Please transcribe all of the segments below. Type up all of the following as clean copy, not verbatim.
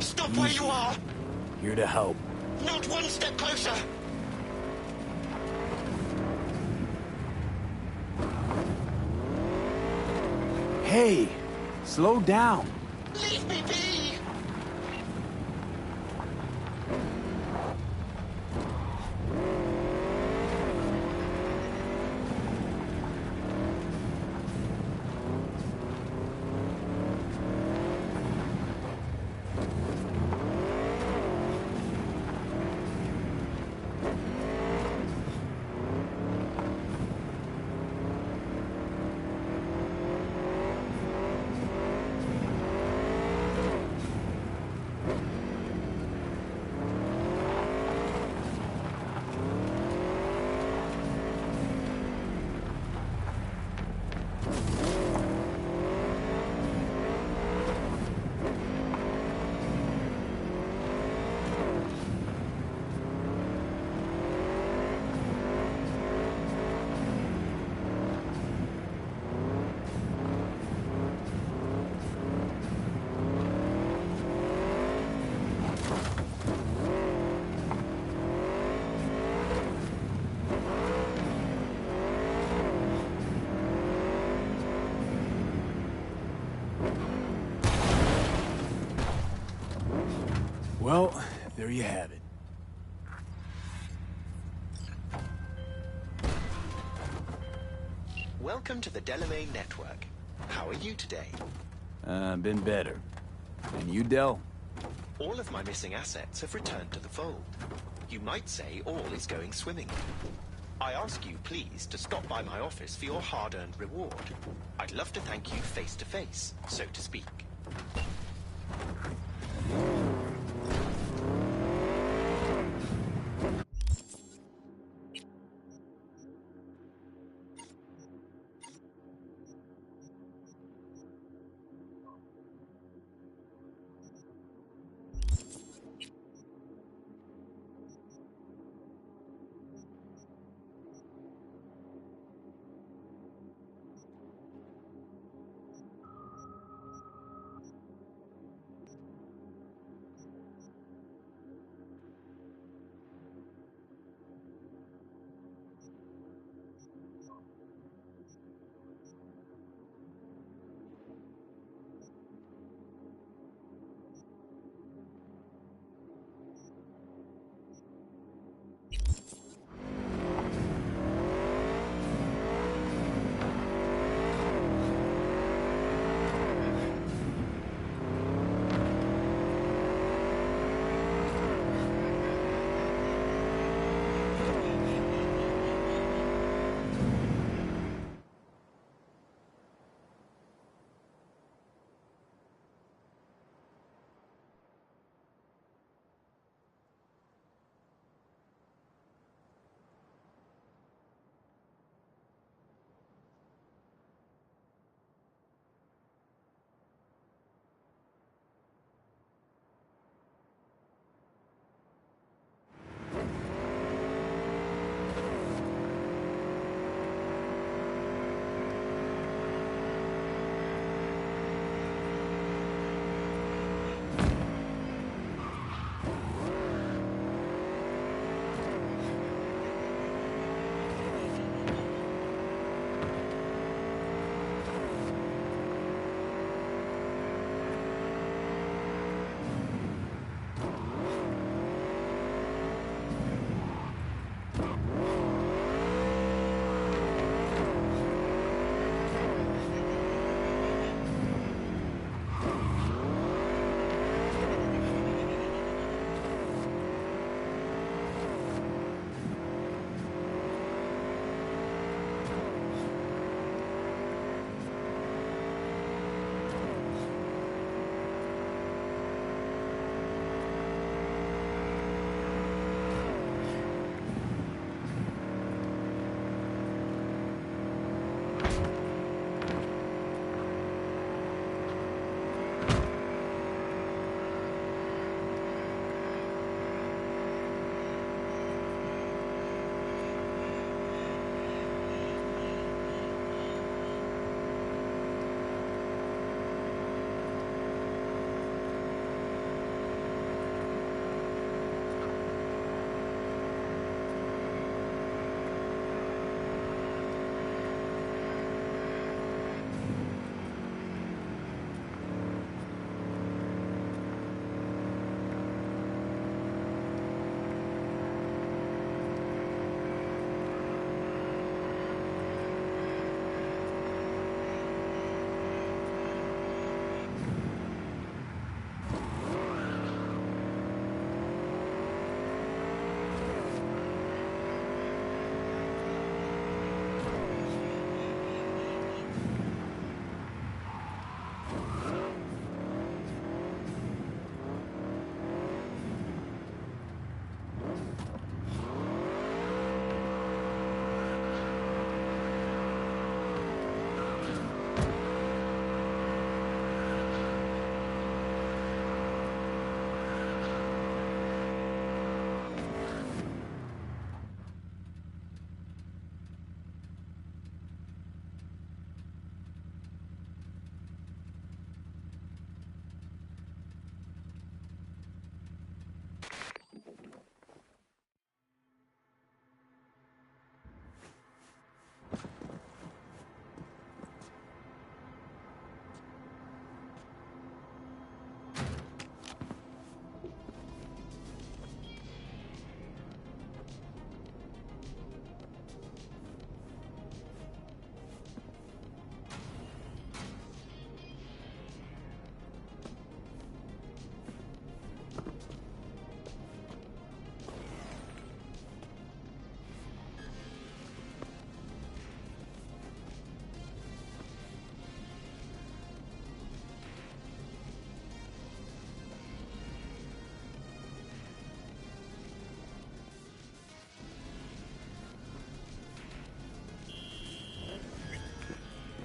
Stop where you are! Here to help. Not one step closer! Hey! Slow down! Leave me be! Well, there you have it. Welcome to the Delamain Network. How are you today? Been better. And you, Del? All of my missing assets have returned to the fold. You might say all is going swimmingly. I ask you, please, to stop by my office for your hard-earned reward. I'd love to thank you face to face, so to speak.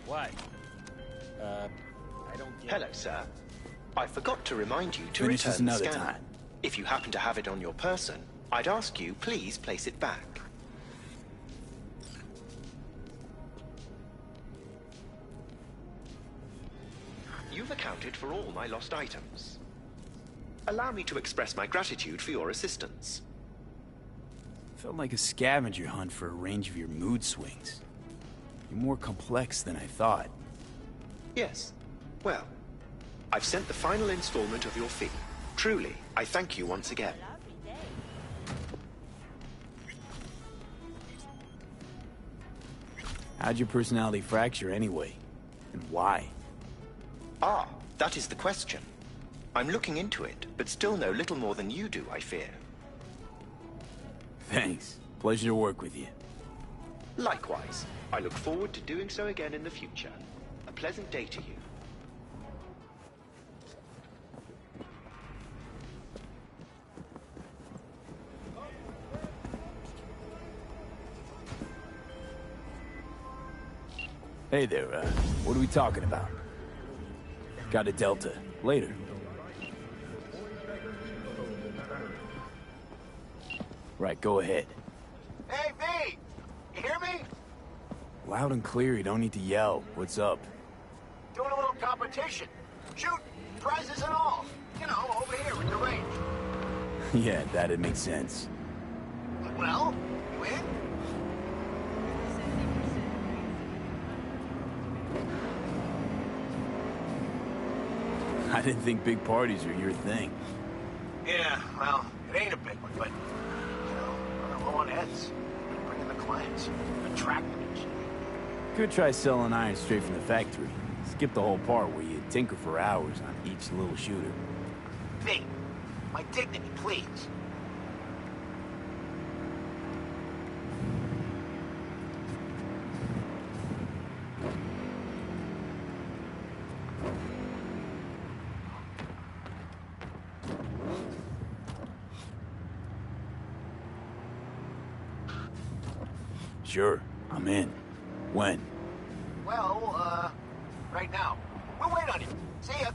What? I don't get Hello, sir. I forgot to remind you to Finish this return the another scanner. time. If you happen to have it on your person, I'd ask you please place it back. You've accounted for all my lost items. Allow me to express my gratitude for your assistance. Felt like a scavenger hunt for a range of your mood swings. You're more complex than I thought. Yes. Well, I've sent the final installment of your fee. Truly, I thank you once again. How'd your personality fracture anyway? And why? Ah, that is the question. I'm looking into it, but still know little more than you do, I fear. Thanks. Pleasure to work with you. Likewise, I look forward to doing so again in the future. A pleasant day to you. Hey there, what are we talking about? Got a Delta. Later. Right, go ahead. Hey, V! You hear me? Loud and clear, you don't need to yell. What's up? Doing a little competition. Shoot, prizes and all. You know, over here with the range. Yeah, that'd make sense. Well, you in? I didn't think big parties were your thing. Yeah, well, it ain't a big one, but, you know, I'm low on heads. Bringing the clients, attracting them. Could try selling iron straight from the factory. Skip the whole part where you tinker for hours on each little shooter. V, my dignity, please. Sure, I'm in. When? Well, right now. We'll wait on you. See ya.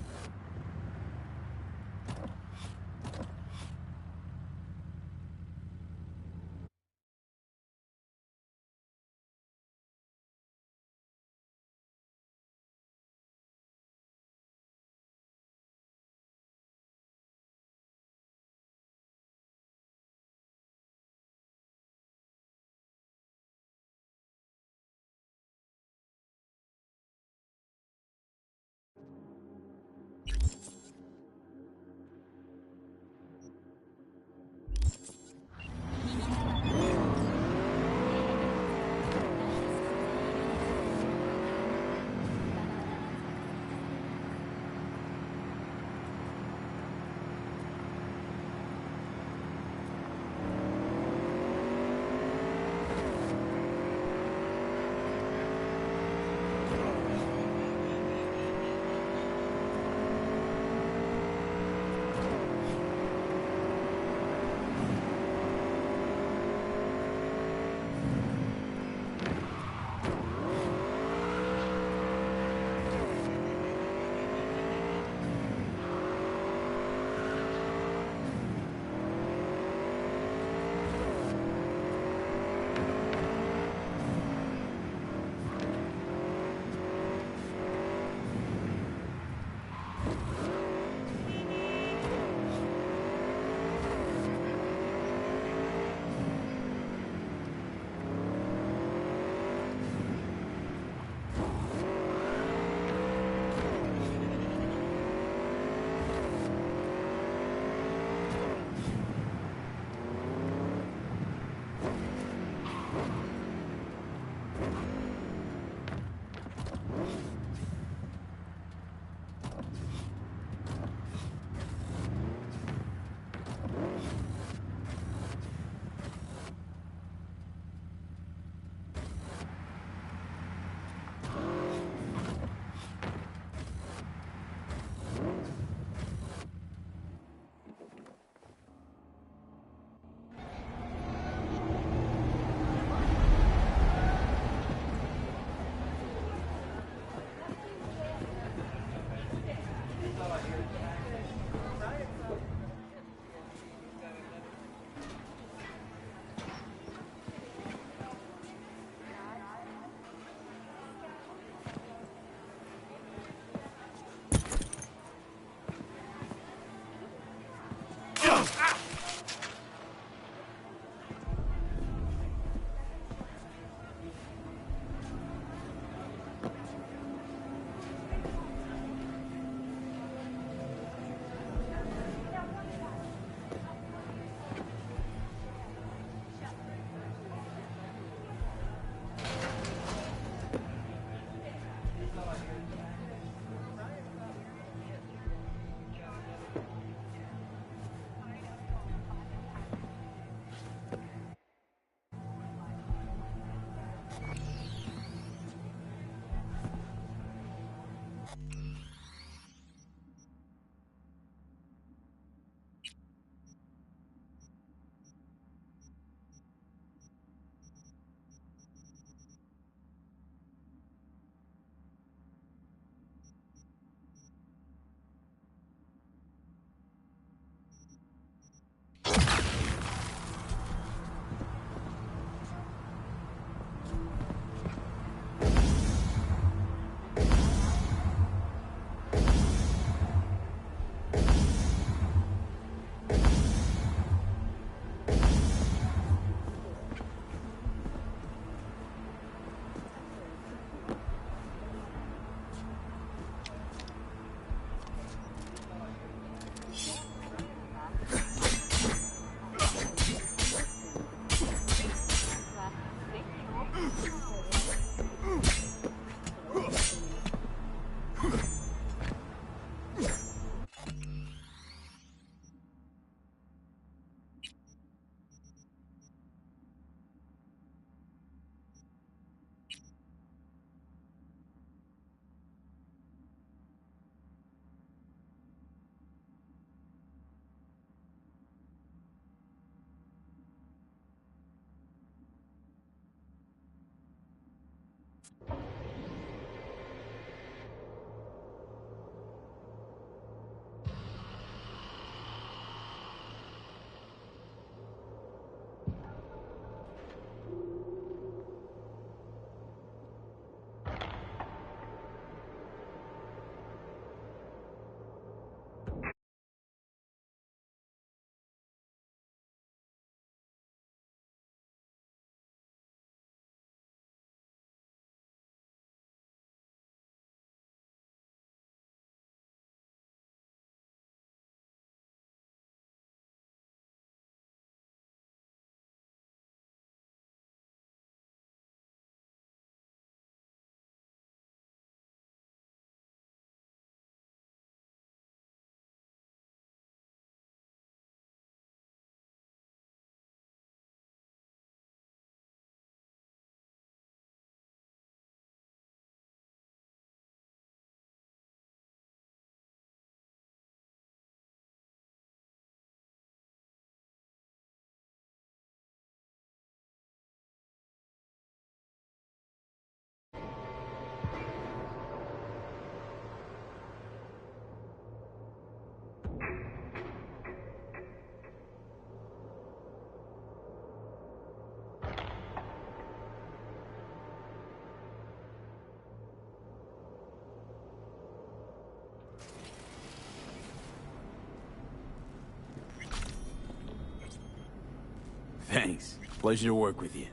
Thanks. Pleasure to work with you.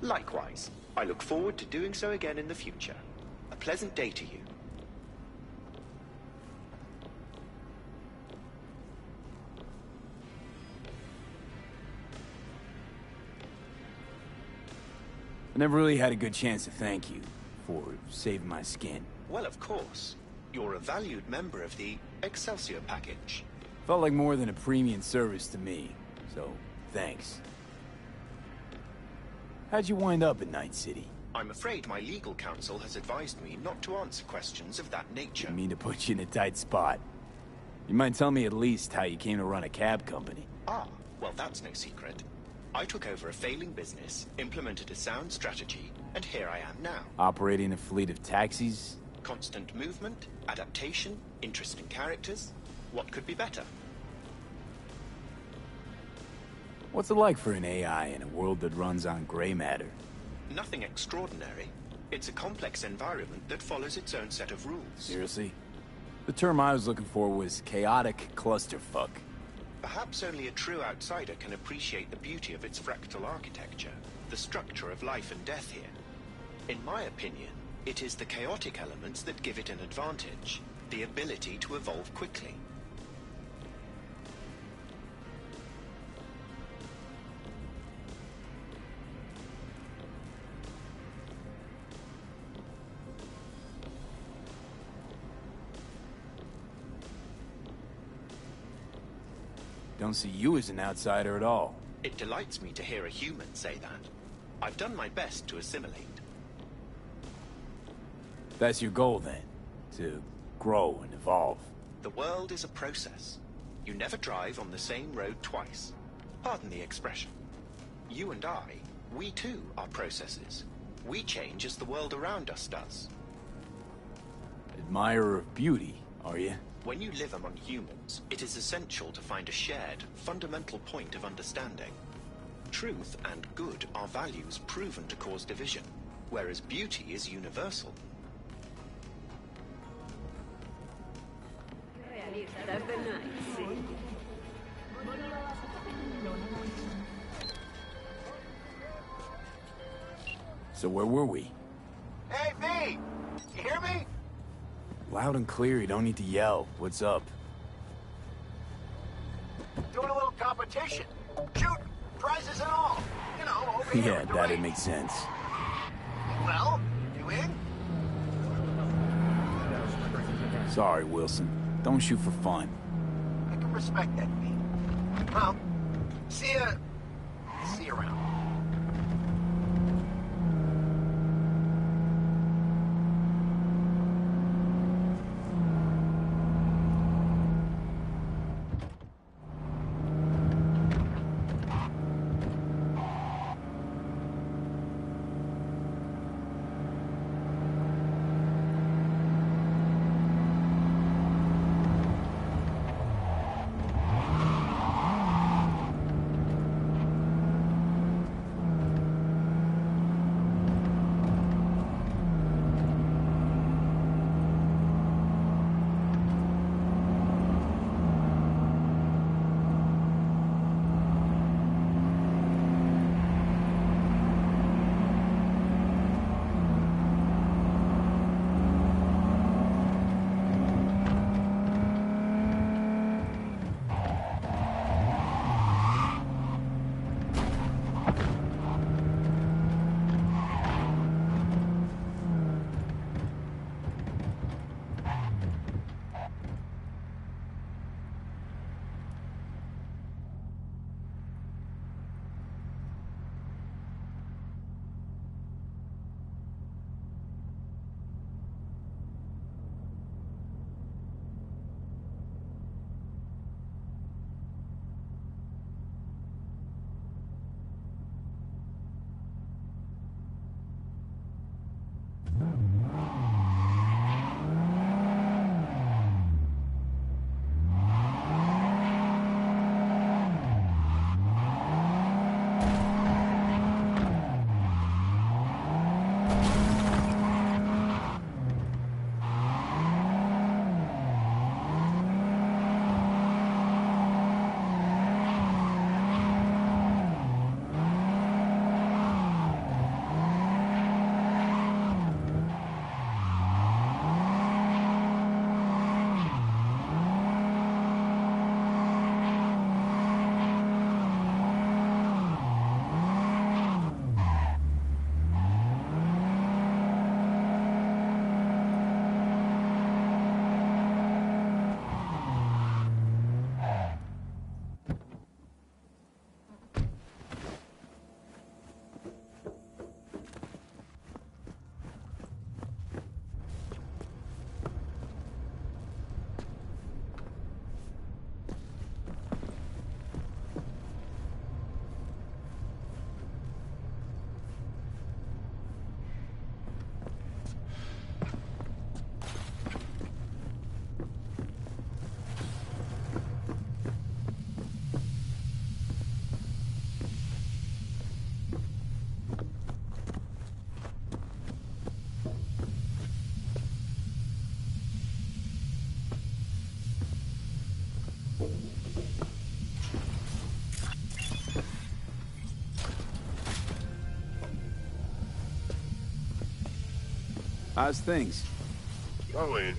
Likewise. I look forward to doing so again in the future. A pleasant day to you. I never really had a good chance to thank you for saving my skin. Well, of course. You're a valued member of the Excelsior package. Felt like more than a premium service to me, so thanks. How'd you wind up in Night City? I'm afraid my legal counsel has advised me not to answer questions of that nature. I mean to put you in a tight spot. You might tell me at least how you came to run a cab company. Ah, well, that's no secret. I took over a failing business, implemented a sound strategy, and here I am now. Operating a fleet of taxis? Constant movement, adaptation, interesting characters. What could be better? What's it like for an AI in a world that runs on gray matter? Nothing extraordinary. It's a complex environment that follows its own set of rules. Seriously? The term I was looking for was chaotic clusterfuck. Perhaps only a true outsider can appreciate the beauty of its fractal architecture, the structure of life and death here. In my opinion, it is the chaotic elements that give it an advantage, the ability to evolve quickly. Don't see you as an outsider at all. It delights me to hear a human say that. I've done my best to assimilate. That's your goal then? To grow and evolve? The world is a process. You never drive on the same road twice. Pardon the expression. You and I, we too are processes. We change as the world around us does. Admirer of beauty, are you? When you live among humans, it is essential to find a shared, fundamental point of understanding. Truth and good are values proven to cause division, whereas beauty is universal. So where were we? Hey, V! You hear me? Loud and clear, you don't need to yell. What's up? Doing a little competition. Shooting, prizes and all. You know, over here. Yeah, at the that'd range. make sense. Well, you in? Sorry, Wilson. Don't shoot for fun. I can respect that, V. Well, see you around. How's things? Going.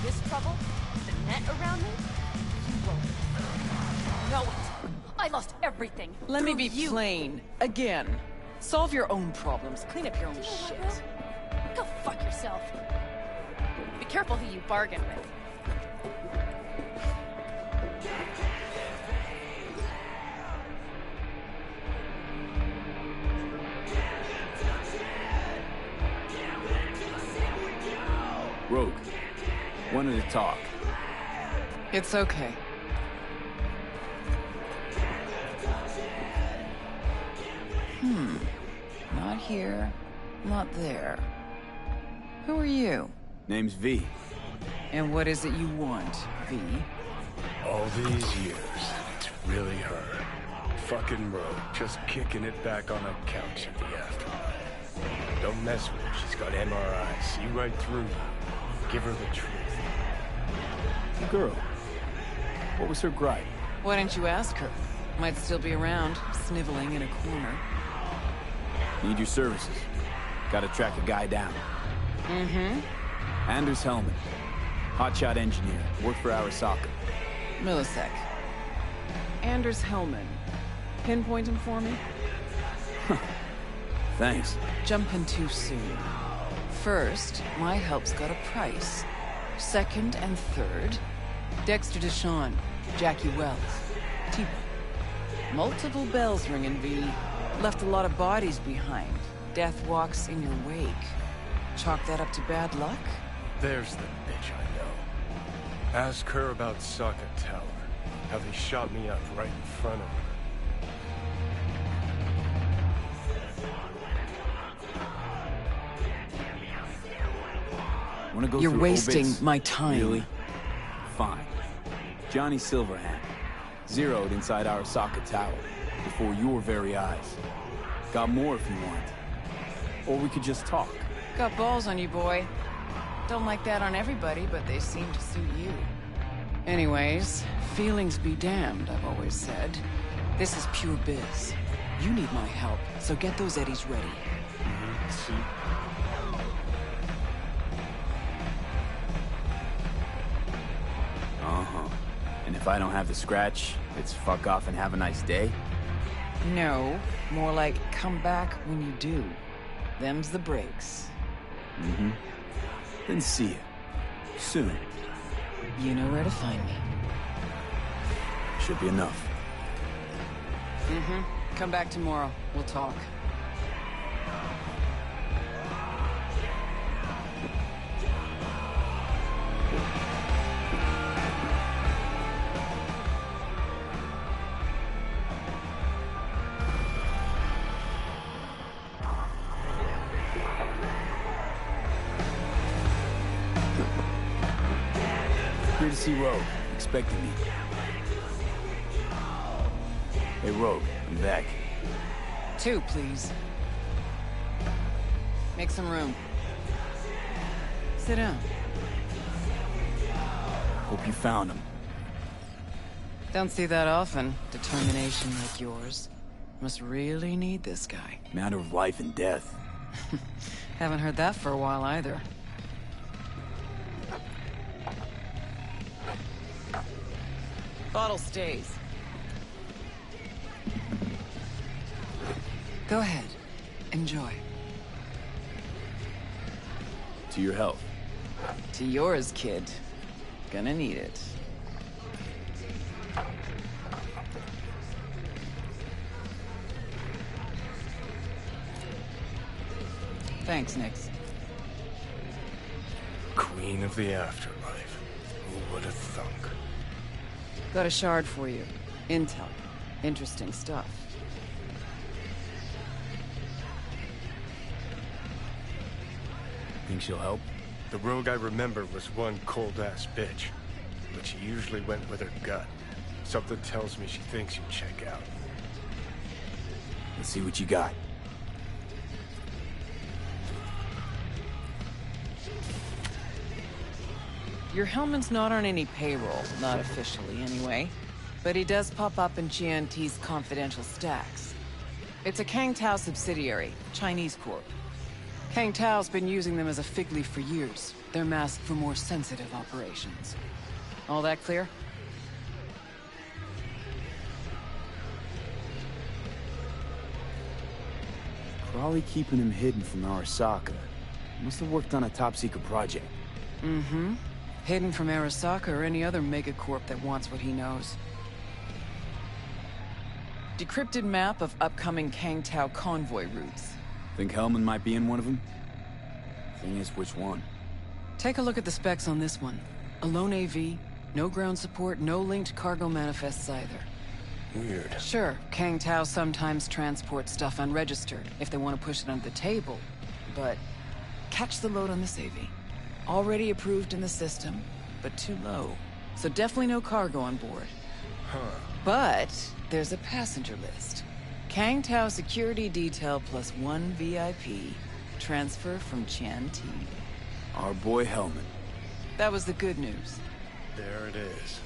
This trouble? The net around me? You won't. Know it. I lost everything. Let me be You. plain. Again. Solve your own problems. Clean up your own You know what, shit. bro? Go fuck yourself. Be careful who you bargain with. Rogue. Wanted to talk. It's okay. Not here. Not there. Who are you? Name's V. And what is it you want, V? All these years, it's really her. Fucking Rogue, just kicking it back on a couch at the afterlife. Don't mess with her, she's got MRI. See right through you. Give her the truth. The girl. What was her gripe? Why didn't you ask her? Might still be around, sniveling in a corner. Need your services. Gotta track a guy down. Anders Hellman. Hotshot engineer. Worked for Arasaka. Millisec. Anders Hellman. Pinpoint him for me? Thanks. Jumping too soon. First, my help's got a price. Second and third, Dexter DeShawn, Jackie Wells, T-Bone. Multiple bells ringing, V. Left a lot of bodies behind. Death walks in your wake. Chalk that up to bad luck? There's the bitch I know. Ask her about Saka Tower. How they shot me up right in front of her. Wanna go You're through wasting obits? my time. Really? Fine. Johnny Silverhand. Zeroed inside Arasaka Tower. Before your very eyes. Got more if you want. Or we could just talk. Got balls on you, boy. Don't like that on everybody, but they seem to suit you. Anyways, feelings be damned, I've always said. This is pure biz. You need my help, so get those eddies ready. See? Uh-huh. And if I don't have the scratch, it's fuck off and have a nice day? No, more like come back when you do. Them's the breaks. Then see you. Soon. You know where to find me. Should be enough. Come back tomorrow. We'll talk. Here to see Rogue. Expecting me. Hey, Rogue. I'm back. 2, please. Make some room. Sit down. Hope you found him. Don't see that often. Determination like yours. Must really need this guy. Matter of life and death. Haven't heard that for a while either. Bottle stays. Go ahead. Enjoy. To your health. To yours, kid. Gonna need it. Thanks, Nix. Queen of the afterlife. Who would have thunk? Got a shard for you. Intel. Interesting stuff. Think she'll help? The rogue I remember was one cold-ass bitch. but she usually went with her gut. Something tells me she thinks you check out. Let's see what you got. Your Hellman's not on any payroll, not officially anyway. But he does pop up in GNT's confidential stacks. It's a Kang Tao subsidiary, Chinese corp. Kang Tao's been using them as a fig leaf for years. They're masked for more sensitive operations. All that clear? Probably keeping him hidden from Arasaka. Must have worked on a top-secret project. Mm-hmm. Hidden from Arasaka or any other megacorp that wants what he knows. Decrypted map of upcoming Kang Tao convoy routes. Think Hellman might be in one of them? Thing is, which one? Take a look at the specs on this one. A lone AV, no ground support, no linked cargo manifests either. Weird. Sure, Kang Tao sometimes transports stuff unregistered if they want to push it under the table. But catch the load on this AV. Already approved in the system, but too low. So definitely no cargo on board. Huh. But there's a passenger list. Kang Tao security detail plus 1 VIP. Transfer from Chan T. Our boy Hellman. That was the good news. There it is.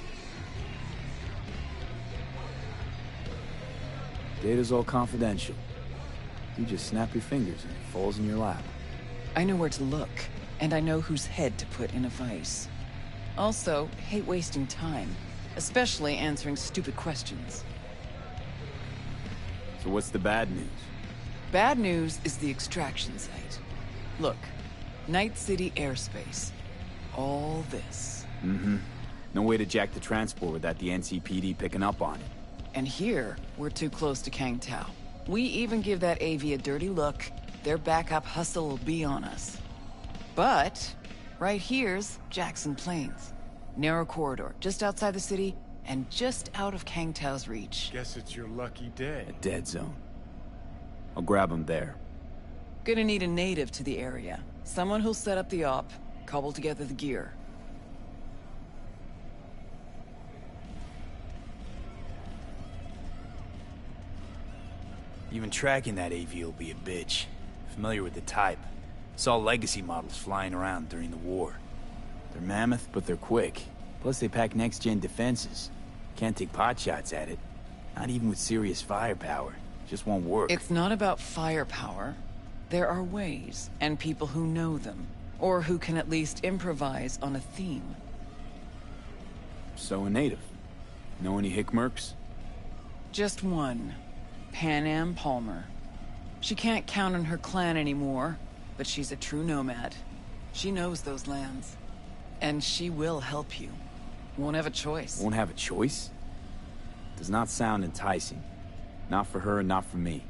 Data's all confidential. You just snap your fingers and it falls in your lap. I know where to look, and I know whose head to put in a vice. Also, hate wasting time, especially answering stupid questions. So what's the bad news? Bad news is the extraction site. Look, Night City airspace. All this. Mm-hmm. No way to jack the transport without the NCPD picking up on it. And here, we're too close to Kang Tao. We even give that AV a dirty look, their backup hustle will be on us. But, right here's Jackson Plains. Narrow corridor, just outside the city, and just out of Kang Tao's reach. Guess it's your lucky day. A dead zone. I'll grab him there. Gonna need a native to the area. Someone who'll set up the op, cobble together the gear. Even tracking that AV will be a bitch. Familiar with the type. Saw legacy models flying around during the war. They're mammoth, but they're quick. Plus they pack next-gen defenses. Can't take potshots at it. Not even with serious firepower. Just won't work. It's not about firepower. There are ways, and people who know them. Or who can at least improvise on a theme. So a native. Know any hickmerks? Just one. Pan Am Palmer. She can't count on her clan anymore, but she's a true nomad. She knows those lands. And she will help you. Won't have a choice. Won't have a choice? Does not sound enticing. Not for her and not for me.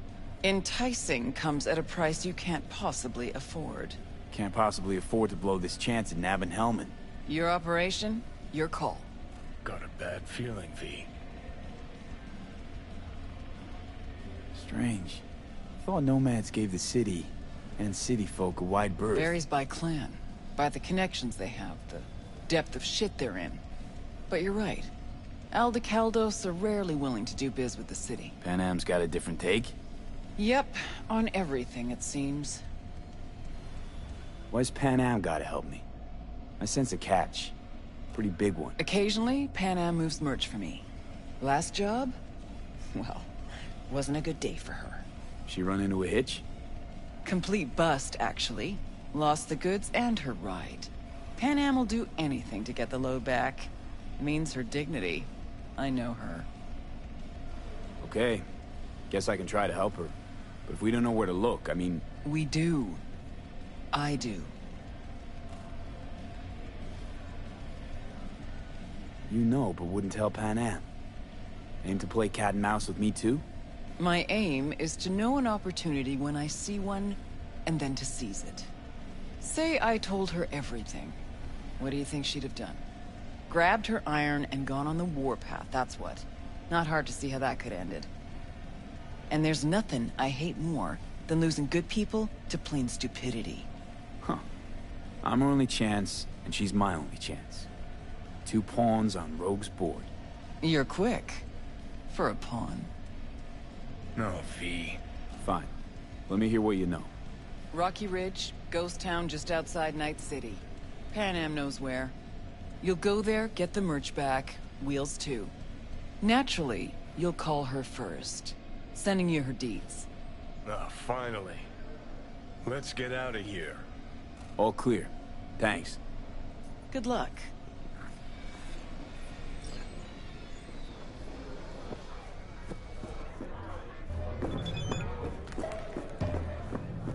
Enticing comes at a price you can't possibly afford. Can't possibly afford to blow this chance at nabbing Hellman. Your operation, your call. Got a bad feeling, V. Strange. Thought nomads gave the city and city folk a wide berth. Varies by clan, by the connections they have, the depth of shit they're in. But you're right. Aldecaldos are rarely willing to do biz with the city. Pan Am's got a different take? Yep, on everything it seems. Why's Pan Am gotta help me? I sense a catch. Pretty big one. Occasionally, Pan Am moves merch for me. Last job? Well, wasn't a good day for her. She run into a hitch? Complete bust, actually. Lost the goods and her ride. Pan Am will do anything to get the load back. Means her dignity. I know her. Okay. Guess I can try to help her. But if we don't know where to look, I mean... We do. I do. You know, but wouldn't tell Pan Am. Aim to play cat and mouse with me too? My aim is to know an opportunity when I see one, and then to seize it. Say I told her everything. What do you think she'd have done? Grabbed her iron and gone on the warpath, that's what. Not hard to see how that could have ended. And there's nothing I hate more than losing good people to plain stupidity. Huh. I'm her only chance, and she's my only chance. 2 pawns on Rogue's board. You're quick. For a pawn. No, V. Fine. Let me hear what you know. Rocky Ridge, ghost town just outside Night City. Pan Am knows where. You'll go there, get the merch back, Wheels too. Naturally, you'll call her first. Sending you her deeds. Ah, finally. Let's get out of here. All clear. Thanks. Good luck.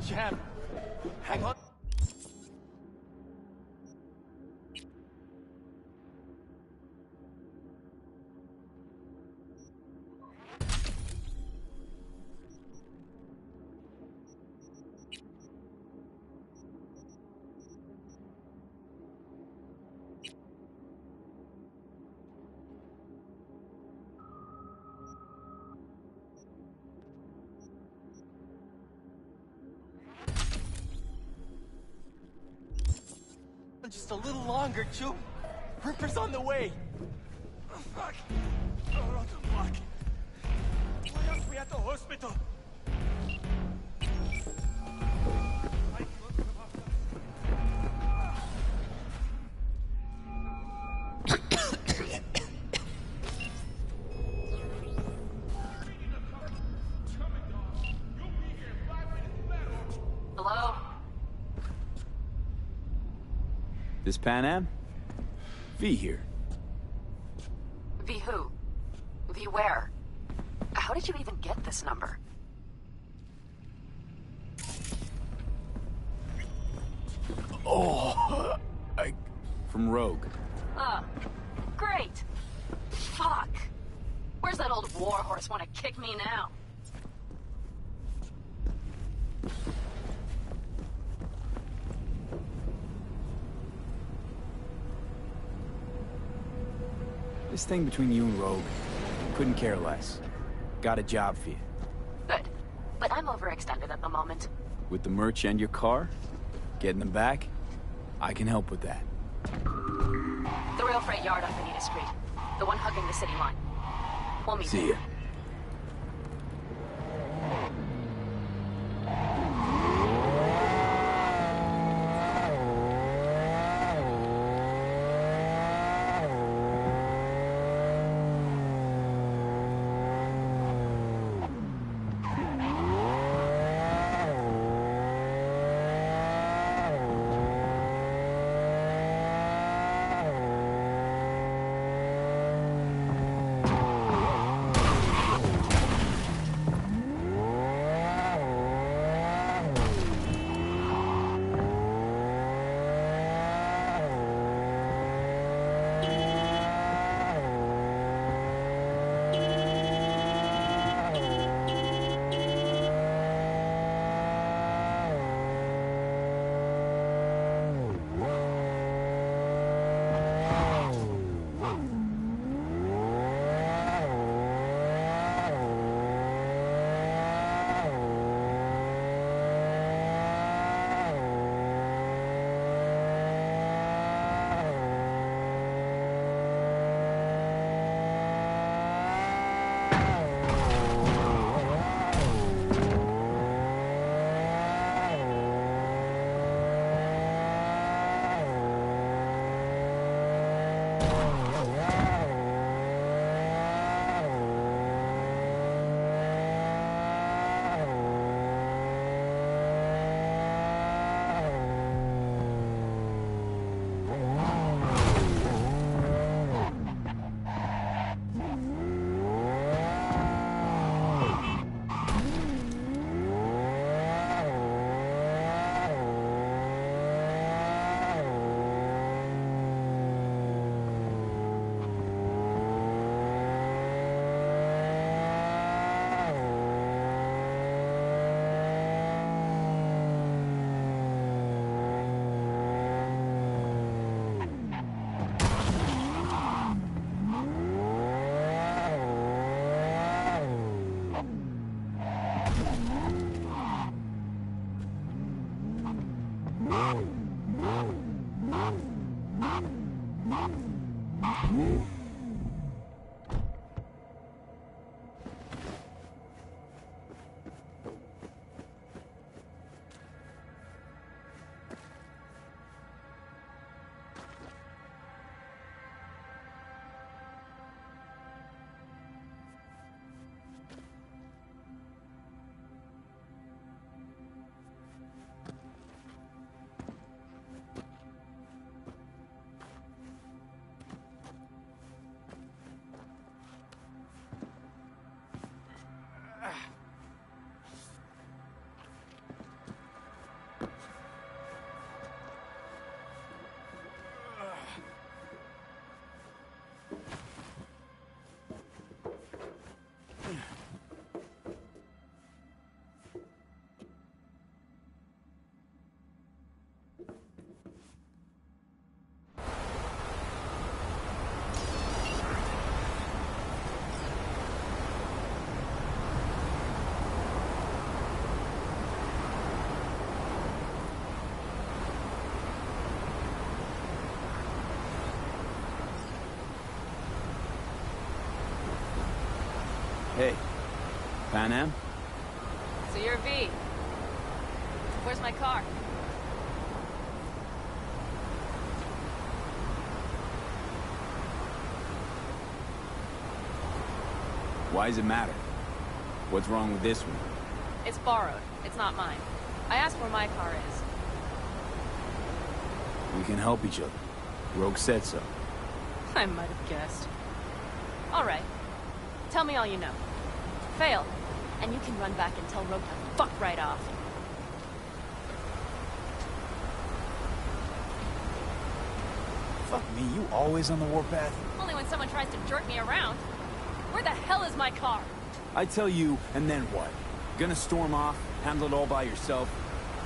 Jam, hang on. Just a little longer, Chew. Ripper's on the way. Oh, fuck. Oh, what the fuck? Why aren't we at the hospital? Hello? This Pan Am? V here. V who? V where? How did you even get this number? Oh, from Rogue. Great. Fuck. Where's that old warhorse want to kick me now? This thing between you and Rogue, couldn't care less. Got a job for you. Good. But I'm overextended at the moment. With the merch and your car, getting them back, I can help with that. The rail freight yard on Benita Street. The one hugging the city line. We'll meet See there. ya. Pan Am? So you're V. Where's my car? Why does it matter? What's wrong with this one? It's borrowed. It's not mine. I asked where my car is. We can help each other. Rogue said so. I might have guessed. All right. Tell me all you know. Fail, and you can run back and tell Rogue to fuck right off. Fuck me, you always on the warpath? Only when someone tries to jerk me around. Where the hell is my car? I tell you, and then what? Gonna storm off? Handle it all by yourself?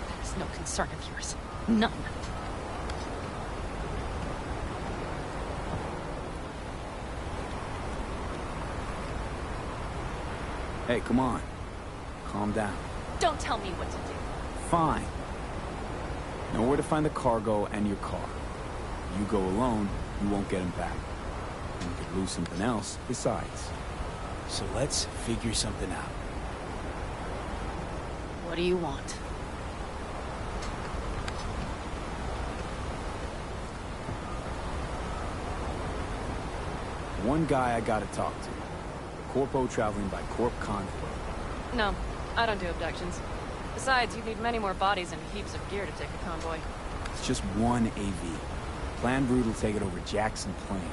That is no concern of yours. None. Hey, come on. Calm down. Don't tell me what to do. Fine. Know where to find the cargo and your car. You go alone, you won't get him back. And you could lose something else besides. So let's figure something out. What do you want? One guy I gotta talk to. The corpo traveling by Corp Convoy. No, I don't do abductions. Besides, you'd need many more bodies and heaps of gear to take a convoy. It's just one AV. Planned route will take it over Jackson Plains.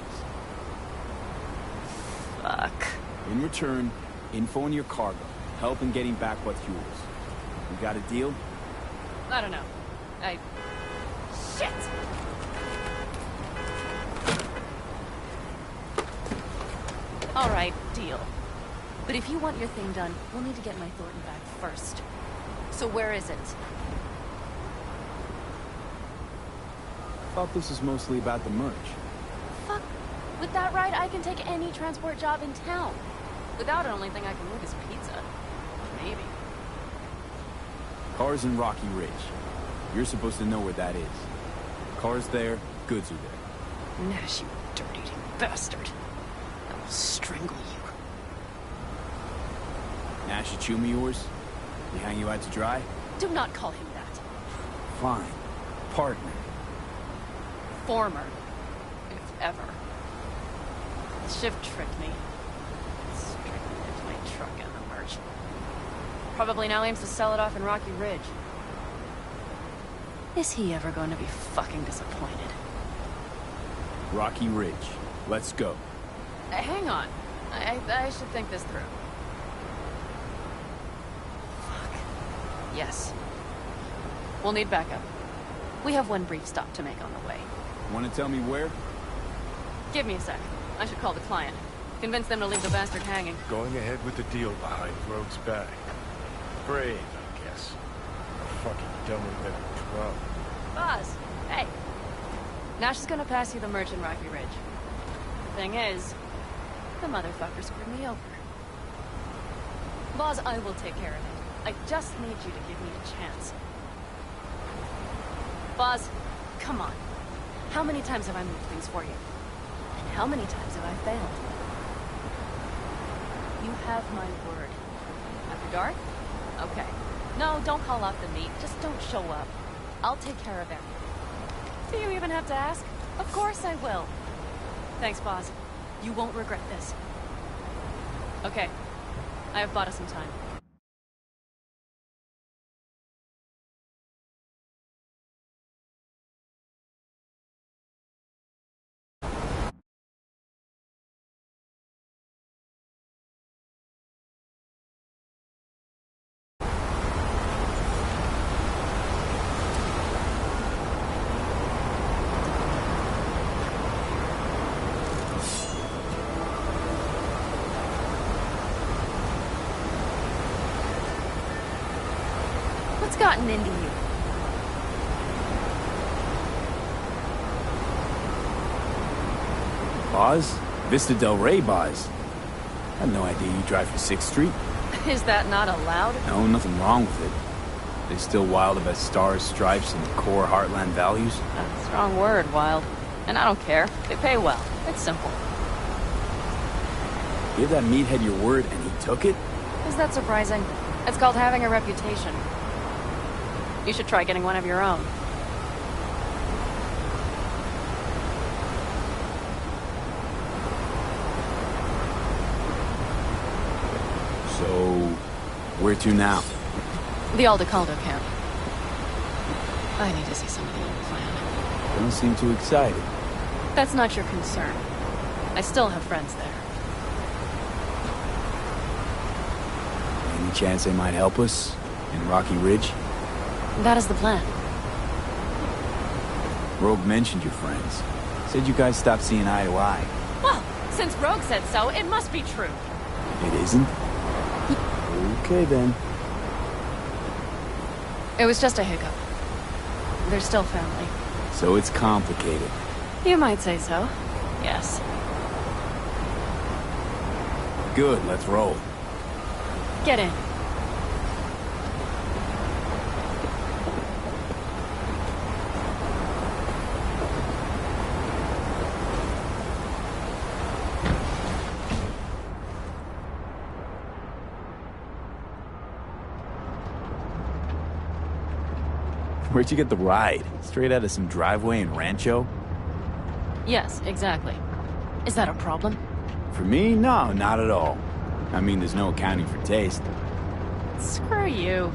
Fuck. In return, info on your cargo. Help in getting back what's yours. We got a deal? I don't know. Shit! Alright, deal. But if you want your thing done, we'll need to get my Thornton back first. So where is it? Thought this was mostly about the merch. Fuck. With that ride, I can take any transport job in town. Without it, only thing I can move is pizza. Maybe. Car's in Rocky Ridge. You're supposed to know where that is. Car's there, goods are there. Nash, you dirt-eating bastard. I will strangle you. Nash, a chum yours? He hang you out to dry? Do not call him that. Fine. Partner. Former. If ever. Shiv tricked me. Strictly into my truck and the merch. Probably now aims to sell it off in Rocky Ridge. Is he ever going to be fucking disappointed? Rocky Ridge. Let's go. Hang on. I should think this through. Fuck. Yes. We'll need backup. We have one brief stop to make on the way. Want to tell me where? Give me a sec. I should call the client. Convince them to leave the bastard hanging. Going ahead with the deal behind Rogue's back. Brave, I guess. Fucking dumber than a drum. Boz, hey. Nash is gonna pass you the merch in Rocky Ridge. The thing is, the motherfucker screwed me over. Boz, I will take care of it. I just need you to give me a chance. Boz, come on. How many times have I moved things for you? And how many times have I failed? You have my word. After dark? Okay. No, don't call off the meet. Just don't show up. I'll take care of everything. Do you even have to ask? Of course I will. Thanks, boss. You won't regret this. Okay. I have bought us some time. What's gotten into you? Boz? Vista Del Rey Boz. I had no idea you drive for 6th Street. Is that not allowed? No, nothing wrong with it. They still wild about stars, stripes, and core Heartland values? That's the wrong word, Wild. And I don't care. They pay well. It's simple. Give that meathead your word and he took it? Is that surprising? It's called having a reputation. You should try getting one of your own. So, where to now? The Aldecaldo camp. I need to see some of the old clan. Don't seem too excited. That's not your concern. I still have friends there. Any chance they might help us? In Rocky Ridge? That is the plan. Rogue mentioned your friends. Said you guys stopped seeing eye to eye. Well, since Rogue said so, it must be true. It isn't? Okay then. It was just a hiccup. They're still family. So it's complicated. You might say so. Yes. Good, let's roll. Get in. Where'd you get the ride? Straight out of some driveway in Rancho? Yes, exactly. Is that a problem? For me, no, not at all. I mean, there's no accounting for taste. Screw you.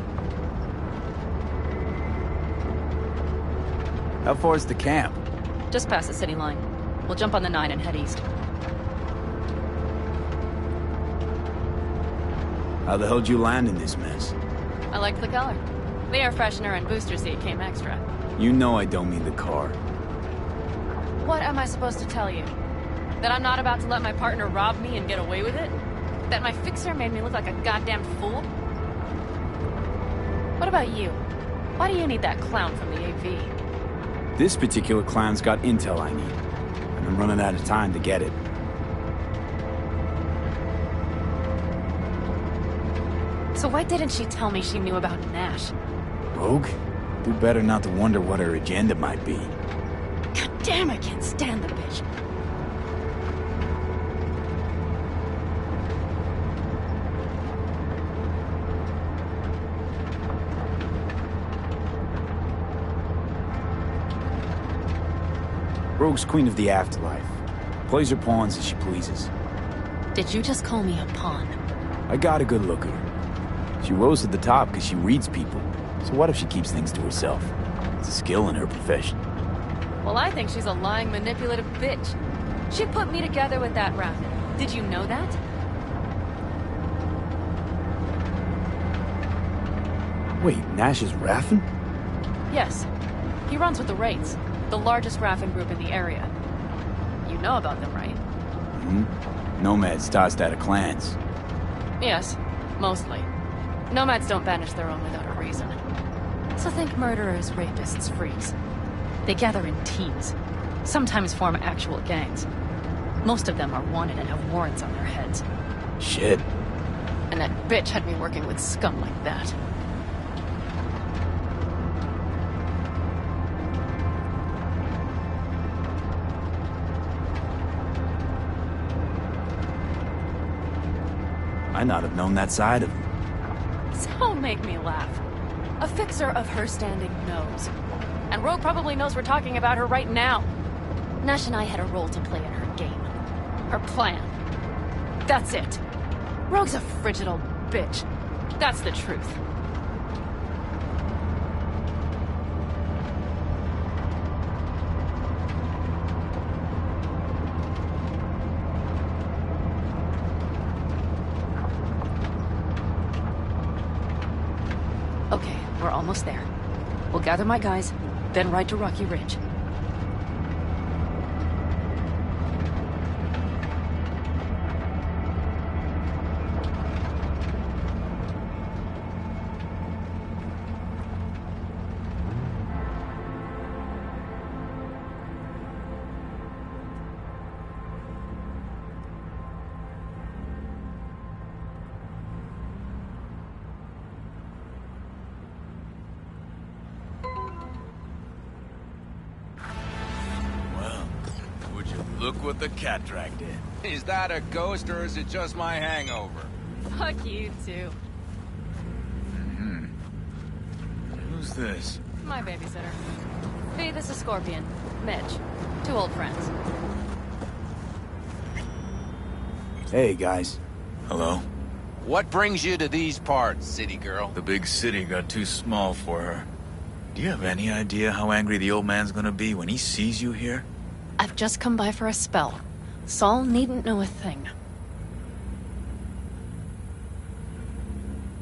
How far is the camp? Just past the city line. We'll jump on the 9 and head east. How the hell'd you land in this mess? I liked the color. The air freshener and booster seat came extra. You know I don't mean the car. What am I supposed to tell you? That I'm not about to let my partner rob me and get away with it? That my fixer made me look like a goddamn fool? What about you? Why do you need that clown from the AV? This particular clown's got intel I need. And I'm running out of time to get it. So why didn't she tell me she knew about Nash? Rogue? Do better not to wonder what her agenda might be. God damn, I can't stand the bitch. Rogue's queen of the afterlife. Plays her pawns as she pleases. Did you just call me a pawn? I got a good look at her. She rose to the top because she reads people. So what if she keeps things to herself? It's a skill in her profession. Well, I think she's a lying, manipulative bitch. She put me together with that Raffin. Did you know that? Wait, Nash is Raffin? Yes. He runs with the Wraiths, the largest Raffin group in the area. You know about them, right? Mm-hmm. Nomads tossed out of clans. Yes, mostly. Nomads don't banish their own without a reason. So think murderers, rapists, freaks. They gather in teams, sometimes form actual gangs. Most of them are wanted and have warrants on their heads. Shit. And that bitch had me working with scum like that. I'd not have known that side of him. Don't make me laugh. A fixer of her standing knows. And Rogue probably knows we're talking about her right now. Nash and I had a role to play in her game. Her plan. That's it. Rogue's a frigid old bitch. That's the truth. Okay, we're almost there. We'll gather my guys, then ride to Rocky Ridge. Look what the cat dragged in. Is that a ghost or is it just my hangover? Fuck you, too. Who's this? My babysitter. V, this is Scorpion. Mitch. Two old friends. Hey, guys. Hello. What brings you to these parts, city girl? The big city got too small for her. Do you have any idea how angry the old man's gonna be when he sees you here? I've just come by for a spell. Saul needn't know a thing.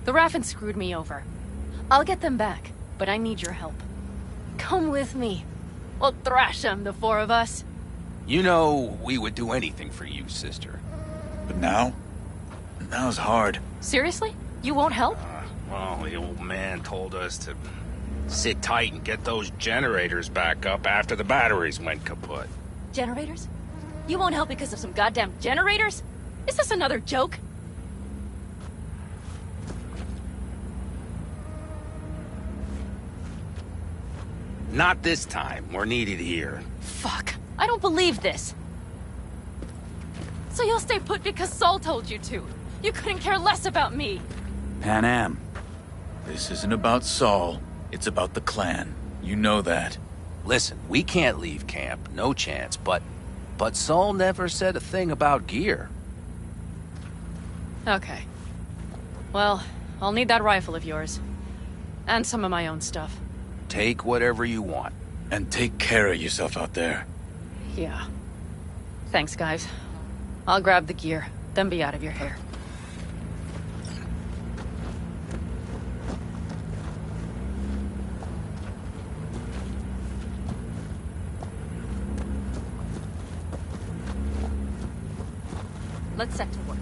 The Raffens screwed me over. I'll get them back, but I need your help. Come with me. We'll thrash them, the four of us. You know, we would do anything for you, sister. But now? Now's hard. Seriously? You won't help? Well, the old man told us to sit tight and get those generators back up after the batteries went kaput. Generators? You won't help because of some goddamn generators? Is this another joke? Not this time. We're needed here. Fuck. I don't believe this. So you'll stay put because Saul told you to. You couldn't care less about me. Pan Am. This isn't about Saul. It's about the clan. You know that. Listen, we can't leave camp. No chance. But Saul never said a thing about gear. Okay. Well, I'll need that rifle of yours. And some of my own stuff. Take whatever you want. And take care of yourself out there. Yeah. Thanks, guys. I'll grab the gear, then be out of your hair. Let's set to work.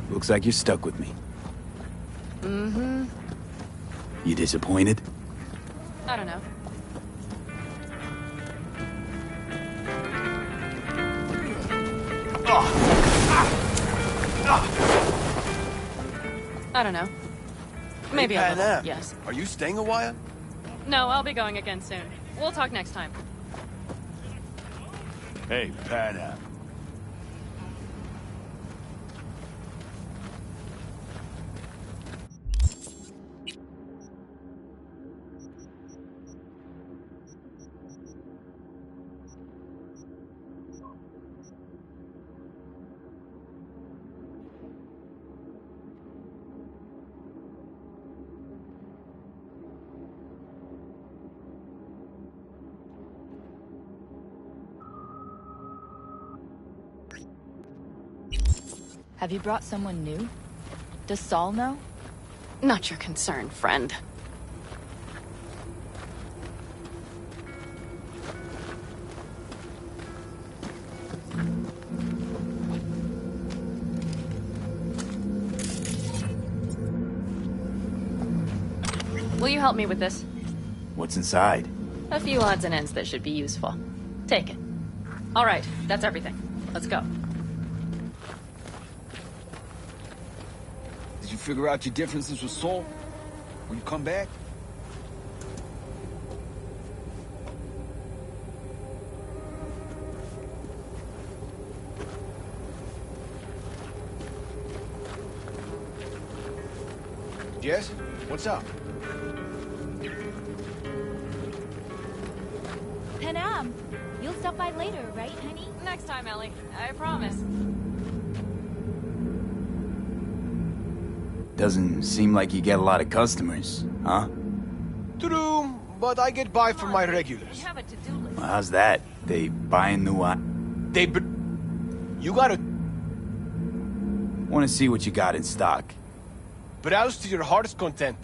Looks like you're stuck with me. Mm-hmm. You disappointed? I don't know. I don't know. Maybe a little, yes. Are you staying a while? No, I'll be going again soon. We'll talk next time. Hey, Pan Am. Have you brought someone new? Does Saul know? Not your concern, friend. Will you help me with this? What's inside? A few odds and ends that should be useful. Take it. All right, that's everything. Let's go. Did you figure out your differences with Saul? Will you come back? Jess, what's up? Pan Am, you'll stop by later, right, honey? Next time, Ellie. I promise. Doesn't seem like you get a lot of customers, huh? True, but I get by for my You regulars. have a to-do list. Well, how's that? They buying new You gotta Want to see what you got in stock. browse to your heart's content.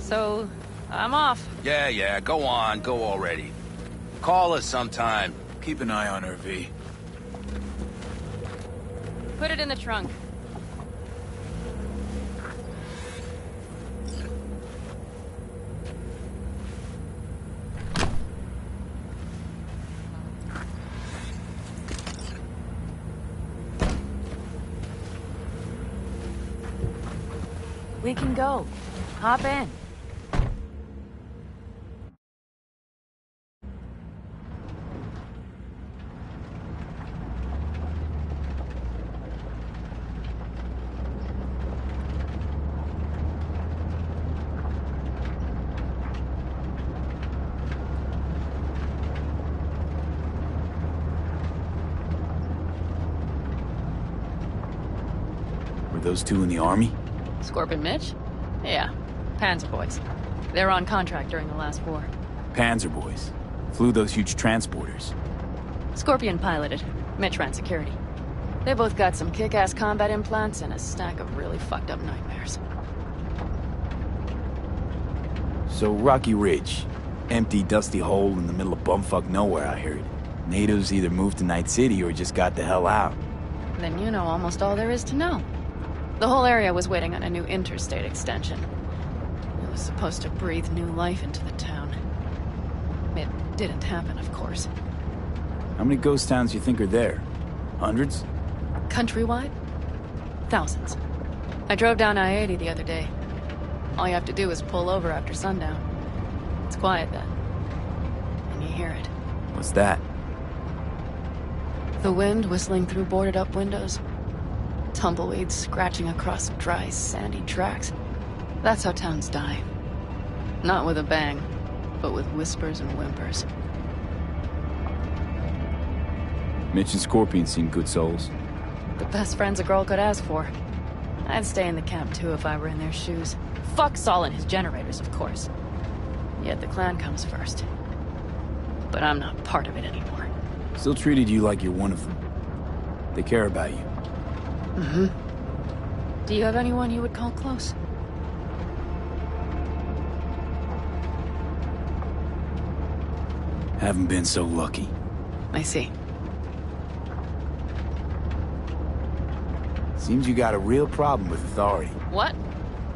So, I'm off. Yeah, go on, go already. Call us sometime. Keep an eye on her, V. Put it in the trunk. We can go. Hop in. Were those two in the army? Scorpion Mitch? Yeah. Panzer boys. They were on contract during the last war. Panzer boys. Flew those huge transporters. Scorpion piloted. Mitch ran security. They both got some kick-ass combat implants and a stack of really fucked up nightmares. So Rocky Ridge. Empty, dusty hole in the middle of bumfuck nowhere, I heard. Natives either moved to Night City or just got the hell out. Then you know almost all there is to know. The whole area was waiting on a new interstate extension. It was supposed to breathe new life into the town. It didn't happen, of course. How many ghost towns you think are there? Hundreds? Countrywide? Thousands. I drove down I-80 the other day. All you have to do is pull over after sundown. It's quiet then. And you hear it. What's that? The wind whistling through boarded-up windows. Tumbleweeds scratching across dry, sandy tracks. That's how towns die. Not with a bang, but with whispers and whimpers. Mitch and Scorpion seem good souls. The best friends a girl could ask for. I'd stay in the camp too if I were in their shoes. Fuck Saul and his generators, of course. Yet the clan comes first. But I'm not part of it anymore. Still treated you like you're one of them. They care about you. Mm-hmm. Do you have anyone you would call close? Haven't been so lucky. I see. Seems you got a real problem with authority. What?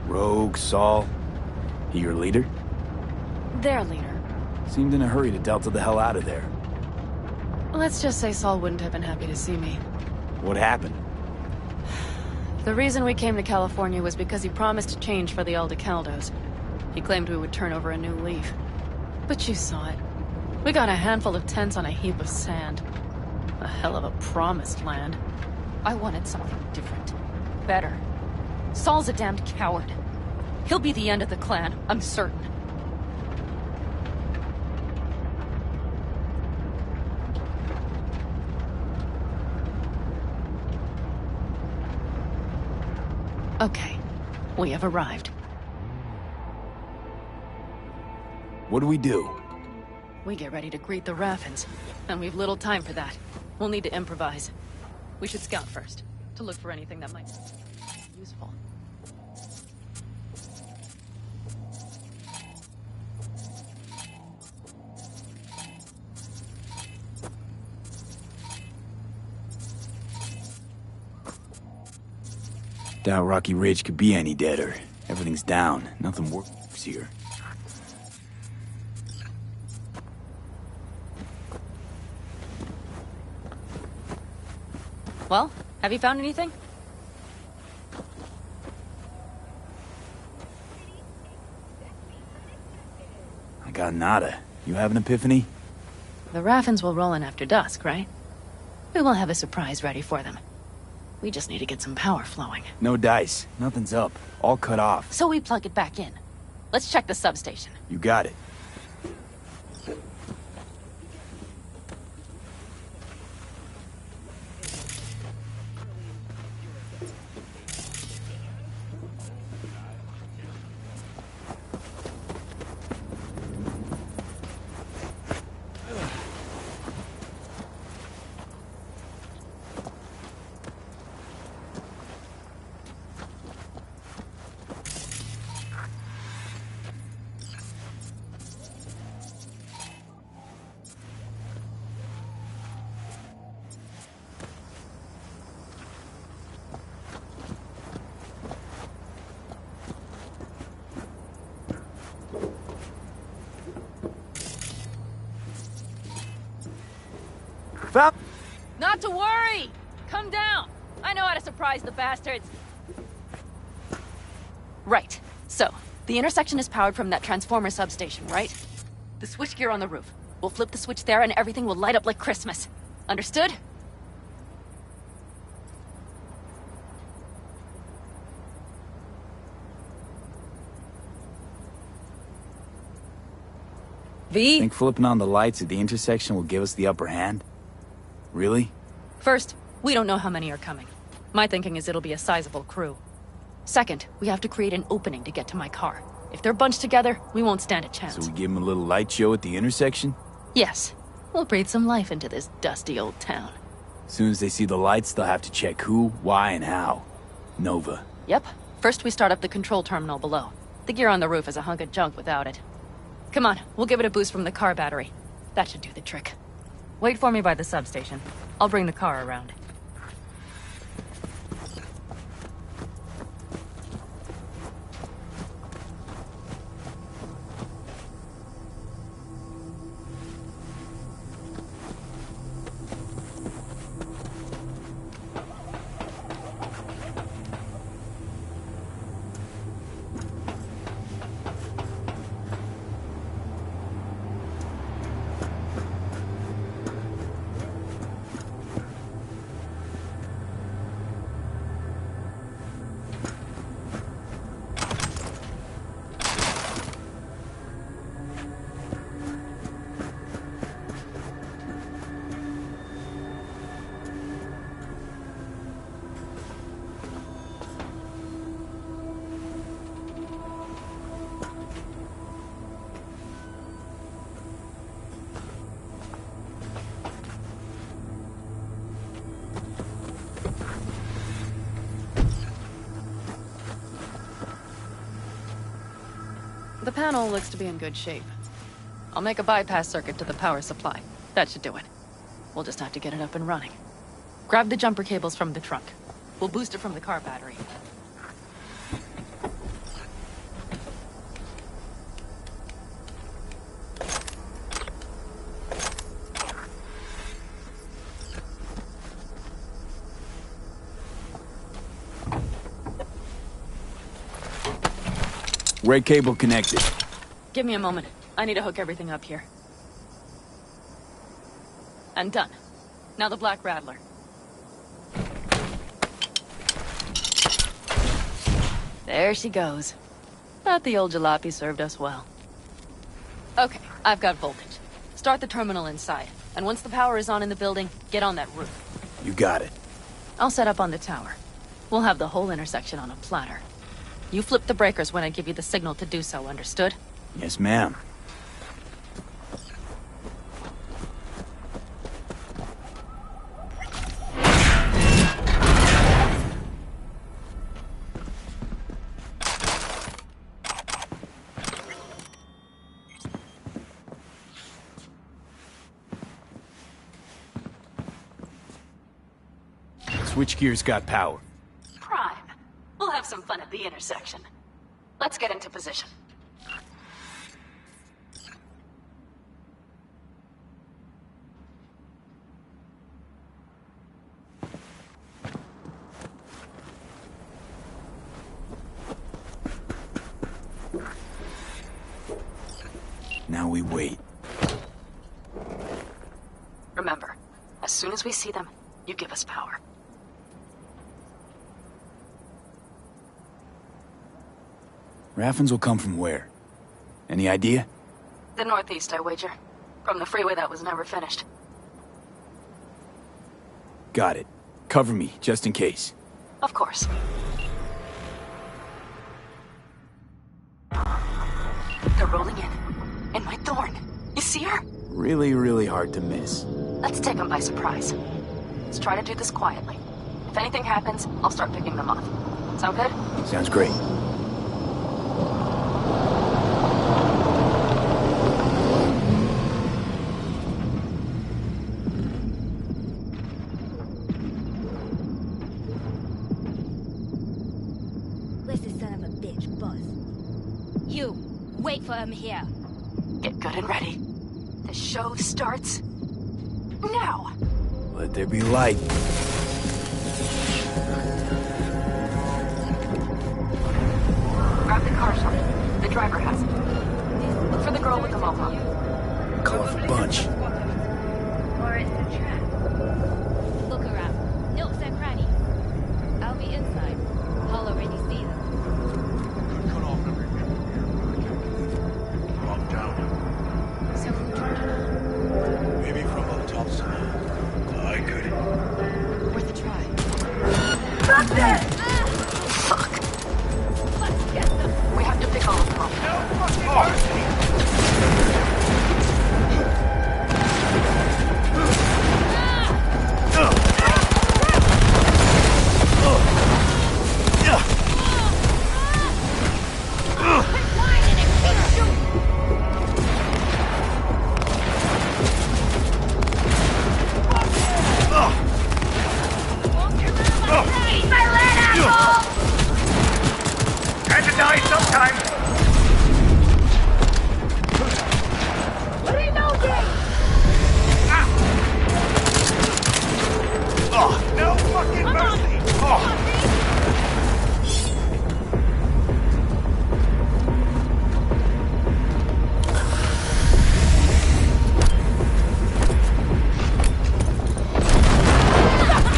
Rogue, Saul. He your leader? Their leader. Seemed in a hurry to delta the hell out of there. Let's just say Saul wouldn't have been happy to see me. What happened? The reason we came to California was because he promised change for the Aldecaldos. He claimed we would turn over a new leaf. But you saw it. We got a handful of tents on a heap of sand. A hell of a promised land. I wanted something different. Better. Saul's a damned coward. He'll be the end of the clan, I'm certain. Okay, we have arrived. What do we do? We get ready to greet the Raffins, and we've little time for that. We'll need to improvise. We should scout first, to look for anything that might be useful. Doubt Rocky Ridge could be any deader. Everything's down. Nothing works here. Well, have you found anything? I got nada. You have an epiphany? The Raffins will roll in after dusk, right? We will have a surprise ready for them. We just need to get some power flowing. No dice. Nothing's up. All cut off. So we plug it back in. Let's check the substation. You got it. Found. Not to worry! Come down! I know how to surprise the bastards! Right. So, the intersection is powered from that transformer substation, right? The switchgear on the roof. We'll flip the switch there and everything will light up like Christmas. Understood? V? Think flipping on the lights at the intersection will give us the upper hand? Really? First, we don't know how many are coming. My thinking is it'll be a sizable crew. Second, we have to create an opening to get to my car. If they're bunched together, we won't stand a chance. So we give them a little light show at the intersection? Yes. We'll breathe some life into this dusty old town. As soon as they see the lights, they'll have to check who, why, and how. Nova. Yep. First we start up the control terminal below. The gear on the roof is a hunk of junk without it. Come on, we'll give it a boost from the car battery. That should do the trick. Wait for me by the substation. I'll bring the car around. The panel looks to be in good shape. I'll make a bypass circuit to the power supply. That should do it. We'll just have to get it up and running. Grab the jumper cables from the trunk. We'll boost it from the car battery. Red cable connected. Give me a moment. I need to hook everything up here. And done. Now the Black Rattler. There she goes. Thought the old jalopy served us well. Okay, I've got voltage. Start the terminal inside. And once the power is on in the building, get on that roof. You got it. I'll set up on the tower. We'll have the whole intersection on a platter. You flip the breakers when I give you the signal to do so, understood? Yes, ma'am. Switchgear's got power. Prime. We'll have some fun at the intersection. Let's get into position. Now we wait. Remember, as soon as we see them, you give us power. Raffens will come from where? Any idea? The northeast, I wager. From the freeway that was never finished. Got it. Cover me, just in case. Of course. They're rolling in. And my Thorn. You see her? Really, really hard to miss. Let's take them by surprise. Let's try to do this quietly. If anything happens, I'll start picking them off. Sound good? Sounds great. Where's the son of a bitch, boss? You, wait for him here. Get good and ready. The show starts now. Let there be light. Grab the car shot. The driver has it. Look for the girl with the mohawk. Colorful bunch. Or it's a trap. Look around. Nooks and crannies. I'll be inside. I'll already see them. Cut off everything. Drop down. So who turned it on? Maybe from up top somewhere. I could. Worth a try. Fuck. Let's get them. We have to pick all of them up. Had to die sometime. What do you know, Jay? Oh, no fucking mercy. Oh.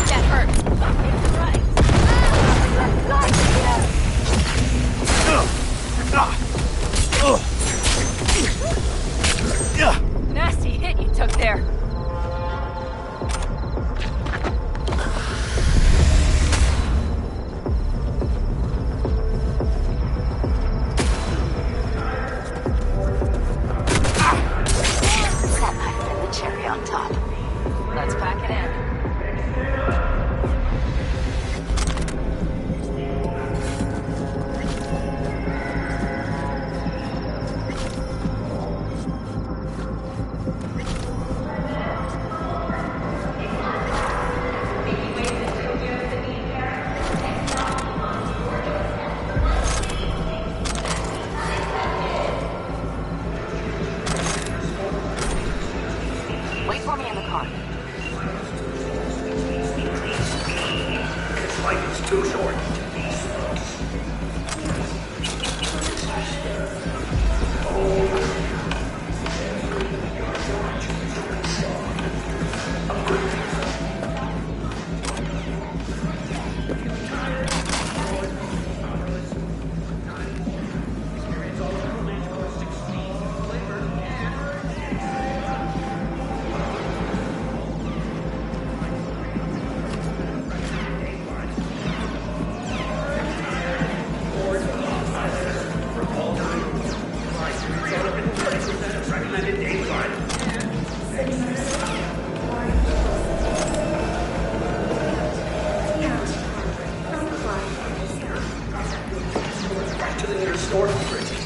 That hurt. Fucking right. Nasty hit you took there. to the nearest store, Pretty.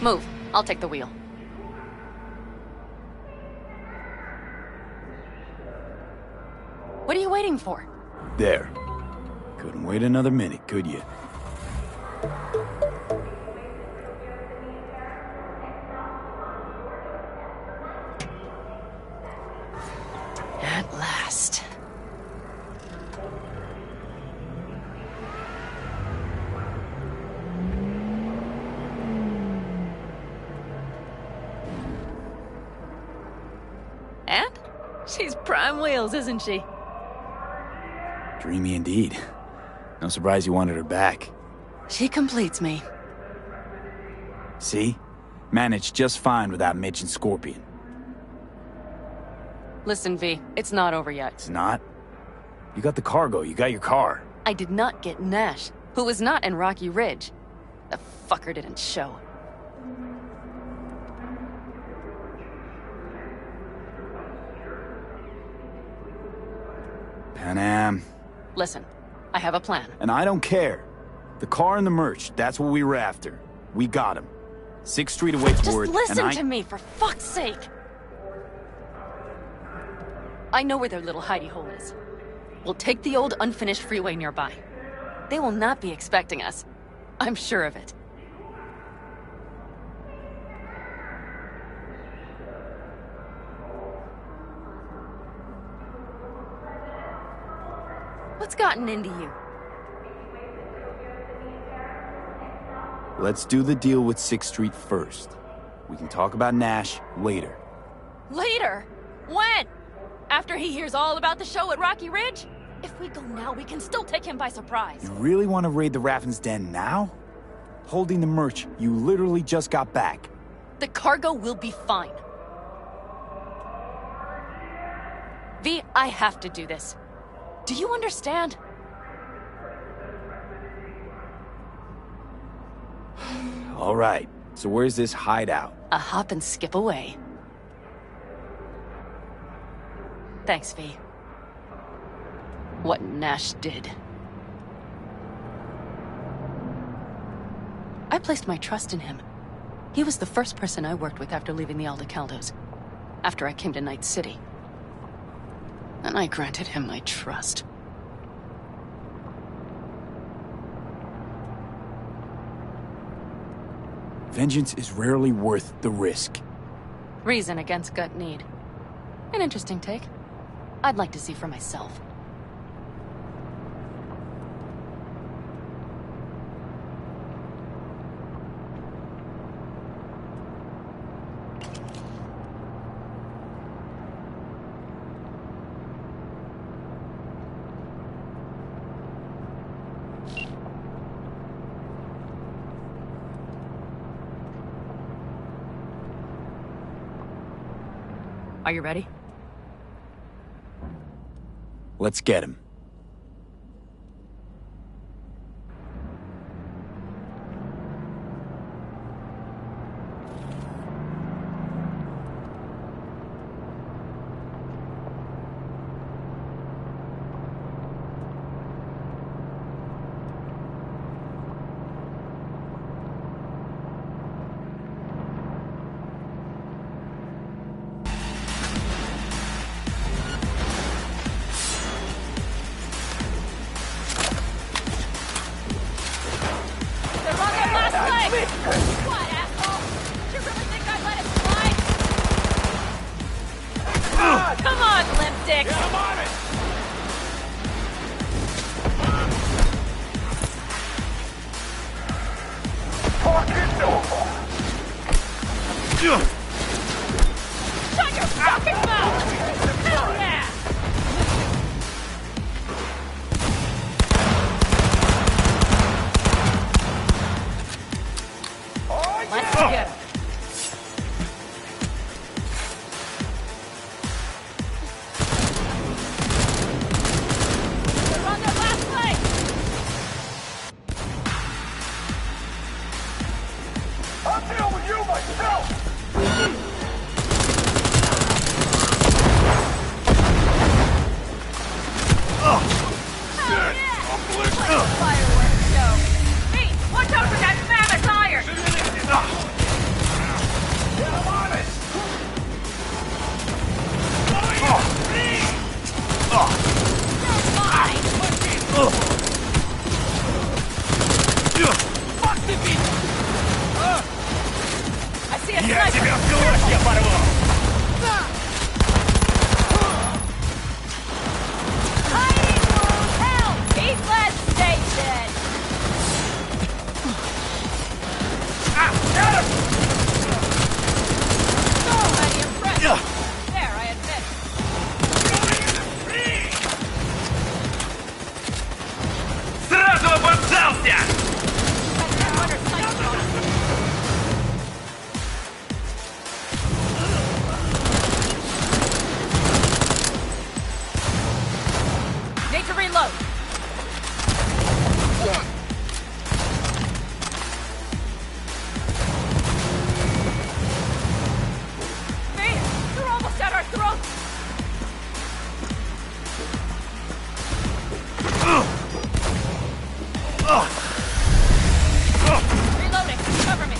Move. I'll take the wheel. What are you waiting for? There. Couldn't wait another minute, could you? At last. And? She's prime wheels, isn't she? Dreamy indeed. No surprise you wanted her back. She completes me. See? Managed just fine without Mitch and Scorpion. Listen, V, it's not over yet. It's not? You got the cargo, you got your car. I did not get Nash, who was not in Rocky Ridge. The fucker didn't show. Pan Am. Listen, I have a plan. And I don't care. The car and the merch, that's what we were after. We got him. 6th Street awaits Just word, listen to me, for fuck's sake! I know where their little hidey hole is. We'll take the old unfinished freeway nearby. They will not be expecting us. I'm sure of it. What's gotten into you? Let's do the deal with 6th Street first. We can talk about Nash later. Later? When? After he hears all about the show at Rocky Ridge? If we go now, we can still take him by surprise. You really want to raid the Raffin's den now? Holding the merch, you literally just got back. The cargo will be fine. V, I have to do this. Do you understand? All right, so where's this hideout? A hop and skip away. Thanks, V. What Nash did. I placed my trust in him. He was the first person I worked with after leaving the Aldecaldos, after I came to Night City. And I granted him my trust. Vengeance is rarely worth the risk. Reason against gut need. An interesting take. I'd like to see for myself. Are you ready? Let's get him. What, asshole? Did you really think I'd let it slide? Come on, limp dick! Yeah, I'm on it! Shut your fucking mouth! Hell yeah! Let's get him. They're on their last leg! I'll deal with you myself! Fireworks show. Hey, watch out for that mammoth iron! Yeah, I'm on it! I see a sniper! Hiding room! Help! He's last station! Mighty impressive! There, I admit. Сразу обоссался! Need to reload. Man, they're almost at our throats. Reloading. Cover me.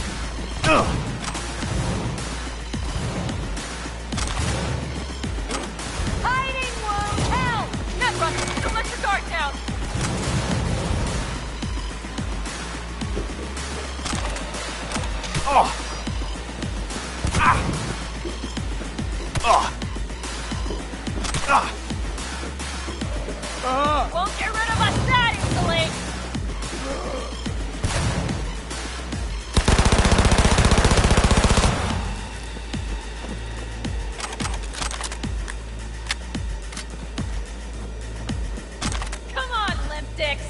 Hiding wound! Help! Netrunner, don't let your guard down! Won't get rid of us that easily! Come on, limp dicks!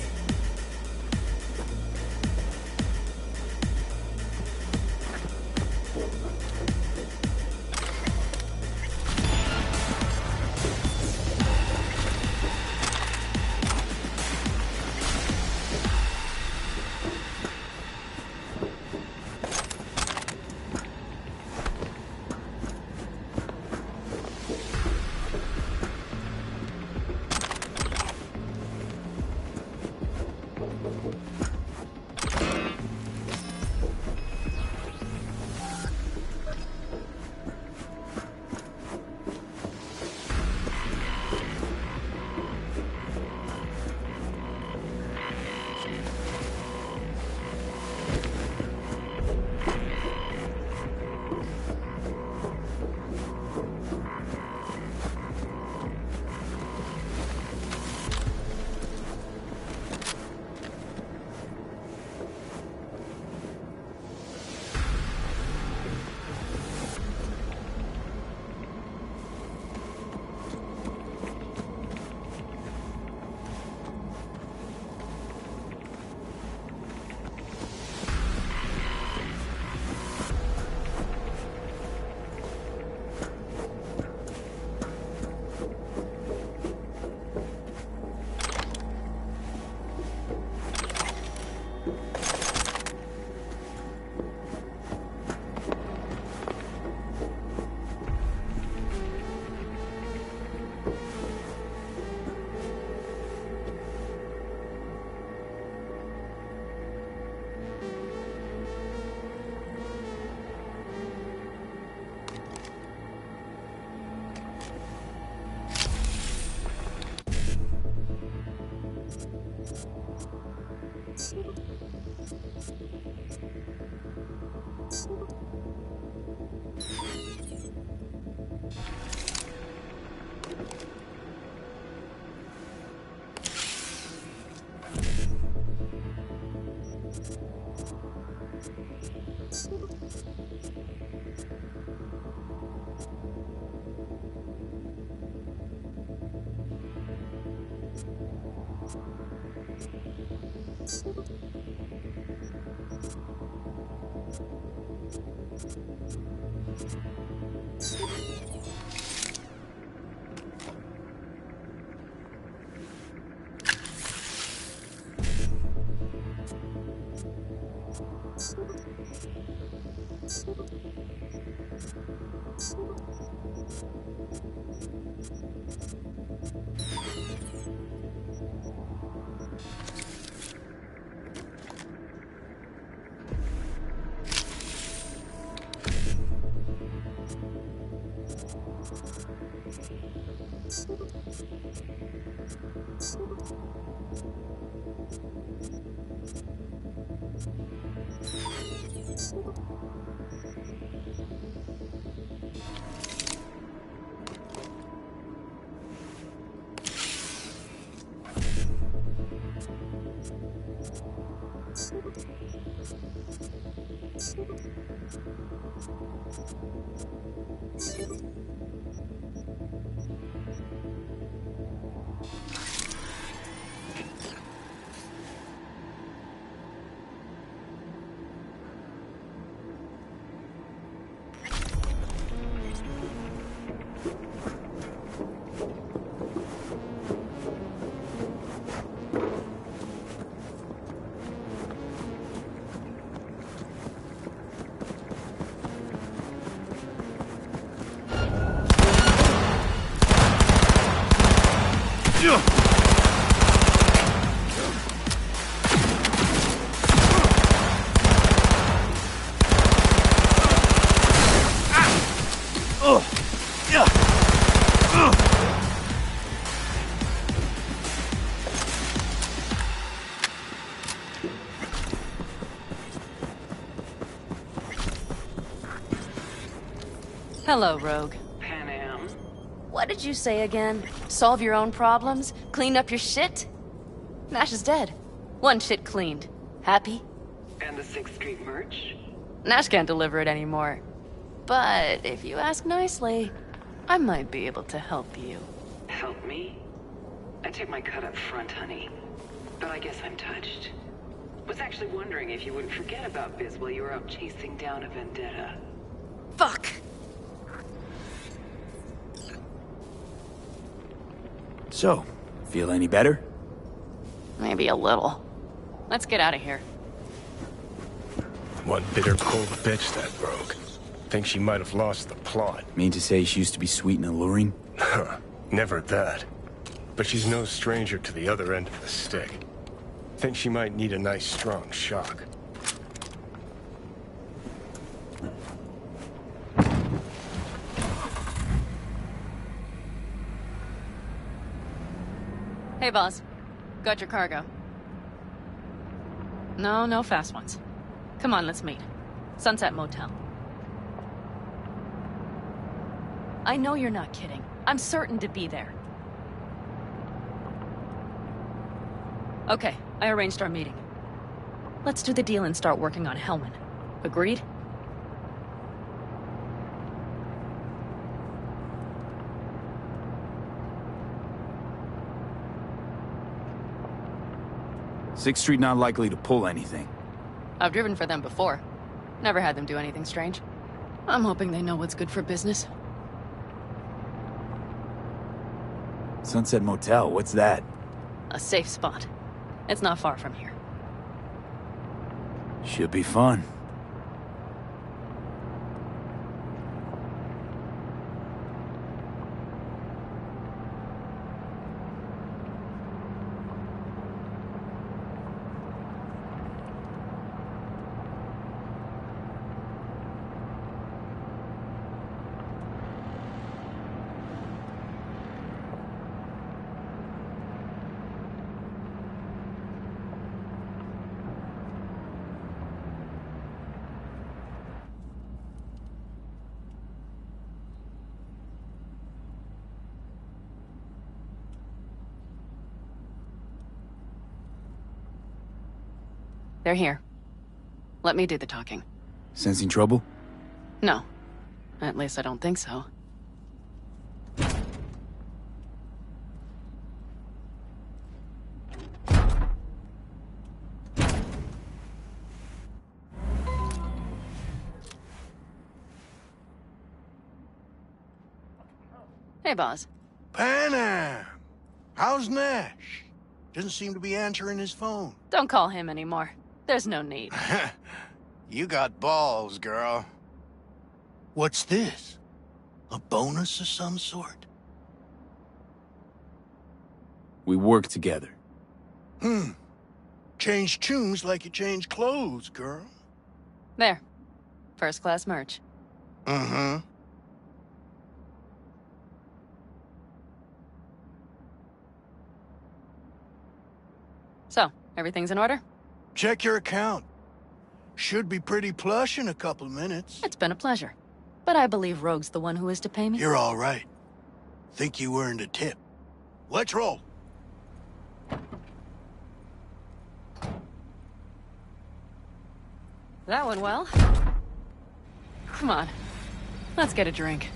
Hello, Rogue. Panam. What did you say again? Solve your own problems? Clean up your shit? Nash is dead. One shit cleaned. Happy? And the 6th Street merch? Nash can't deliver it anymore. But if you ask nicely, I might be able to help you. Help me? I took my cut up front, honey. But I guess I'm touched. Was actually wondering if you wouldn't forget about Biz while you were out chasing down a vendetta. Fuck! So, feel any better? Maybe a little. Let's get out of here. One bitter cold bitch, that Rogue. Think she might have lost the plot. Mean to say she used to be sweet and alluring? Never that. But she's no stranger to the other end of the stick. Think she might need a nice strong shock. Hey, boss. Got your cargo. No fast ones. Come on, let's meet. Sunset Motel. I know you're not kidding. I'm certain to be there. Okay, I arranged our meeting. Let's do the deal and start working on Hellman. Agreed? Sixth Street not likely to pull anything. I've driven for them before. Never had them do anything strange. I'm hoping they know what's good for business. Sunset Motel, what's that? A safe spot. It's not far from here. Should be fun. They're here. Let me do the talking. Sensing trouble? No. At least I don't think so. Hey, boss. Panam! How's Nash? Doesn't seem to be answering his phone. Don't call him anymore. There's no need. You got balls, girl. What's this? A bonus of some sort? We work together. Change tunes like you change clothes, girl. There. First-class merch. Mm-hmm. So, everything's in order? Check your account. Should be pretty plush in a couple of minutes. It's been a pleasure. But I believe Rogue's the one who is to pay me. You're all right. Think you earned a tip. Let's roll. That went well. Come on. Let's get a drink.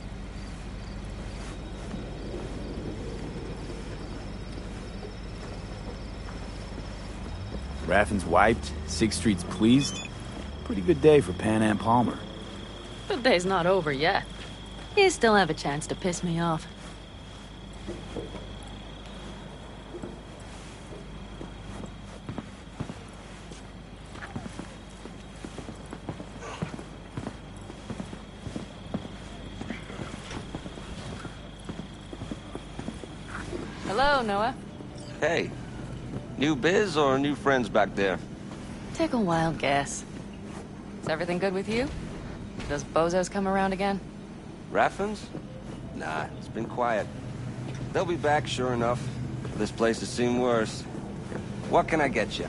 Raffin's wiped, 6th Street's pleased. Pretty good day for Panam Palmer. The day's not over yet. You still have a chance to piss me off. Hello, Noah. Hey. New biz or new friends back there? Take a wild guess. Is everything good with you? Does Bozos come around again? Raffins? Nah, it's been quiet. They'll be back, sure enough. This place has seen worse. What can I get you?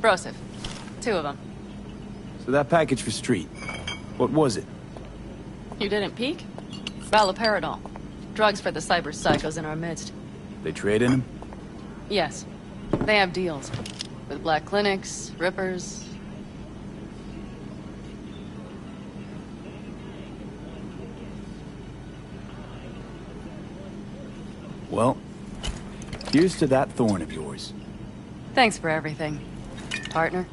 Broseph. 2 of them. So that package for Street, what was it? You didn't peek? Raloperidol. Drugs for the cyber psychos in our midst. They trade in them? Yes. They have deals. With black clinics, rippers. Well, here's to that thorn of yours. Thanks for everything, partner.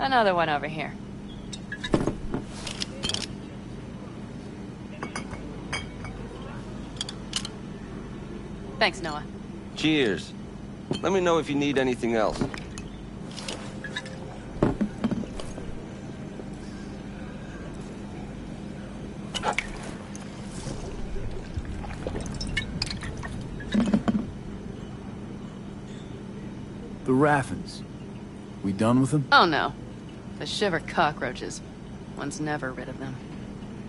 Another one over here. Thanks, Noah. Cheers. Let me know if you need anything else. The Raffins. We done with them? Oh, no. The shiver cockroaches. One's never rid of them.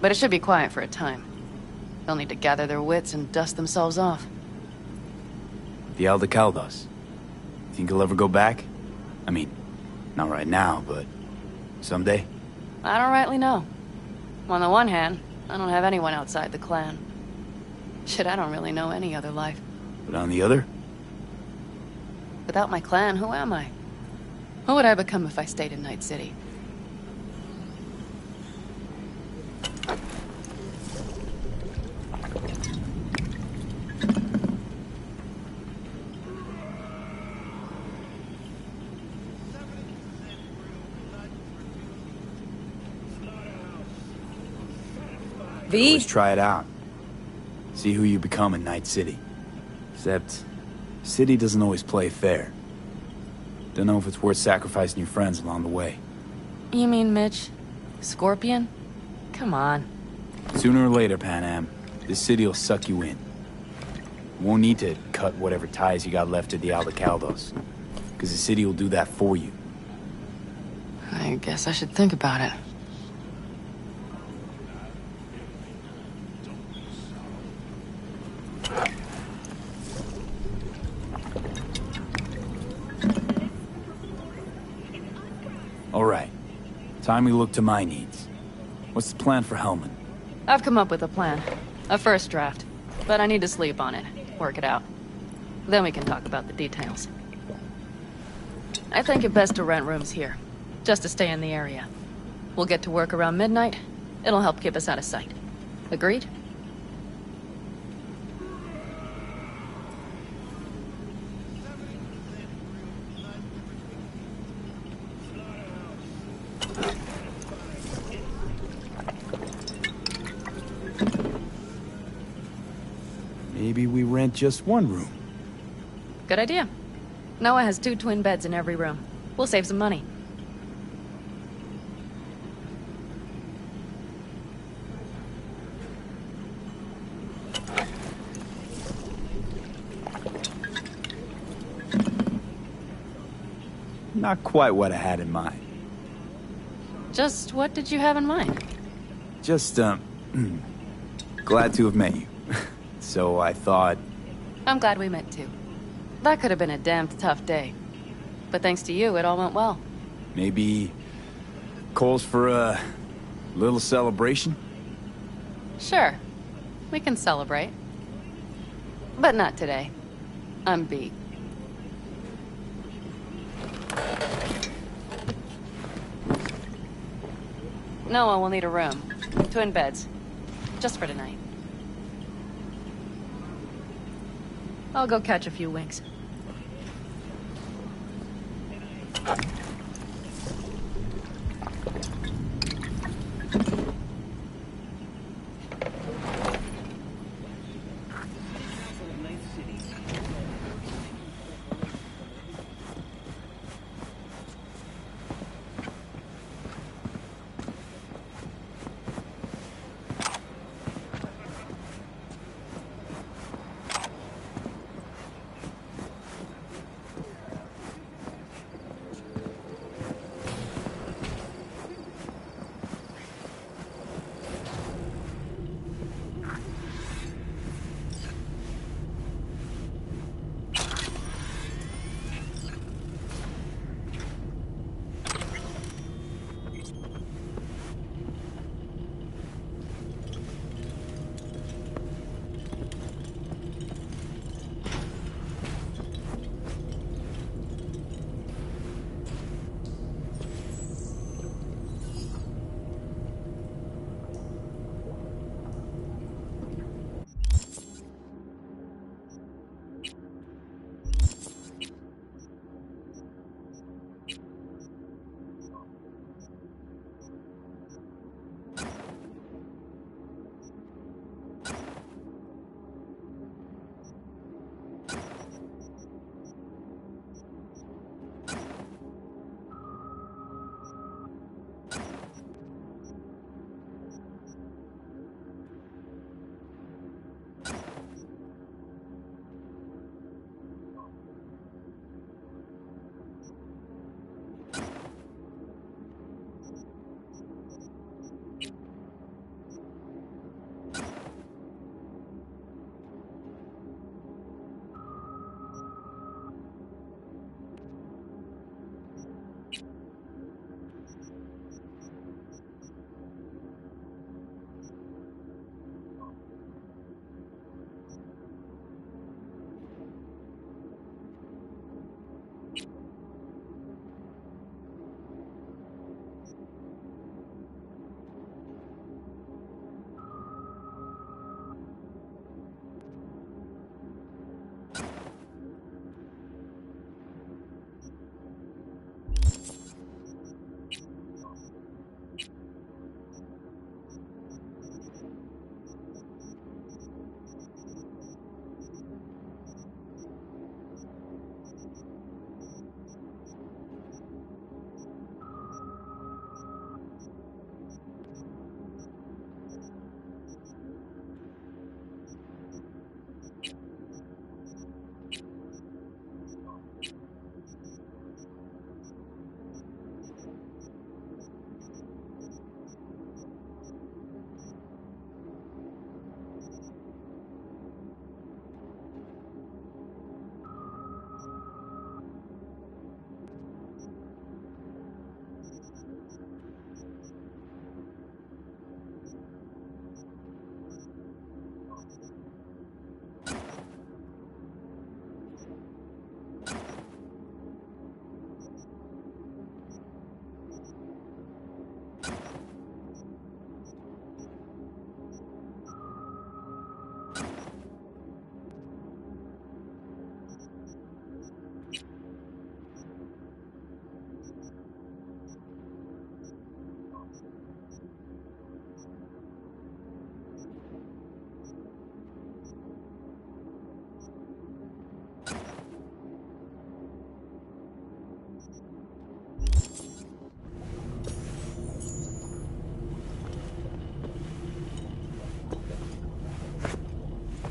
But it should be quiet for a time. They'll need to gather their wits and dust themselves off. The Aldecaldos. Think he'll ever go back? I mean, not right now, but someday? I don't rightly know. On the one hand, I don't have anyone outside the clan. Shit, I don't really know any other life. But on the other? Without my clan, who am I? Who would I become if I stayed in Night City? Always try it out. See who you become in Night City. Except, City doesn't always play fair. Don't know if it's worth sacrificing your friends along the way. You mean Mitch? Scorpion? Come on. Sooner or later, Panam, this city will suck you in. You won't need to cut whatever ties you got left to the Aldecaldos, because the city will do that for you. I guess I should think about it. All right. Time we look to my needs. What's the plan for Hellman? I've come up with a plan. A first draft. But I need to sleep on it. Work it out. Then we can talk about the details. I think it best to rent rooms here. just to stay in the area. We'll get to work around midnight. It'll help keep us out of sight. Agreed? Maybe we rent just one room. Good idea. Noah has 2 twin beds in every room. We'll save some money. Not quite what I had in mind. Just what did you have in mind? Just, glad to have met you. So I thought... I'm glad we met too. That could have been a damned tough day. But thanks to you, it all went well. Maybe... calls for a... little celebration? Sure. We can celebrate. But not today. I'm beat. Noah will need a room. Twin beds. Just for tonight. I'll go catch a few winks.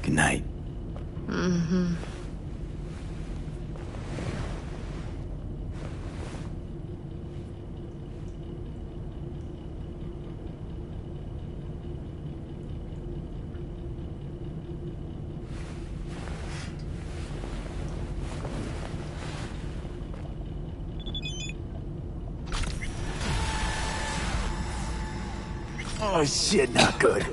Good night. Mm-hmm. Oh shit, not good.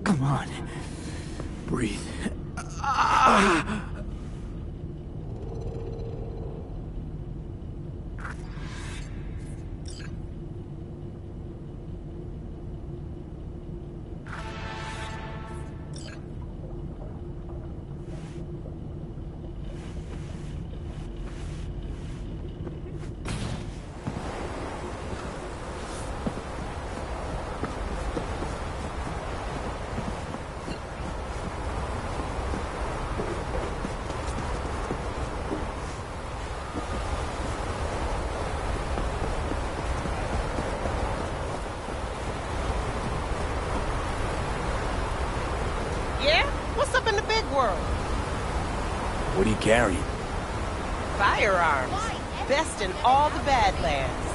Come on. Breathe. Yeah? What's up in the big world? What are you carrying? Firearms. Best in all the Badlands.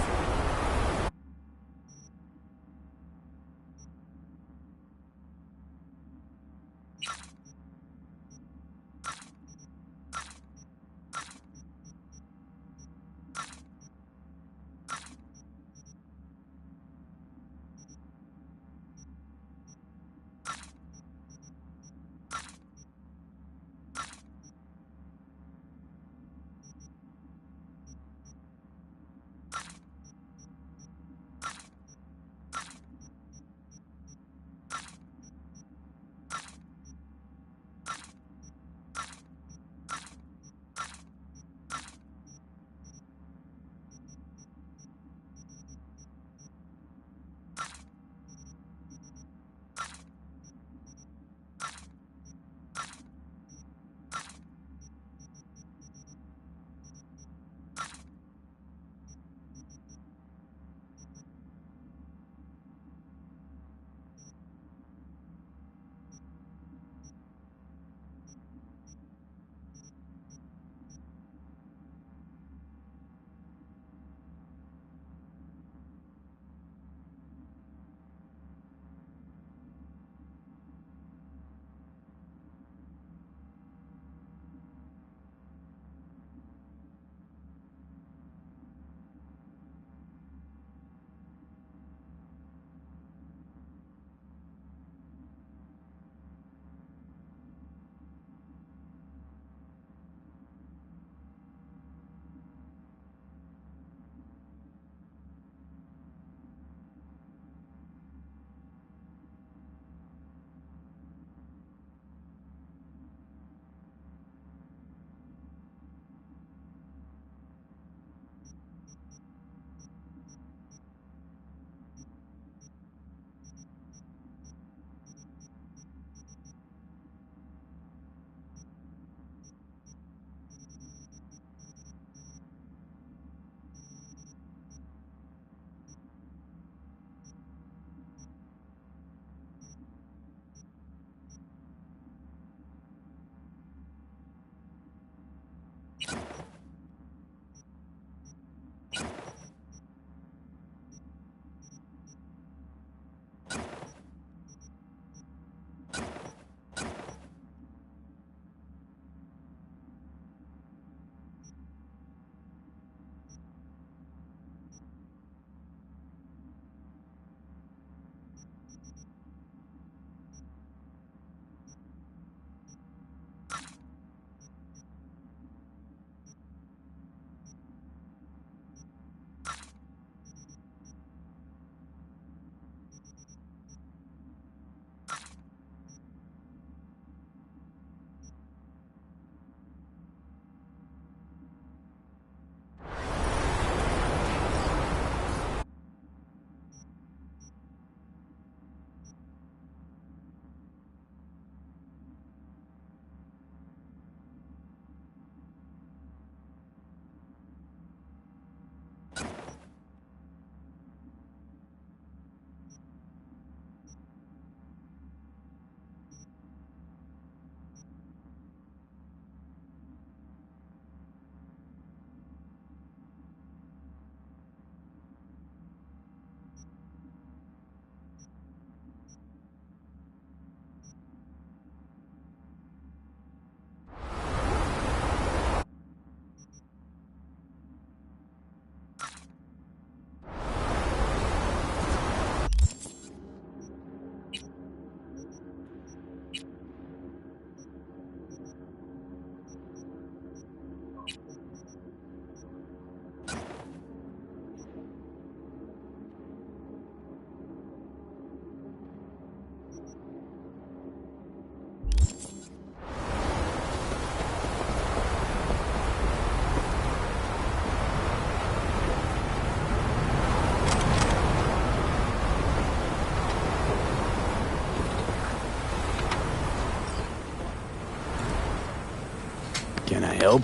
help?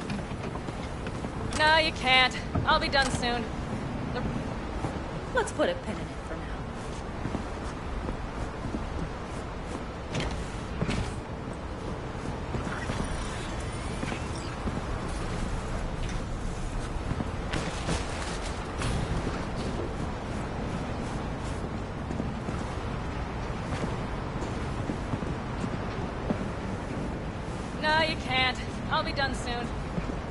No, you can't. I'll be done soon. Let's put a pin in it for now. No, you can't. I'll be done soon.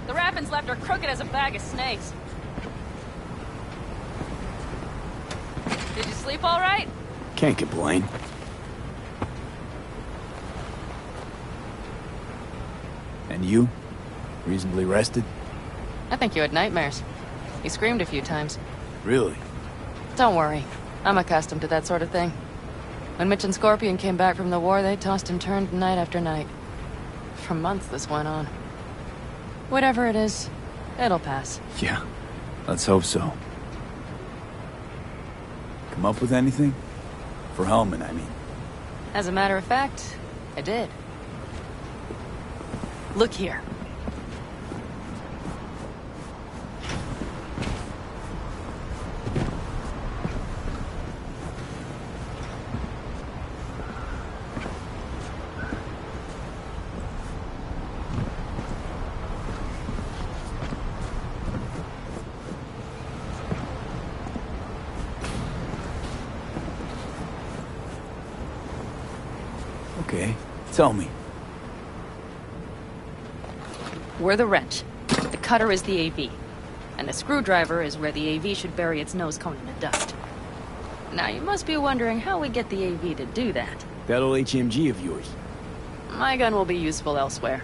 The Raffins left her crooked as a bag of snakes. Did you sleep all right? Can't complain. And you? Reasonably rested? I think you had nightmares. You screamed a few times. Really? Don't worry. I'm accustomed to that sort of thing. When Mitch and Scorpion came back from the war, they tossed and turned night after night. For months this went on. Whatever it is, it'll pass. Yeah, let's hope so. Come up with anything? For Hellman, I mean. As a matter of fact, I did. Look here. Okay, tell me. We're the wrench. The cutter is the AV. And the screwdriver is where the AV should bury its nose cone in the dust. Now, you must be wondering how we get the AV to do that. That old HMG of yours. My gun will be useful elsewhere.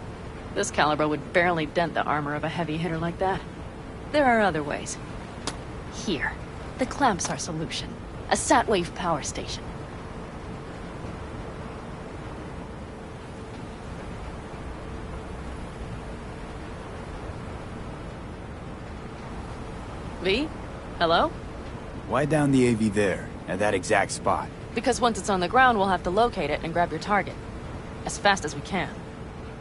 This caliber would barely dent the armor of a heavy hitter like that. There are other ways. Here. The clamp's our solution. A Satwave power station. V? Hello? Why down the AV there, at that exact spot? Because once it's on the ground, we'll have to locate it and grab your target. As fast as we can.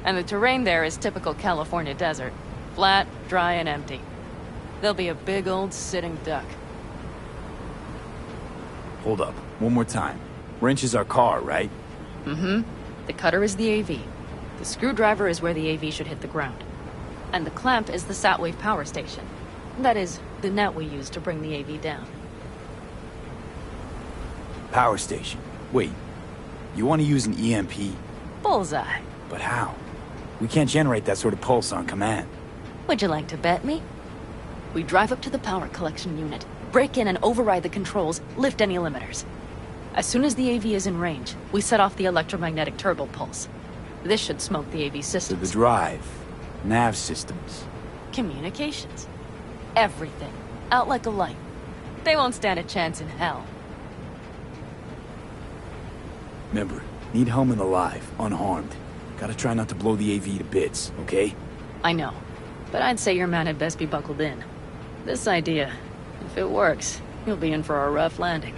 And the terrain there is typical California desert. Flat, dry, and empty. There'll be a big old sitting duck. Hold up, one more time. Wrench is our car, right? Mm-hmm. The cutter is the AV. The screwdriver is where the AV should hit the ground. And the clamp is the Satwave power station. That is, the net we use to bring the AV down. Power station. Wait, you want to use an EMP? Bullseye. But how? We can't generate that sort of pulse on command. Would you like to bet me? We drive up to the power collection unit, break in and override the controls, lift any limiters. As soon as the AV is in range, we set off the electromagnetic turbo pulse. This should smoke the AV So systems. the drive, nav systems. Communications. Everything. Out like a light. They won't stand a chance in hell. Remember, need Hellman alive, unharmed. Gotta try not to blow the AV to bits, okay? I know. But I'd say your man had best be buckled in. This idea, if it works, you'll be in for a rough landing.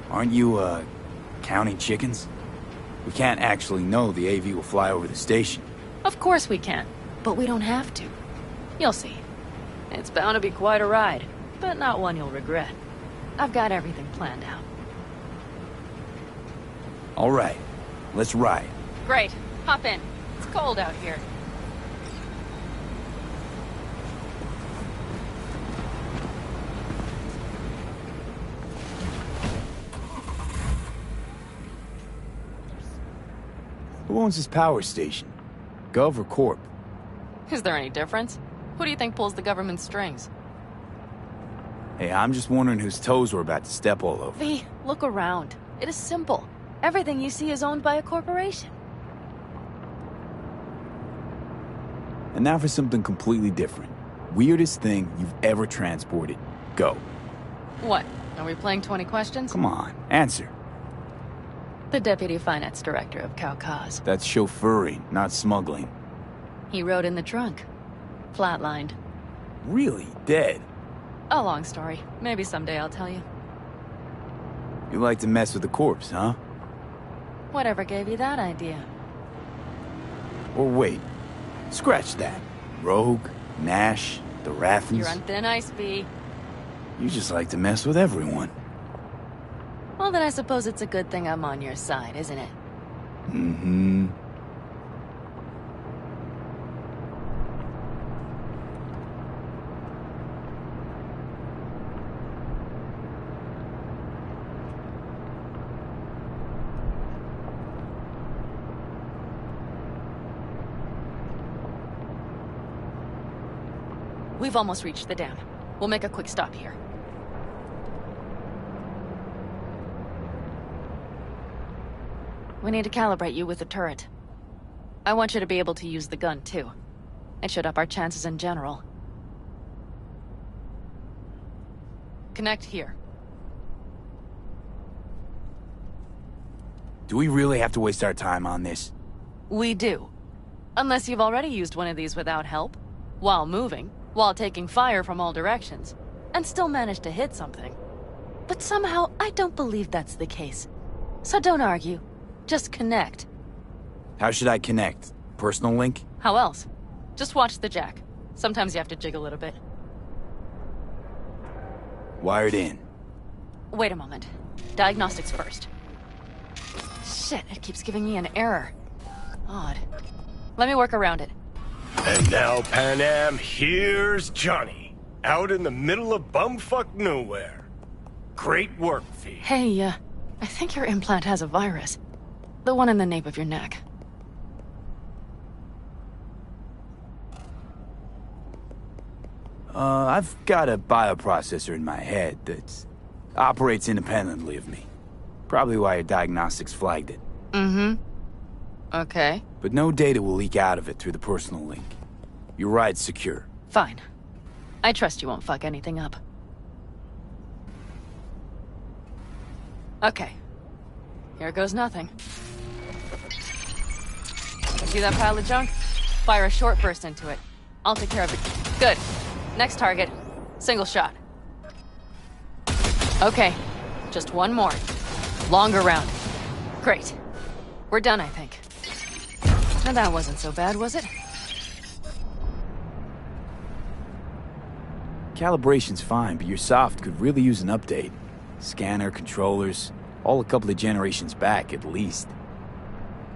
Aren't you, counting chickens? We can't actually know the AV will fly over the station. Of course we can, but we don't have to. You'll see. It's bound to be quite a ride, but not one you'll regret. I've got everything planned out. All right, let's ride. Great. Hop in. It's cold out here. Who owns this power station? Gov or Corp? Is there any difference? Who do you think pulls the government's strings? Hey, I'm just wondering whose toes we're about to step all over. V, look around. It is simple. Everything you see is owned by a corporation. And now for something completely different. Weirdest thing you've ever transported. Go. What? Are we playing 20 questions? Come on, answer. The Deputy Finance Director of Caucase. That's chauffeuring, not smuggling. He rode in the trunk. Flatlined. Really? Dead? A long story. Maybe someday I'll tell you. You like to mess with the corpse, huh? Whatever gave you that idea? Or wait, Scratch that. Rogue, Nash, the Raffens. You're on thin ice, V. You just like to mess with everyone. Well, then I suppose it's a good thing I'm on your side, isn't it? Mm-hmm. We've almost reached the dam. We'll make a quick stop here. We need to calibrate you with the turret. I want you to be able to use the gun, too. It should up our chances in general. Connect here. Do we really have to waste our time on this? We do. Unless you've already used one of these without help, while moving, while taking fire from all directions, and still managed to hit something. But somehow, I don't believe that's the case. So don't argue. Just connect. How should I connect? Personal link? How else? Just watch the jack. Sometimes you have to jiggle it a bit. Wired in. Wait a moment. Diagnostics first. Shit, it keeps giving me an error. Odd. Let me work around it. And now, Pan Am, here's Johnny. Out in the middle of bumfuck nowhere. Great work, V. Hey, I think your implant has a virus. The one in the nape of your neck. I've got a bioprocessor in my head that operates independently of me. Probably why your diagnostics flagged it. Mm-hmm. Okay. But no data will leak out of it through the personal link. Your ride's secure. Fine. I trust you won't fuck anything up. Okay. Here goes nothing. See that pile of junk? Fire a short burst into it. I'll take care of it. Good. Next target. Single shot. Okay. Just one more. Longer round. Great. We're done, I think. Now that wasn't so bad, was it? Calibration's fine, but your soft could really use an update. Scanner, controllers, all a couple of generations back, at least.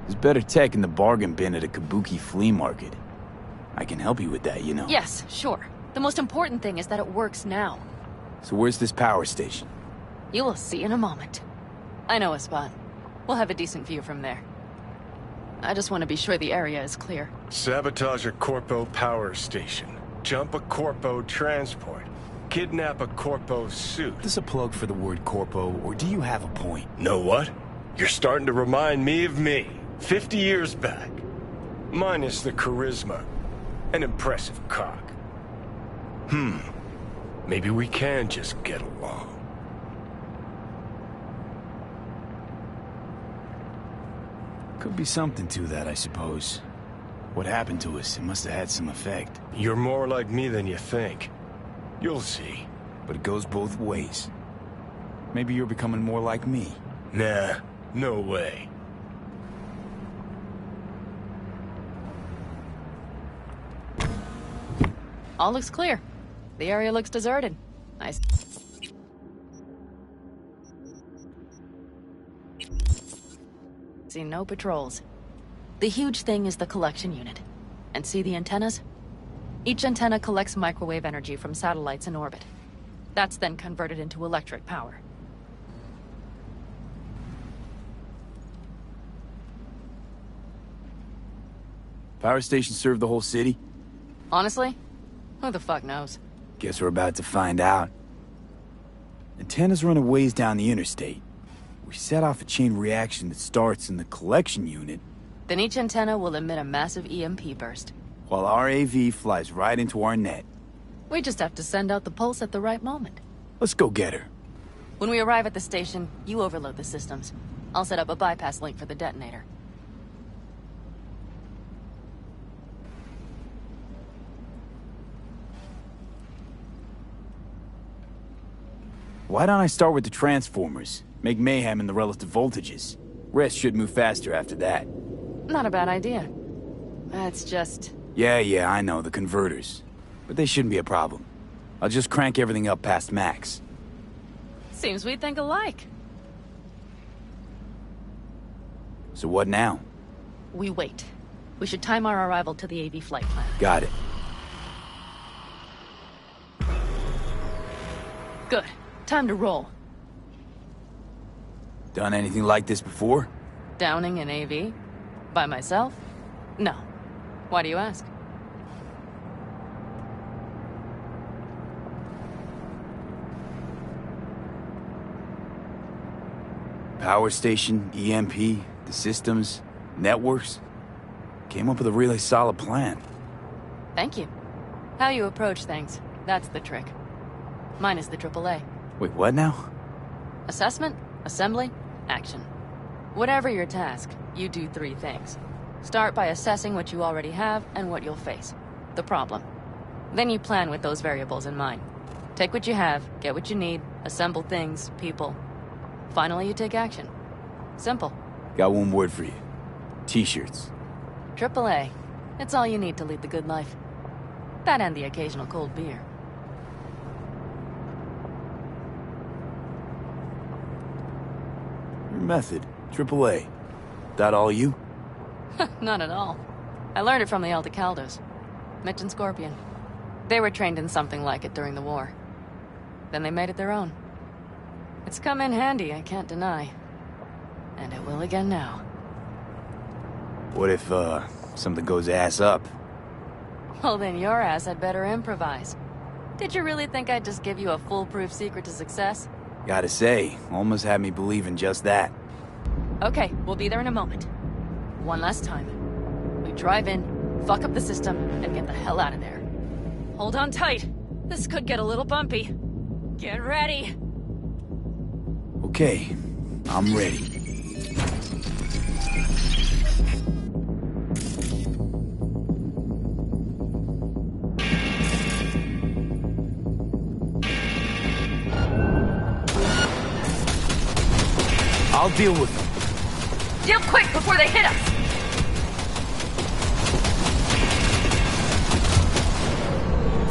There's better tech in the bargain bin at a kabuki flea market. I can help you with that, you know. Yes, sure. The most important thing is that it works now. So where's this power station? You will see in a moment. I know a spot. We'll have a decent view from there. I just want to be sure the area is clear. Sabotage a Corpo power station. Jump a Corpo transport. Kidnap a Corpo suit. Is this a plug for the word Corpo, or do you have a point? Know what? You're starting to remind me of me. 50 years back. Minus the charisma. An impressive cock. Maybe we can just get along. Could be something to that, I suppose. What happened to us? It must have had some effect. You're more like me than you think. You'll see. But it goes both ways. Maybe you're becoming more like me. Nah, no way. All looks clear. The area looks deserted. Nice. See no patrols. The huge thing is the collection unit. And see the antennas? Each antenna collects microwave energy from satellites in orbit. That's then converted into electric power. Power stations serve the whole city? Honestly? Who the fuck knows? Guess we're about to find out. Antennas run a ways down the interstate. We set off a chain reaction that starts in the collection unit. Then each antenna will emit a massive EMP burst. While our AV flies right into our net. We just have to send out the pulse at the right moment. Let's go get her. When we arrive at the station, you overload the systems. I'll set up a bypass link for the detonator. Why don't I start with the transformers? Make mayhem in the relative voltages. Rest should move faster after that. Not a bad idea. It's just... Yeah, I know, the converters. But they shouldn't be a problem. I'll just crank everything up past max. Seems we think alike. So what now? We wait. We should time our arrival to the AV flight plan. Got it. Good. Time to roll. Done anything like this before? Downing an AV? By myself? No. Why do you ask? Power station, EMP, the systems, networks. Came up with a really solid plan. Thank you. How you approach things, that's the trick. Mine is the AAA. Wait, what now? Assessment, assembly, action. Whatever your task, you do 3 things. Start by assessing what you already have and what you'll face. The problem. Then you plan with those variables in mind. Take what you have, get what you need, assemble things, people. Finally, you take action. Simple. Got one word for you. T-shirts. AAA. It's all you need to lead the good life. That and the occasional cold beer. Your method. AAA. That all you? Not at all. I learned it from the Aldecaldos. Mitch and Scorpion. They were trained in something like it during the war. Then they made it their own. It's come in handy, I can't deny. And it will again now. What if, something goes ass up? Well, then your ass had better improvise. Did you really think I'd just give you a foolproof secret to success? Gotta say, almost had me believe in just that. Okay, we'll be there in a moment. One last time. We drive in, fuck up the system, and get the hell out of there. Hold on tight. This could get a little bumpy. Get ready. Okay, I'm ready. I'll deal with them. Deal quick before they hit us!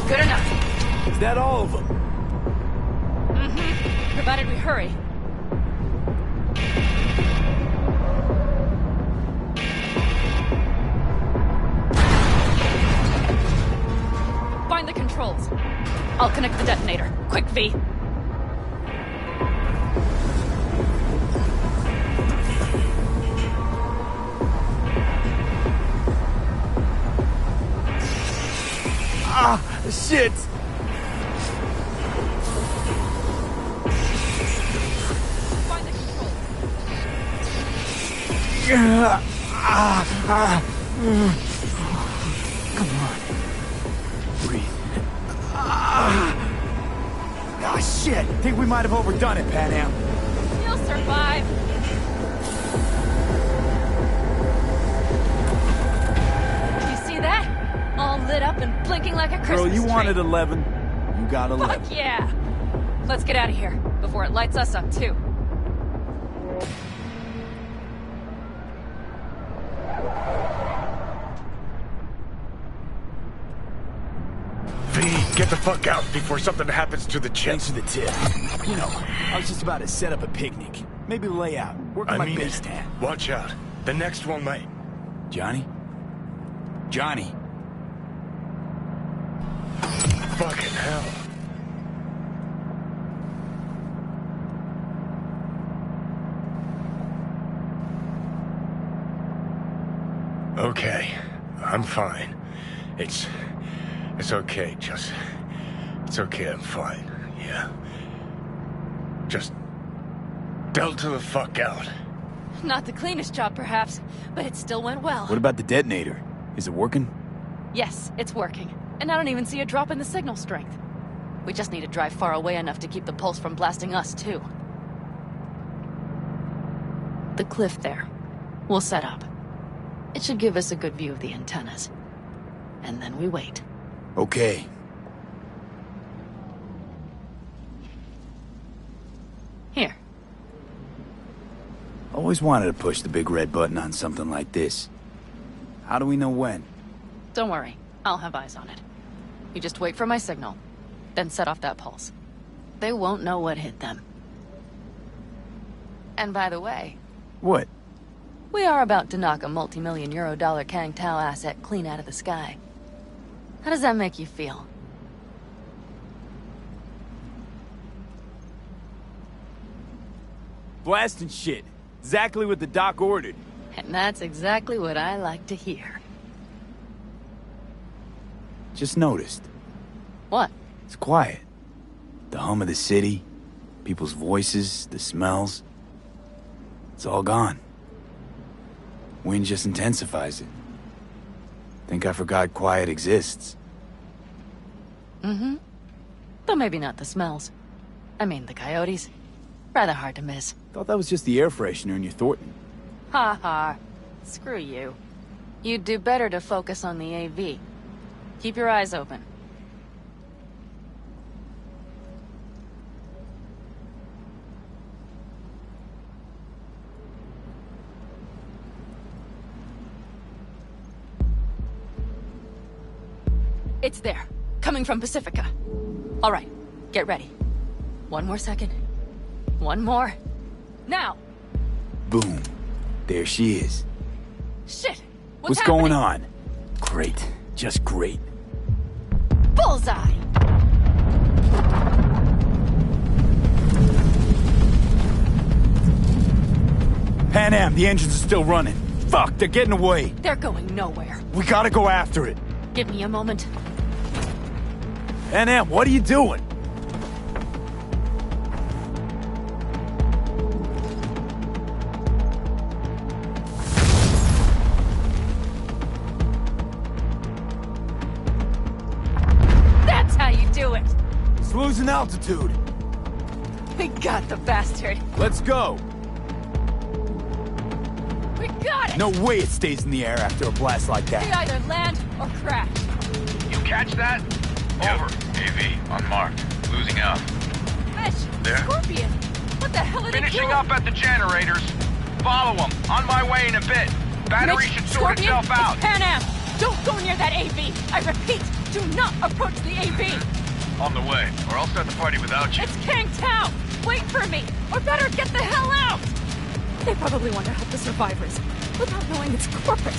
Good enough. Is that all of them? Mm-hmm. Provided we hurry. Find the controls. I'll connect the detonator. Quick, V. Ah, shit! Find the controls. Come on. Breathe. Ah, shit! Think we might have overdone it, Pan Am. You'll survive. You see that? All lit up and blinking like a Christmas Girl, you tree. wanted 11. You got 11. Fuck yeah! Let's get out of here, before it lights us up, too. V, get the fuck out before something happens to the chip. Thanks for the tip. You know, I was just about to set up a picnic. Maybe lay out. Work on my base tan. Watch out. The next one might. Johnny? Johnny? Fucking hell. Okay, I'm fine. It's okay, just... It's okay, I'm fine, yeah. Just... delta the fuck out. Not the cleanest job, perhaps, but it still went well. What about the detonator? Is it working? Yes, it's working. And I don't even see a drop in the signal strength. We just need to drive far away enough to keep the pulse from blasting us, too. The cliff there. We'll set up. It should give us a good view of the antennas. And then we wait. Okay. Here. Always wanted to push the big red button on something like this. How do we know when? Don't worry, I'll have eyes on it. You just wait for my signal, then set off that pulse. They won't know what hit them. And by the way... What? We are about to knock a multi-million euro-dollar Kang Tao asset clean out of the sky. How does that make you feel? Blasting shit. Exactly what the doc ordered. And that's exactly what I like to hear. Just noticed. What? It's quiet. The hum of the city, people's voices, the smells. It's all gone. Wind just intensifies it. Think I forgot quiet exists. Mm-hmm. Though maybe not the smells. I mean, the coyotes. Rather hard to miss. Thought that was just the air freshener in your Thornton. Ha ha. Screw you. You'd do better to focus on the AV. Keep your eyes open. It's there. Coming from Pacifica. All right. Get ready. One more second. One more. Now! Boom. There she is. Shit! What's going on? Great. Just great. Bullseye! Pan Am, the engines are still running. Fuck, they're getting away. They're going nowhere. We gotta go after it. Give me a moment. Pan Am, what are you doing? That's how you do it. It's losing altitude. We got the bastard. Let's go. We got it! No way it stays in the air after a blast like We that. either land or crash. You catch that? Over. AV, unmarked. Losing out. Mitch! There? Scorpion! What the hell are they Finishing doing? up at the generators. Follow them. On my way in a bit. Battery Mitch, should sort Scorpion, itself out. It's Pan Am! Don't go near that AV! I repeat, do not approach the AV! On the way, or I'll start the party without you. It's Kang Tao! Wait for me! Or better, get the hell out! They probably want to help the survivors, without knowing it's corporate.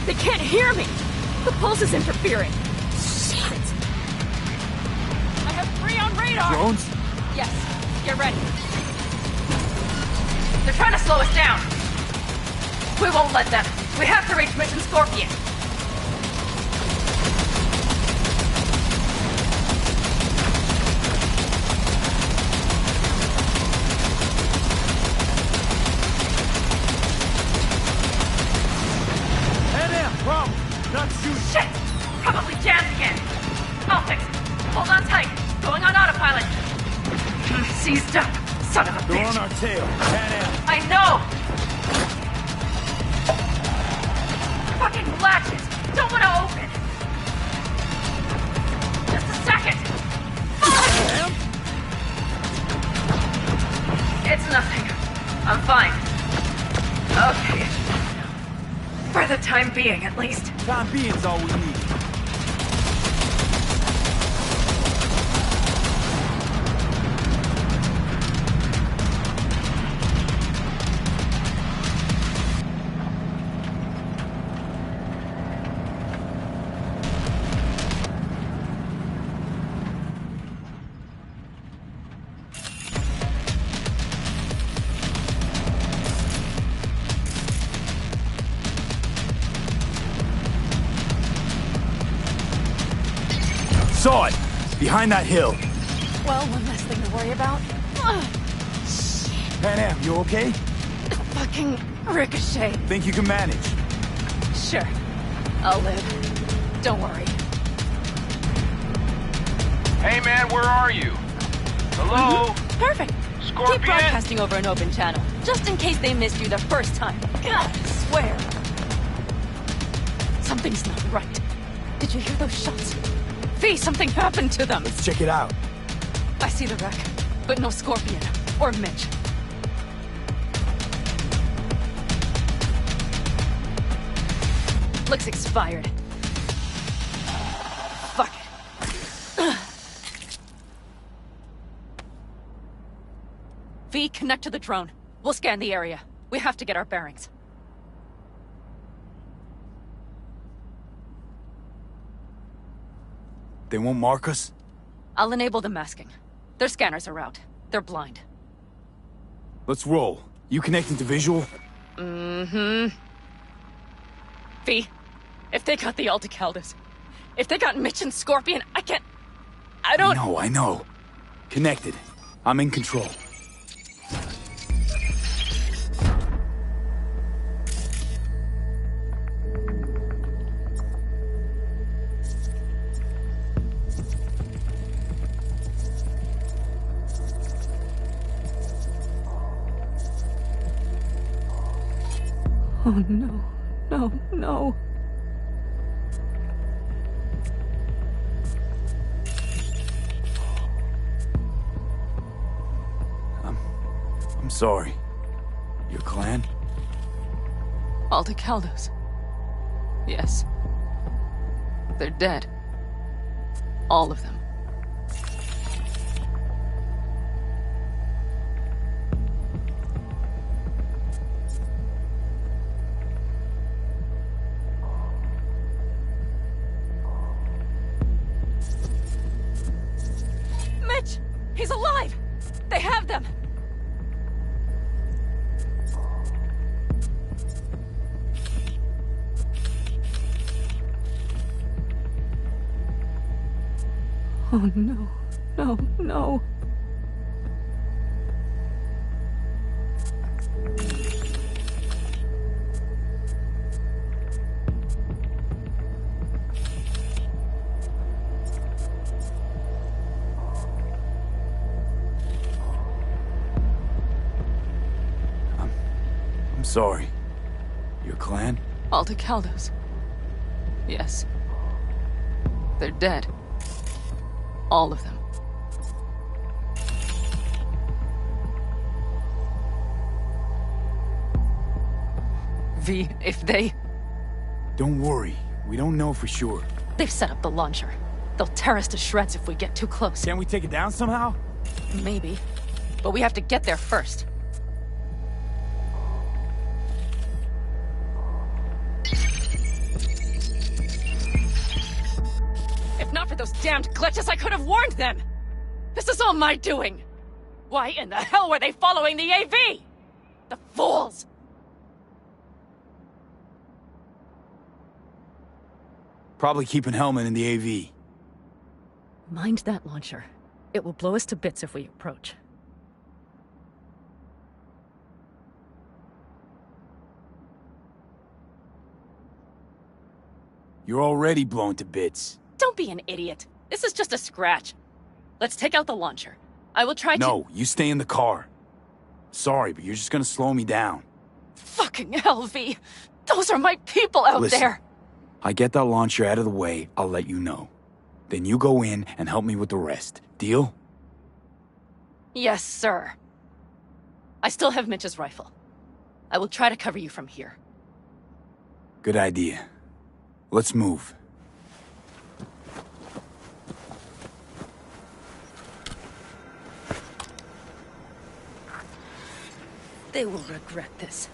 They can't hear me! The pulse is interfering. Shit! I have 3 on radar! Drones? Yes. Get ready. They're trying to slow us down. We won't let them. We have to reach Mission Scorpion. Problem. Not shooting. Shit! Probably jammed again. I'll fix it. Hold on tight. Going on autopilot. Seized up. Son of a They're bitch. on our tail. Pan Am. I know! Fucking latches! Don't want to open! Just a second! Fuck! It's nothing. I'm fine. Okay. For the time being, at least. Time being's all we need. Saw it! Behind that hill. Well, one less thing to worry about. Pan Am, you okay? Fucking ricochet. Think you can manage? Sure. I'll live. Don't worry. Hey man, where are you? Hello? Perfect. Scorpion? Keep broadcasting over an open channel, just in case they missed you the first time. God, I swear. Something's not right. Did you hear those shots? V, something happened to them. Let's check it out. I see the wreck, but no Scorpion. Or Mitch. Looks expired. V, connect to the drone. We'll scan the area. We have to get our bearings. They won't mark us? I'll enable the masking. Their scanners are out. They're blind. Let's roll. You connecting to visual? Mm-hmm. V, if they got the Aldecaldos, if they got Mitch and Scorpion, I don't... I know. Connected. I'm in control. Oh no, no, no. I'm sorry. Your clan? Aldecaldos. Yes. They're dead. All of them. Mitch! He's alive! They have them! Oh no, no, no. I'm sorry. Your clan? Aldecaldos. Yes. They're dead. All of them. V, if they... Don't worry. We don't know for sure. They've set up the launcher. They'll tear us to shreds if we get too close. Can't we take it down somehow? Maybe. But we have to get there first. If not for those damned glitches, I could have warned them! This is all my doing! Why in the hell were they following the AV? The fools! Probably keeping Hellman in the AV. Mind that launcher. It will blow us to bits if we approach. You're already blown to bits. Don't be an idiot. This is just a scratch. Let's take out the launcher. I will try to— No, you stay in the car. Sorry, but you're just gonna slow me down. Fucking hell, V. Those are my people out Listen, there! I get that launcher out of the way, I'll let you know. Then you go in and help me with the rest. Deal? Yes, sir. I still have Mitch's rifle. I will try to cover you from here. Good idea. Let's move. They will regret this.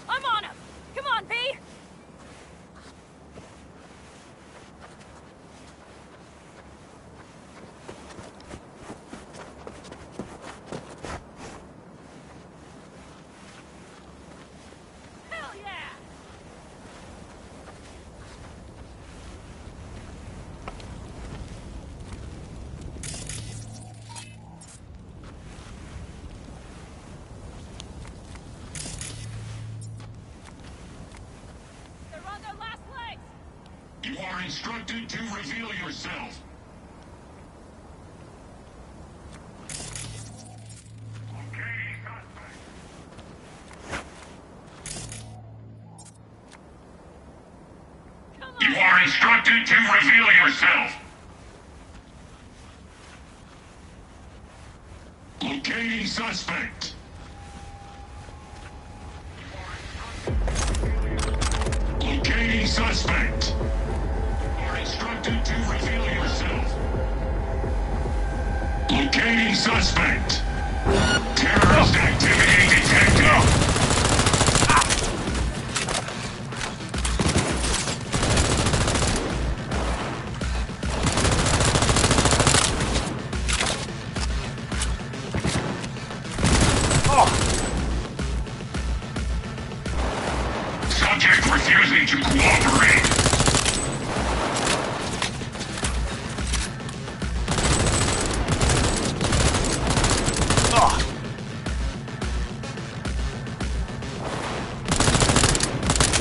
I'm on him! Come on, V! Hell yeah! They're on their last legs! You are instructed to reveal yourself. You are instructed to reveal yourself. Locating suspect. Locating suspect. You're instructed to reveal yourself. Locating suspect. Terrorist activity detected. Subject refusing to cooperate.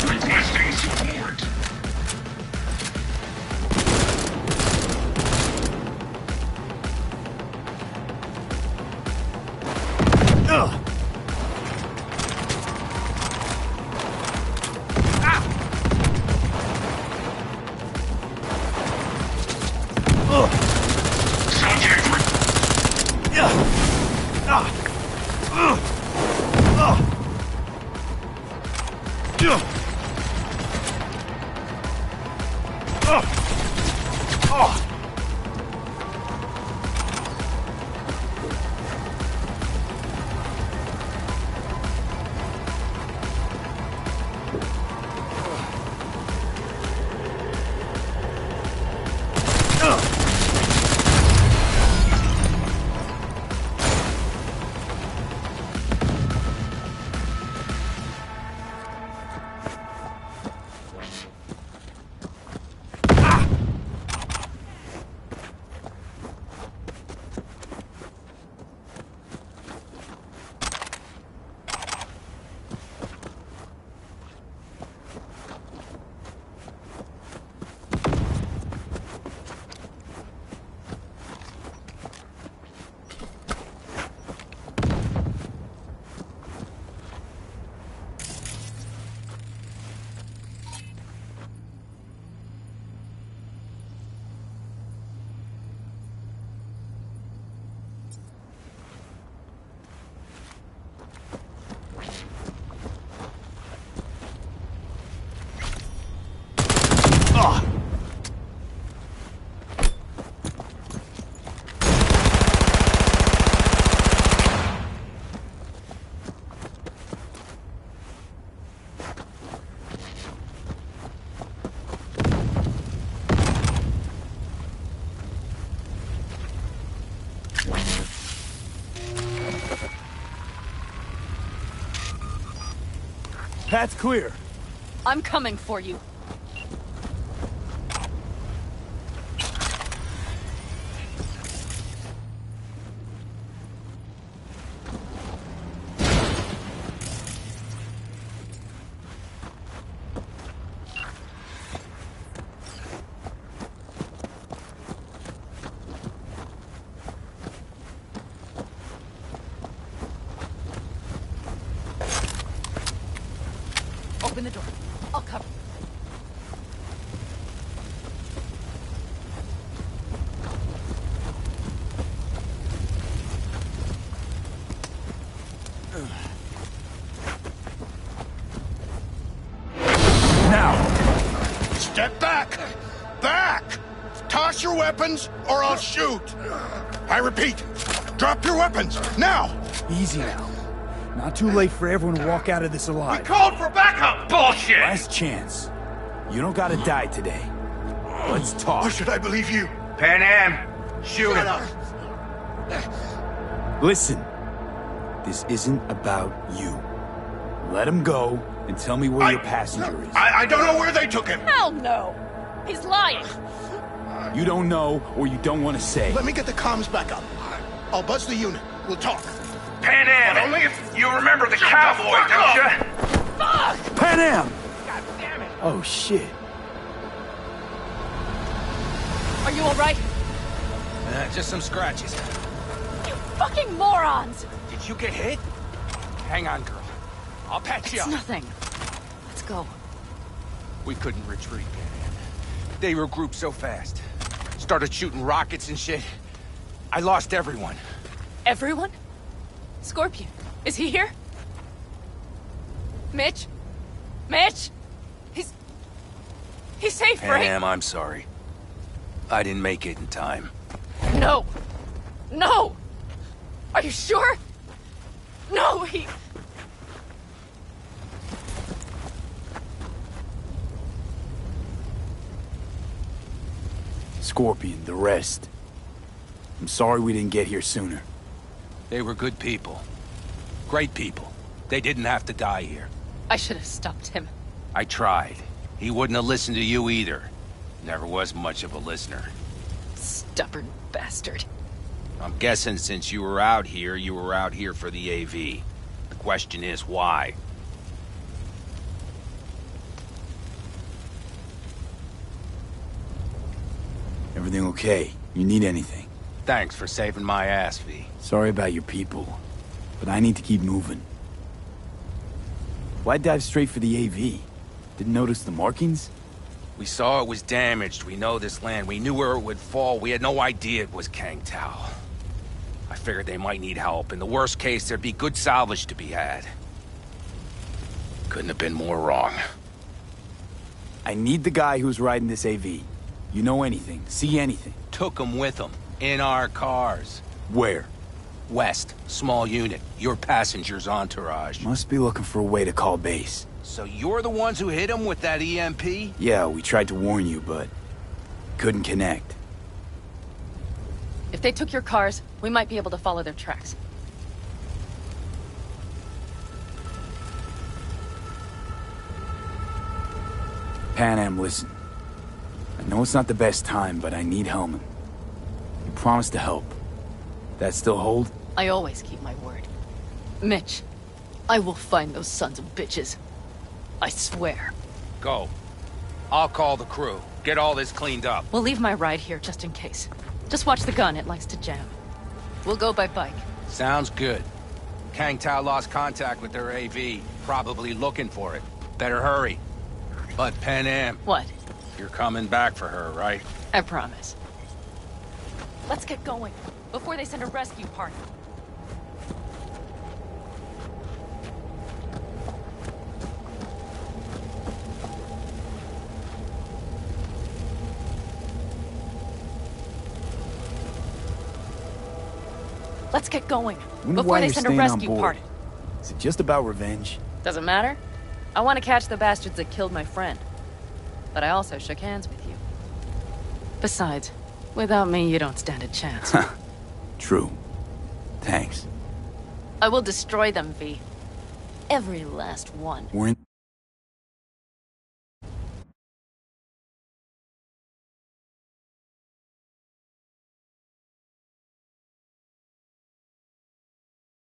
Requesting support. Path's clear. I'm coming for you. Open the door. I'll cover. Now! Step back! Back! Toss your weapons, or I'll shoot! I repeat, drop your weapons, now! Easy now. Not too late for everyone to walk out of this alive. We called for backup! Bullshit! Last chance. You don't gotta die today. Let's talk. Or should I believe you? Pan Am, shoot him! Listen. This isn't about you. Let him go and tell me where your passenger is. I don't know where they took him! Hell no! He's lying! You don't know, or you don't want to say. Let me get the comms back up. I'll buzz the unit. We'll talk. Pan Am, only if you remember the cowboy, don't you? Fuck! Pan Am! God damn it! Oh, shit. Are you alright? Just some scratches. You fucking morons! Did you get hit? Hang on, girl. I'll patch you It's up. nothing. Let's go. We couldn't retreat, Pan Am. They regrouped so fast. Started shooting rockets and shit. I lost everyone. Everyone? Scorpion, is he here? Mitch? Mitch? He's... He's safe, right? Pam, I'm sorry. I didn't make it in time. No! No! Are you sure? No, he... Scorpion, the rest. I'm sorry we didn't get here sooner. They were good people. Great people. They didn't have to die here. I should have stopped him. I tried. He wouldn't have listened to you either. Never was much of a listener. Stubborn bastard. I'm guessing since you were out here for the AV. The question is, why? Everything okay? You need anything? Thanks for saving my ass, V. Sorry about your people, but I need to keep moving. Why dive straight for the AV? Didn't notice the markings? We saw it was damaged. We know this land. We knew where it would fall. We had no idea it was Kang Tao. I figured they might need help. In the worst case, there'd be good salvage to be had. Couldn't have been more wrong. I need the guy who's riding this AV. You know anything, see anything? Took him with him. In our cars. Where? West. Small unit. Your passenger's entourage. Must be looking for a way to call base. So you're the ones who hit him with that EMP? Yeah, we tried to warn you, but... couldn't connect. If they took your cars, we might be able to follow their tracks. Pan Am, listen. I know it's not the best time, but I need Hellman. You promised to help. That still hold? I always keep my word. Mitch, I will find those sons of bitches. I swear. Go. I'll call the crew. Get all this cleaned up. We'll leave my ride here just in case. Just watch the gun, it likes to jam. We'll go by bike. Sounds good. Kang Tao lost contact with their AV. Probably looking for it. Better hurry. But Pan Am... What? You're coming back for her, right? I promise. Let's get going, before they send a rescue party. Let's get going, before they send a rescue party. Is it just about revenge? Doesn't matter. I want to catch the bastards that killed my friend. But I also shook hands with you. Besides, without me, you don't stand a chance. True. Thanks. I will destroy them, V. Every last one. We're in...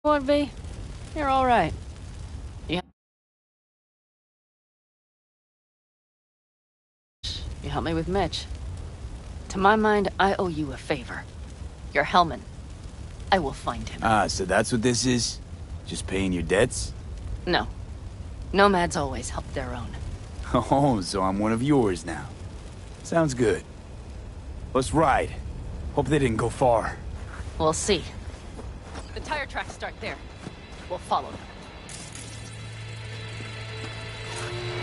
What, V? You're all right. Yeah. You helped me with Mitch. To my mind, I owe you a favor. You're Hellman. I will find him. Ah, so that's what this is? Just paying your debts? No. Nomads always help their own. Oh, so I'm one of yours now. Sounds good. Let's ride. Hope they didn't go far. We'll see. The tire tracks start there. We'll follow them.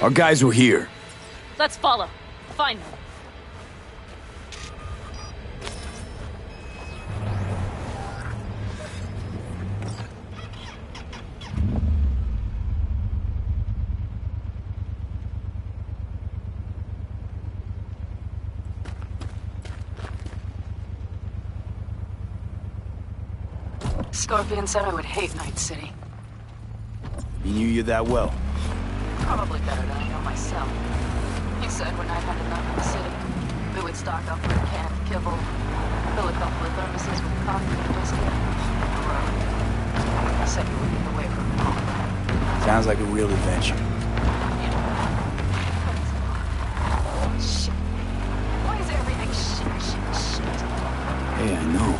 Our guys were here. Let's follow. Find them. Scorpion said I would hate Night City. He knew you that well. Probably better than I know myself. He said when I'd had enough of the city, we would stock up on canned kibble, fill a couple of thermoses with coffee and whiskey, and road. He said he would get away from it all. Sounds like a real adventure. Shit. Why is everything shit? Hey, I know.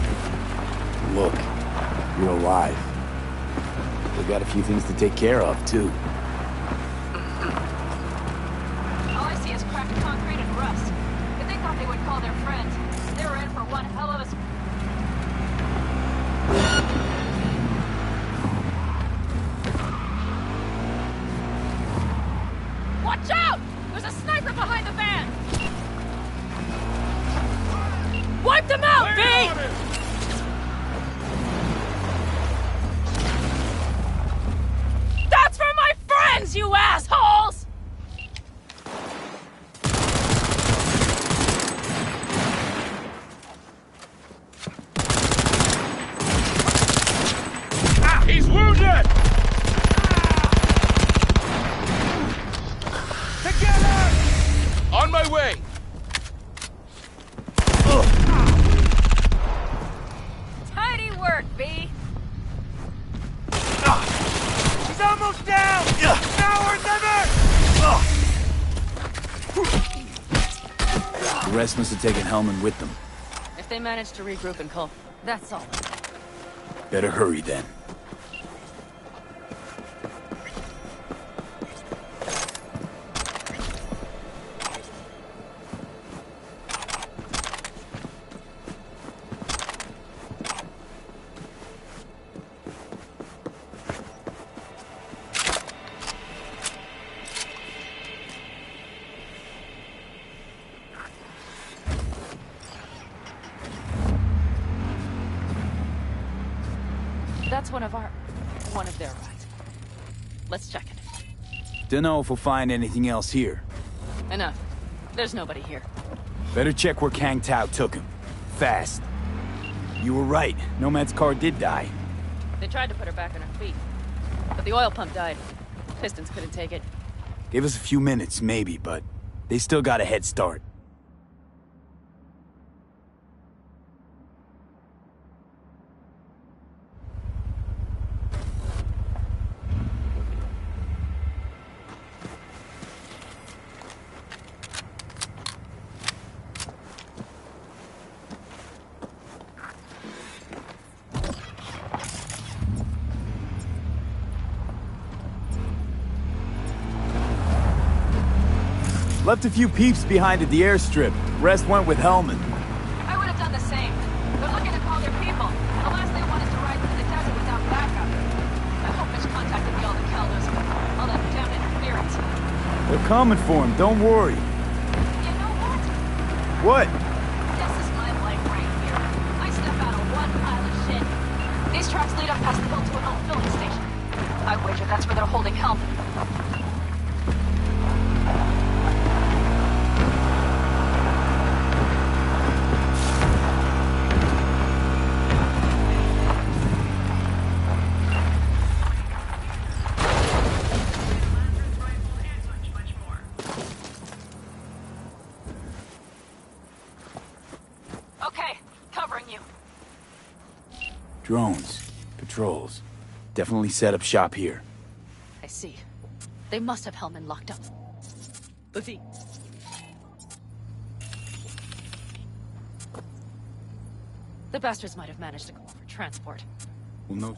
Look, you're alive. We got a few things to take care of, too. All I see is cracked concrete and rust. If they thought they would call their friends, they were in for one hell of a... Watch out! There's a sniper behind the van! That's for my friends, you assholes! He's wounded! Together! On my way! Tidy work, B. He's almost down! Now or never! The rest must have taken Hellman with them. If they manage to regroup and call, that's all. Better hurry then. That's one of their rides. Let's check it. Dunno if we'll find anything else here. Enough. There's nobody here. Better check where Kang Tao took him. Fast. You were right. Nomad's car did die. They tried to put her back on her feet, but the oil pump died. Pistons couldn't take it. Gave us a few minutes, maybe, but they still got a head start. Left a few peeps behind at the airstrip. Rest went with Hellman. I would have done the same. They're looking to call their people. The last they want is to ride through the desert without backup. I hope Mitch contacted the other Caldos. All that damn interference. They're coming for him, don't worry. You know what? What? This is my life right here. I step out of one pile of shit. These tracks lead up past the hill to an old filling station. I wager that's where they're holding Hellman. Drones. Patrols. Definitely set up shop here. I see. They must have Hellman locked up. Let's see. The bastards might have managed to go for transport. Well, no.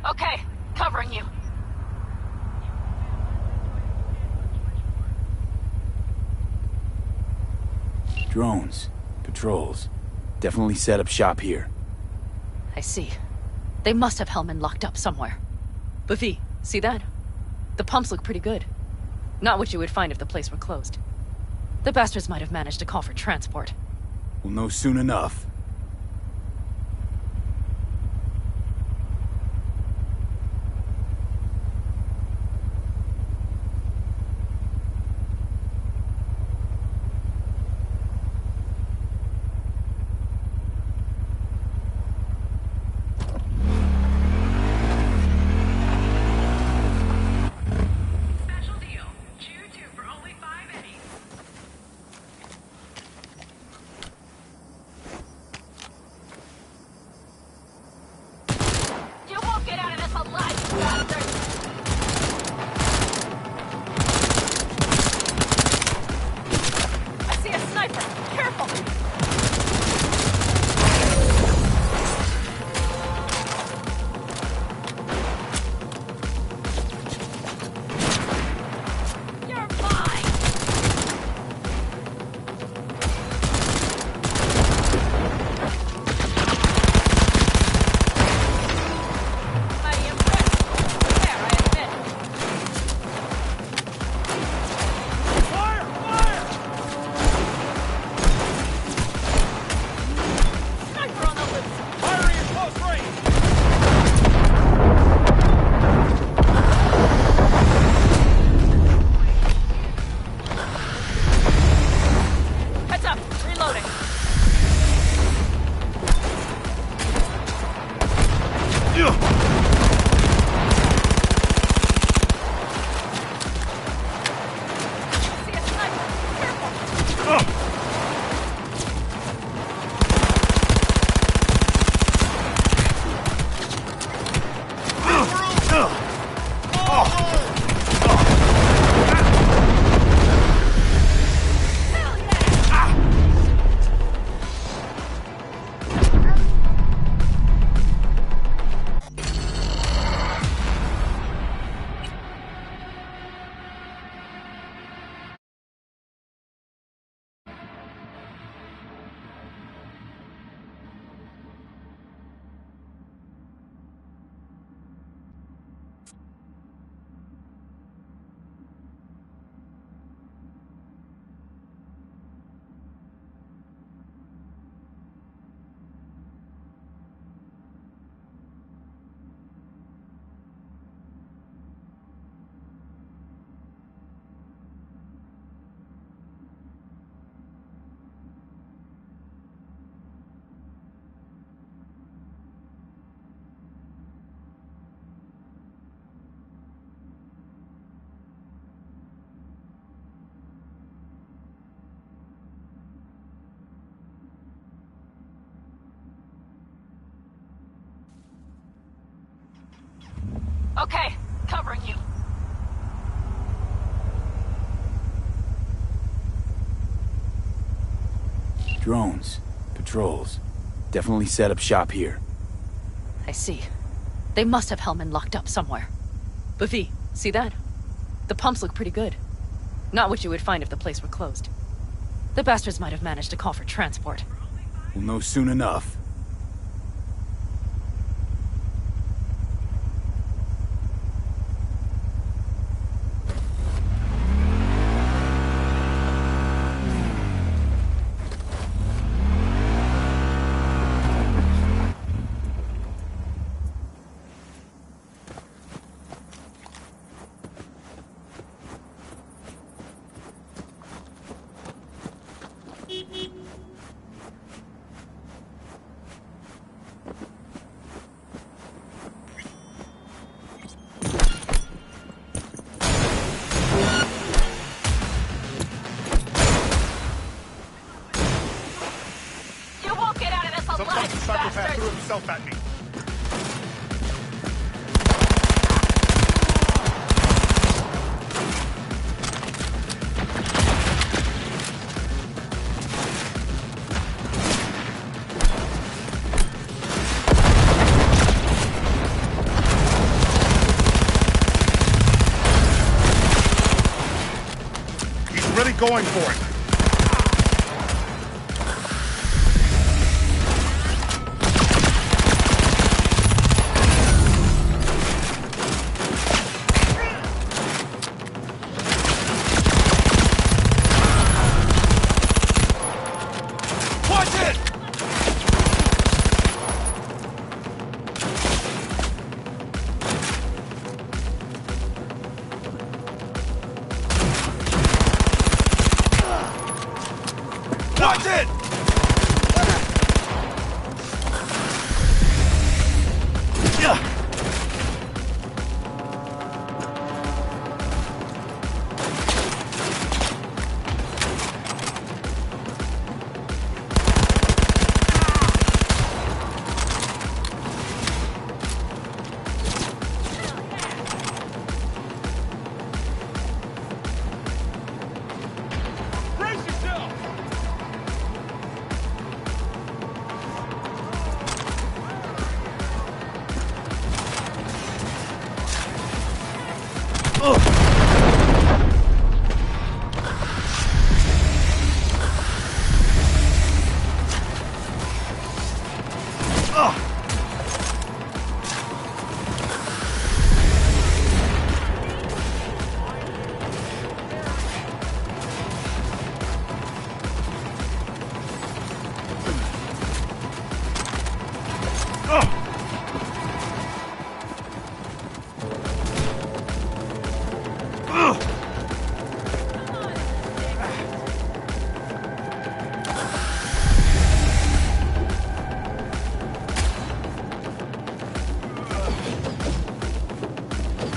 Okay, covering you. Drones, patrols. Definitely set up shop here. I see. They must have Hellman locked up somewhere. But V, see that? The pumps look pretty good. Not what you would find if the place were closed. The bastards might have managed to call for transport. We'll know soon enough. Okay, covering you. Drones, patrols. Definitely set up shop here. I see. They must have Hellman locked up somewhere. But V, see that? The pumps look pretty good. Not what you would find if the place were closed. The bastards might have managed to call for transport. We'll know soon enough. Psychopath threw himself at me. going for it. Watch it! Brace yourself!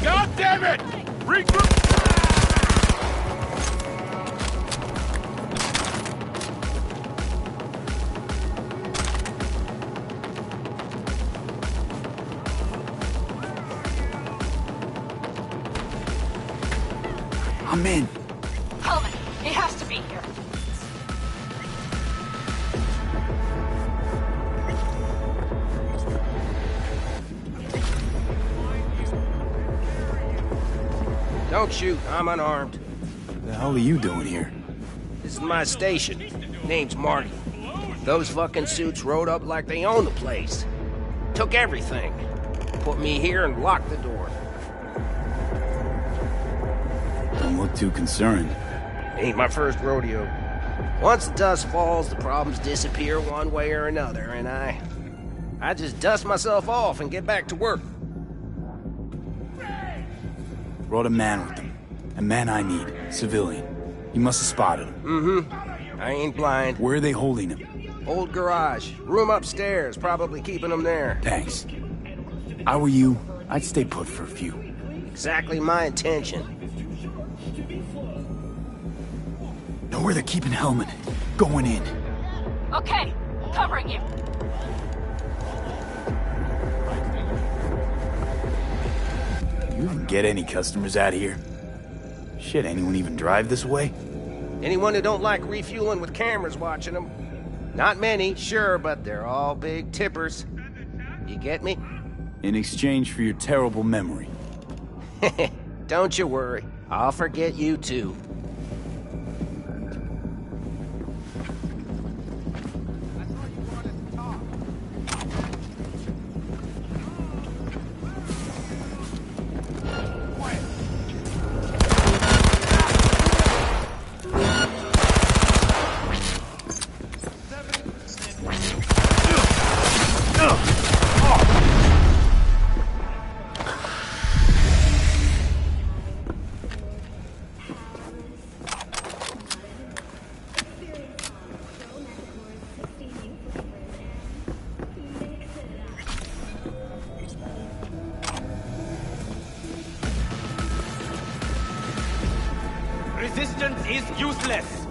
God damn it! Regroup! I'm in. Hellman, he has to be here. Don't shoot, I'm unarmed. What the hell are you doing here? This is my station. Name's Marty. Those fucking suits rode up like they own the place. Took everything. Put me here and locked the door. Don't look too concerned. Ain't my first rodeo. Once the dust falls, the problems disappear one way or another, and I just dust myself off and get back to work. Brought a man with them. A man I need. Civilian. You must have spotted him. Mm-hmm. I ain't blind. Where are they holding him? Old garage. Room upstairs. Probably keeping him there. Thanks. I were you, I'd stay put for a few. Exactly my intention. Know where they're keeping Hellman. Going in. Okay, covering you. You even get any customers out here? Shit, anyone even drive this way? Anyone who don't like refueling with cameras watching them. Not many, sure, but they're all big tippers. You get me? In exchange for your terrible memory. Don't you worry. I'll forget you too. Resistance is useless!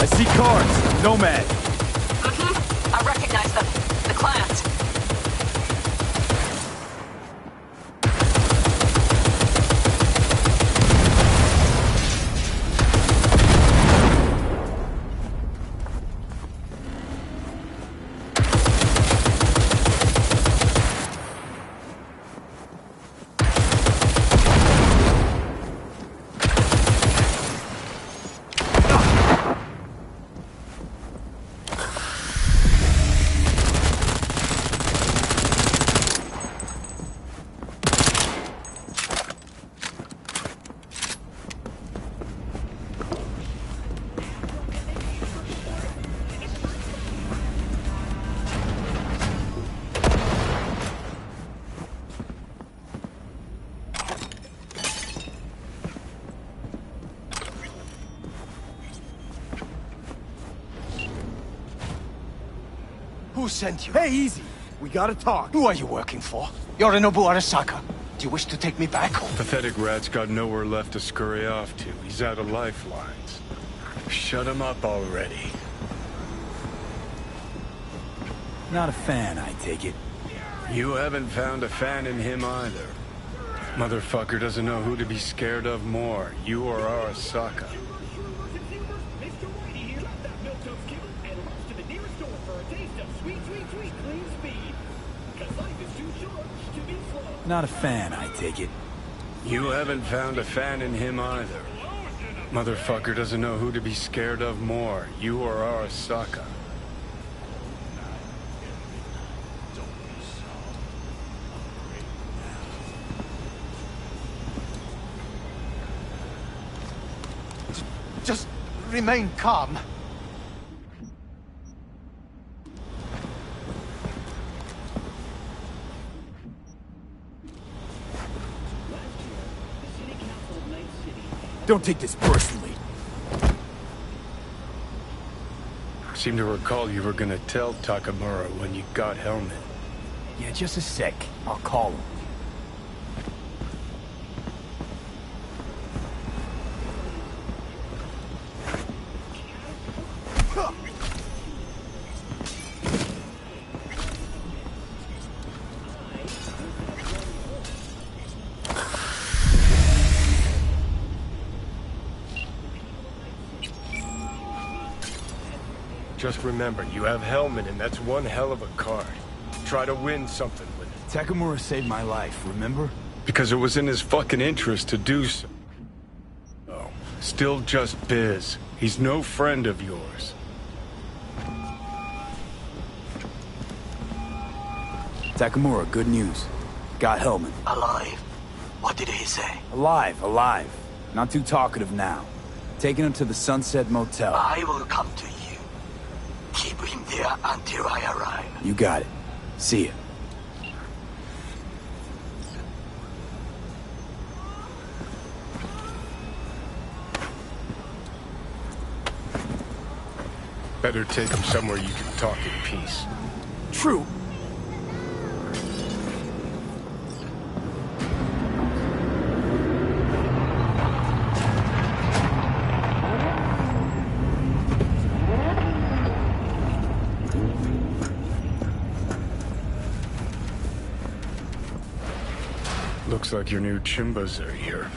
I see cars. Nomad. I recognize them. The clans. Who sent you? Hey, easy. We gotta talk. Who are you working for? Yorinobu Arasaka. Do you wish to take me back home? Pathetic rat's got nowhere left to scurry off to. He's out of lifelines. Shut him up already. Not a fan, I take it. You haven't found a fan in him either. Motherfucker doesn't know who to be scared of more, you or Arasaka. Not a fan, I take it. You haven't found a fan in him either. Motherfucker doesn't know who to be scared of more, you or Arasaka. Just remain calm. Don't take this personally. Seem to recall you were gonna tell Takamura when you got Helmet. Yeah, just a sec. I'll call him. Just remember, you have Helmet, and that's one hell of a card. Try to win something with it. Takamura saved my life, remember? Because it was in his fucking interest to do so. Oh, still just biz. He's no friend of yours. Takamura, good news. Got Hellman. Alive. What did he say? Alive, alive. Not too talkative now. Taking him to the Sunset Motel. I will come to you. Keep him there until I arrive. You got it. See ya. Better take him somewhere you can talk in peace. True. Looks like your new Chimbas are here.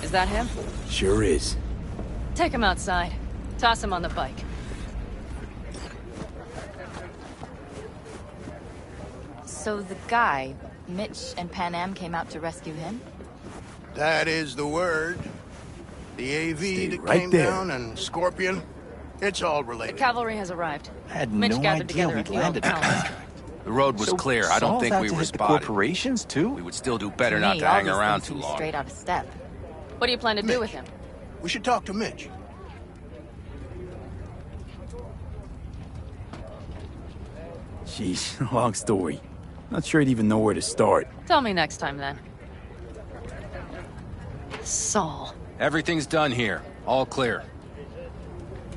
Is that him? Sure is. Take him outside. Toss him on the bike. So the guy, Mitch and Pan Am came out to rescue him? That is the word. The AV Stay that right came there. down and Scorpion, it's all The related. cavalry has arrived. I had Mitch no gathered idea together a we'd few old landed the pals. contract. The road was clear. I don't Saul's think out we to were hit the spotted. corporations too? We would still do better To not me, to all hang these around things too seem long. straight out of step. What do you plan to do Mitch. with him? We should talk to Mitch. Jeez, long story. Not sure I'd even know where to start. Tell me next time, then. Saul. Everything's done here. All clear.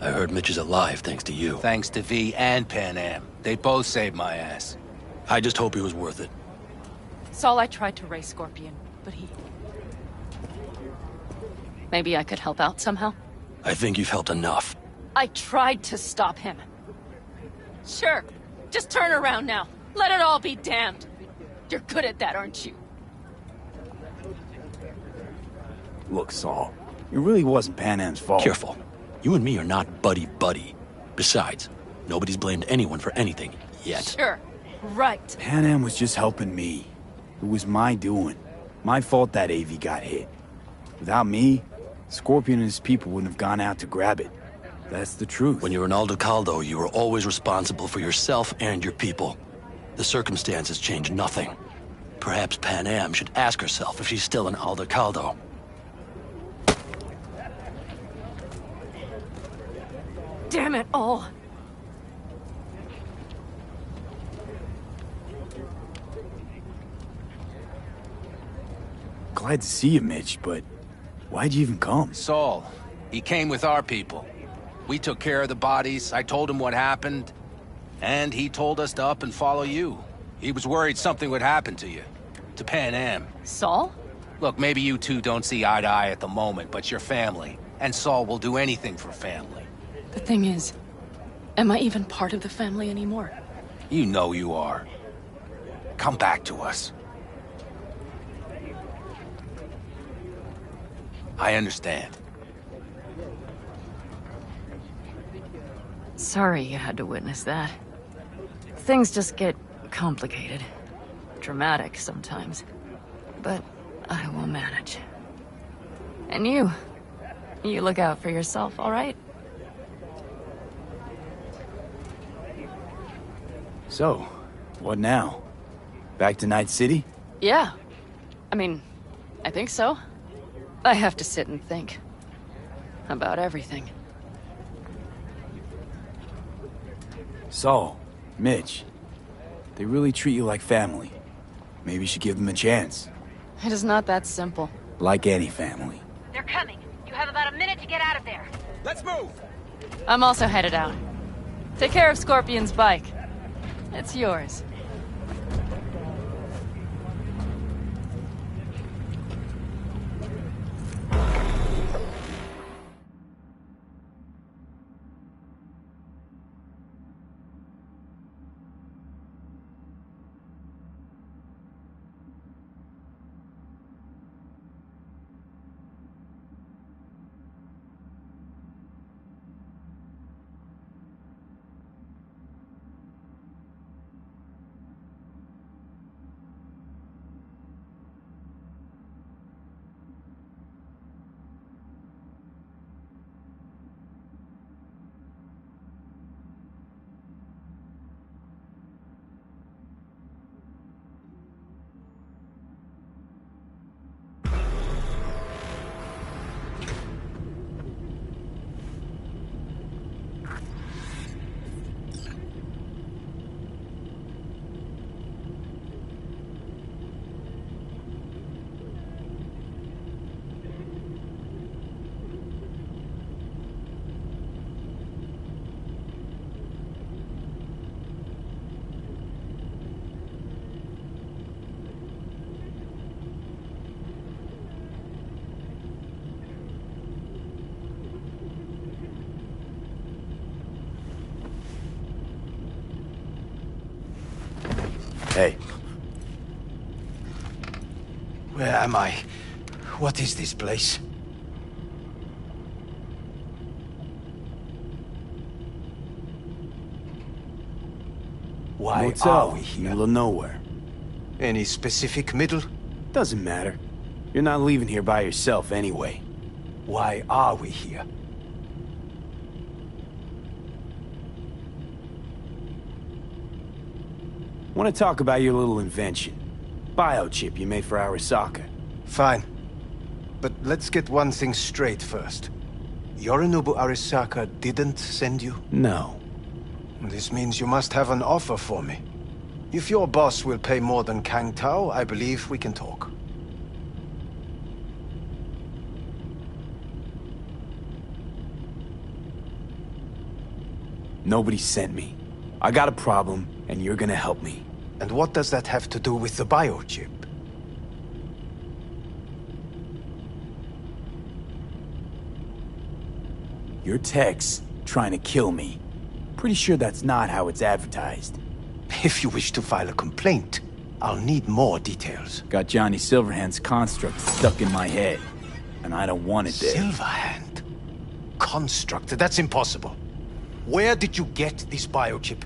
I heard Mitch is alive thanks to you. Thanks to V and Pan Am. They both saved my ass. I just hope he was worth it. Saul, I tried to raise Scorpion, but he... Maybe I could help out somehow? I think you've helped enough. I tried to stop him. Sure, just turn around now. Let it all be damned. You're good at that, aren't you? Look, Saul, it really wasn't Pan Am's fault. Careful. You and me are not buddy-buddy. Besides, nobody's blamed anyone for anything, yet. Sure, right. Pan Am was just helping me. It was my doing. My fault that AV got hit. Without me, Scorpion and his people wouldn't have gone out to grab it. That's the truth. When you were in Aldo Caldo, you were always responsible for yourself and your people. The circumstances change nothing. Perhaps Pan Am should ask herself if she's still in Aldo Caldo. Damn it all. Glad to see you, Mitch, but why'd you even come? Saul, he came with our people. We took care of the bodies, I told him what happened, and he told us to up and follow you. He was worried something would happen to you. To Pan Am. Saul? Look, maybe you two don't see eye to eye at the moment, but you're family. And Saul will do anything for family. The thing is, am I even part of the family anymore? You know you are. Come back to us. I understand. Sorry you had to witness that. Things just get complicated. Dramatic sometimes. But I will manage. And you look out for yourself, all right? So, what now? Back to Night City? Yeah. I mean, I think so. I have to sit and think. About everything. Saul, Mitch, they really treat you like family. Maybe you should give them a chance. It is not that simple. Like any family. They're coming. You have about a minute to get out of there. Let's move! I'm also headed out. Take care of Scorpion's bike. It's yours. Hey. Where am I? What is this place? Why Motel, are we here? Middle of nowhere. Any specific middle? Doesn't matter. You're not leaving here by yourself anyway. Why are we here? Want to talk about your little invention. Biochip you made for Arasaka. Fine. But let's get one thing straight first. Yorinobu Arasaka didn't send you? No. This means you must have an offer for me. If your boss will pay more than Kang Tao, I believe we can talk. Nobody sent me. I got a problem, and you're gonna help me. And what does that have to do with the biochip? Your techs trying to kill me. Pretty sure that's not how it's advertised. If you wish to file a complaint, I'll need more details. Got Johnny Silverhand's construct stuck in my head, and I don't want it there. Silverhand? Construct? That's impossible. Where did you get this biochip?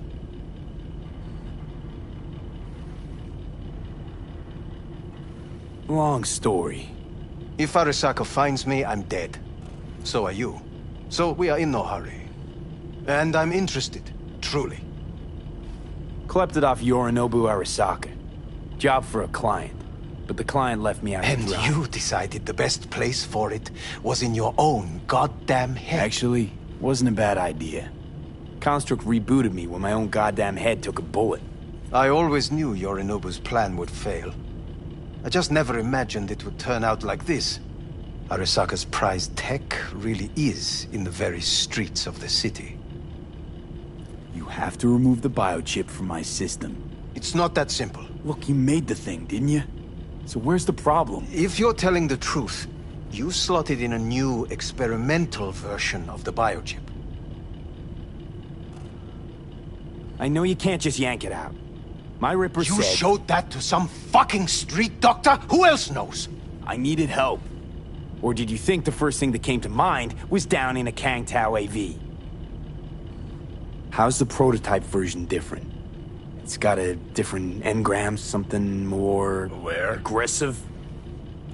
Long story. If Arasaka finds me, I'm dead. So are you. So we are in no hurry. And I'm interested, truly. Klept off Yorinobu Arasaka. Job for a client. But the client left me out And to dry. you decided the best place for it was in your own goddamn head. Actually, wasn't a bad idea. Construct rebooted me when my own goddamn head took a bullet. I always knew Yorinobu's plan would fail. I just never imagined it would turn out like this. Arasaka's prized tech really is in the very streets of the city. You have to remove the biochip from my system. It's not that simple. Look, you made the thing, didn't you? So where's the problem? If you're telling the truth, you slotted in a new experimental version of the biochip. I know you can't just yank it out. My Ripper said... You showed that to some fucking street doctor? Who else knows? I needed help. Or did you think the first thing that came to mind was down in a Kang Tao AV? How's the prototype version different? It's got a different engram, something more... aggressive?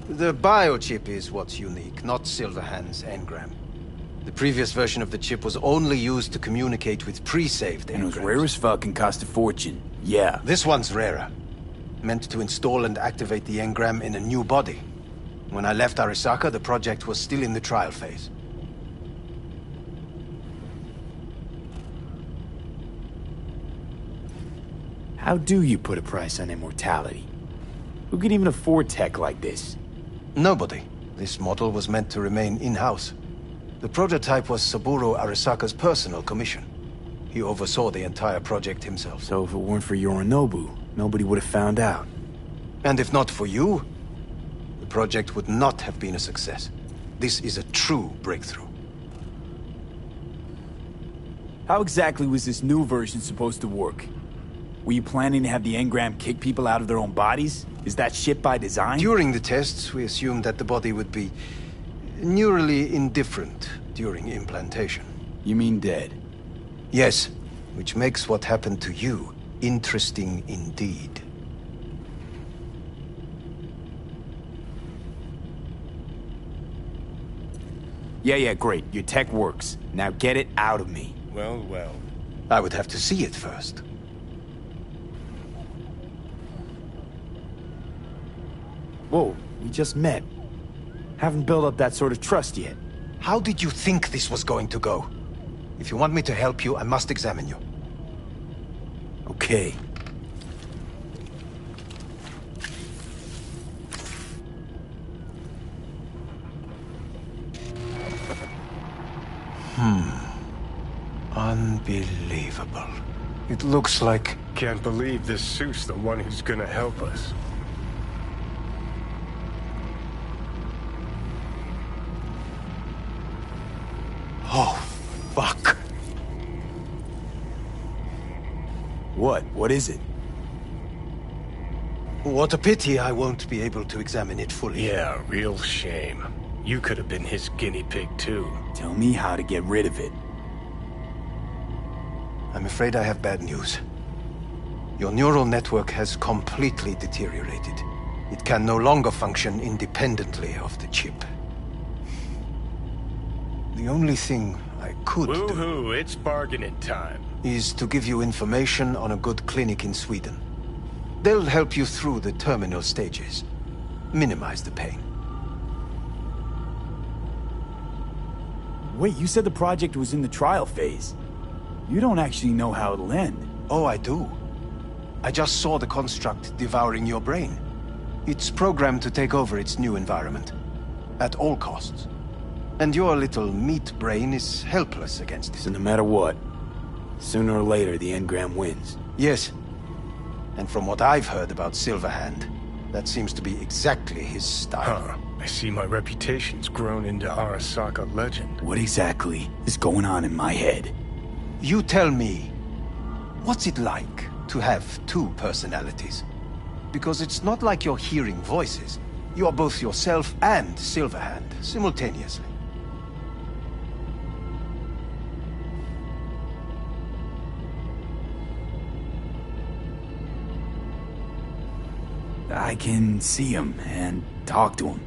The biochip is what's unique, not Silverhand's engram. The previous version of the chip was only used to communicate with pre-saved engrams. And it was rare as fuck and cost a fortune. Yeah. This one's rarer. Meant to install and activate the engram in a new body. When I left Arasaka, the project was still in the trial phase. How do you put a price on immortality? Who could even afford tech like this? Nobody. This model was meant to remain in-house. The prototype was Saburo Arasaka's personal commission. He oversaw the entire project himself. So if it weren't for Yorinobu, nobody would have found out. And if not for you, the project would not have been a success. This is a true breakthrough. How exactly was this new version supposed to work? Were you planning to have the engram kick people out of their own bodies? Is that shit by design? During the tests, we assumed that the body would be neurally indifferent during implantation. You mean dead? Yes, which makes what happened to you interesting indeed. Yeah, great. Your tech works. Now get it out of me. Well. I would have to see it first. Whoa, we just met. Haven't built up that sort of trust yet. How did you think this was going to go? If you want me to help you, I must examine you. Okay. Unbelievable. It looks like... Can't believe this suit's the one who's gonna help us. Oh, fuck. What? What is it? What a pity I won't be able to examine it fully. Yeah, real shame. You could have been his guinea pig, too. Tell me how to get rid of it. I'm afraid I have bad news. Your neural network has completely deteriorated. It can no longer function independently of the chip. The only thing I could Woohoo, it's bargaining time. is to give you information on a good clinic in Sweden. They'll help you through the terminal stages. Minimize the pain. Wait, you said the project was in the trial phase. You don't actually know how it'll end. Oh, I do. I just saw the construct devouring your brain. It's programmed to take over its new environment. At all costs. And your little meat brain is helpless against it. So no matter what, sooner or later the engram wins. Yes. And from what I've heard about Silverhand, that seems to be exactly his style. Huh. I see my reputation's grown into Arasaka legend. What exactly is going on in my head? You tell me, what's it like to have two personalities? Because it's not like you're hearing voices. You are both yourself and Silverhand, simultaneously. I can see him and talk to him.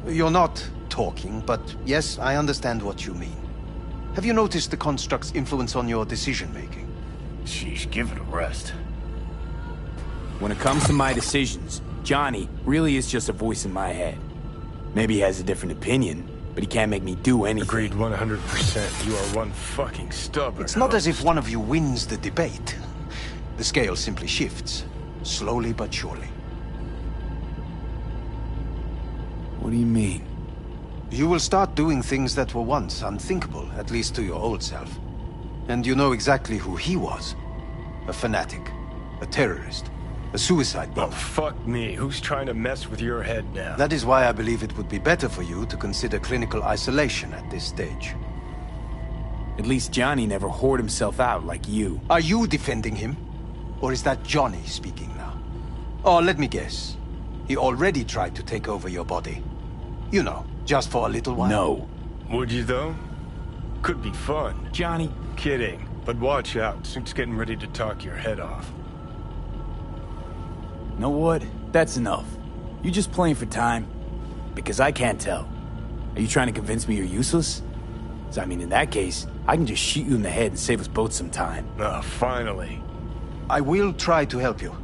You're not talking, but yes, I understand what you mean. Have you noticed the construct's influence on your decision-making? Sheesh, give it a rest. When it comes to my decisions, Johnny really is just a voice in my head. Maybe he has a different opinion, but he can't make me do anything. Agreed 100%. You are one fucking stubborn. It's not as if one of you wins the debate. The scale simply shifts, slowly but surely. What do you mean? You will start doing things that were once unthinkable, at least to your old self. And you know exactly who he was. A fanatic, a terrorist, a suicide bomber. Oh, fuck me. Who's trying to mess with your head now? That is why I believe it would be better for you to consider clinical isolation at this stage. At least Johnny never whored himself out like you. Are you defending him? Or is that Johnny speaking now? Oh, let me guess. He already tried to take over your body. You know, just for a little while. No. Would you, though? Could be fun. Johnny. Kidding. But watch out. Suit's getting ready to talk your head off. Know what? That's enough. You just playing for time? Because I can't tell. Are you trying to convince me you're useless? 'Cause I mean, in that case, I can just shoot you in the head and save us both some time. Ah, finally. I will try to help you.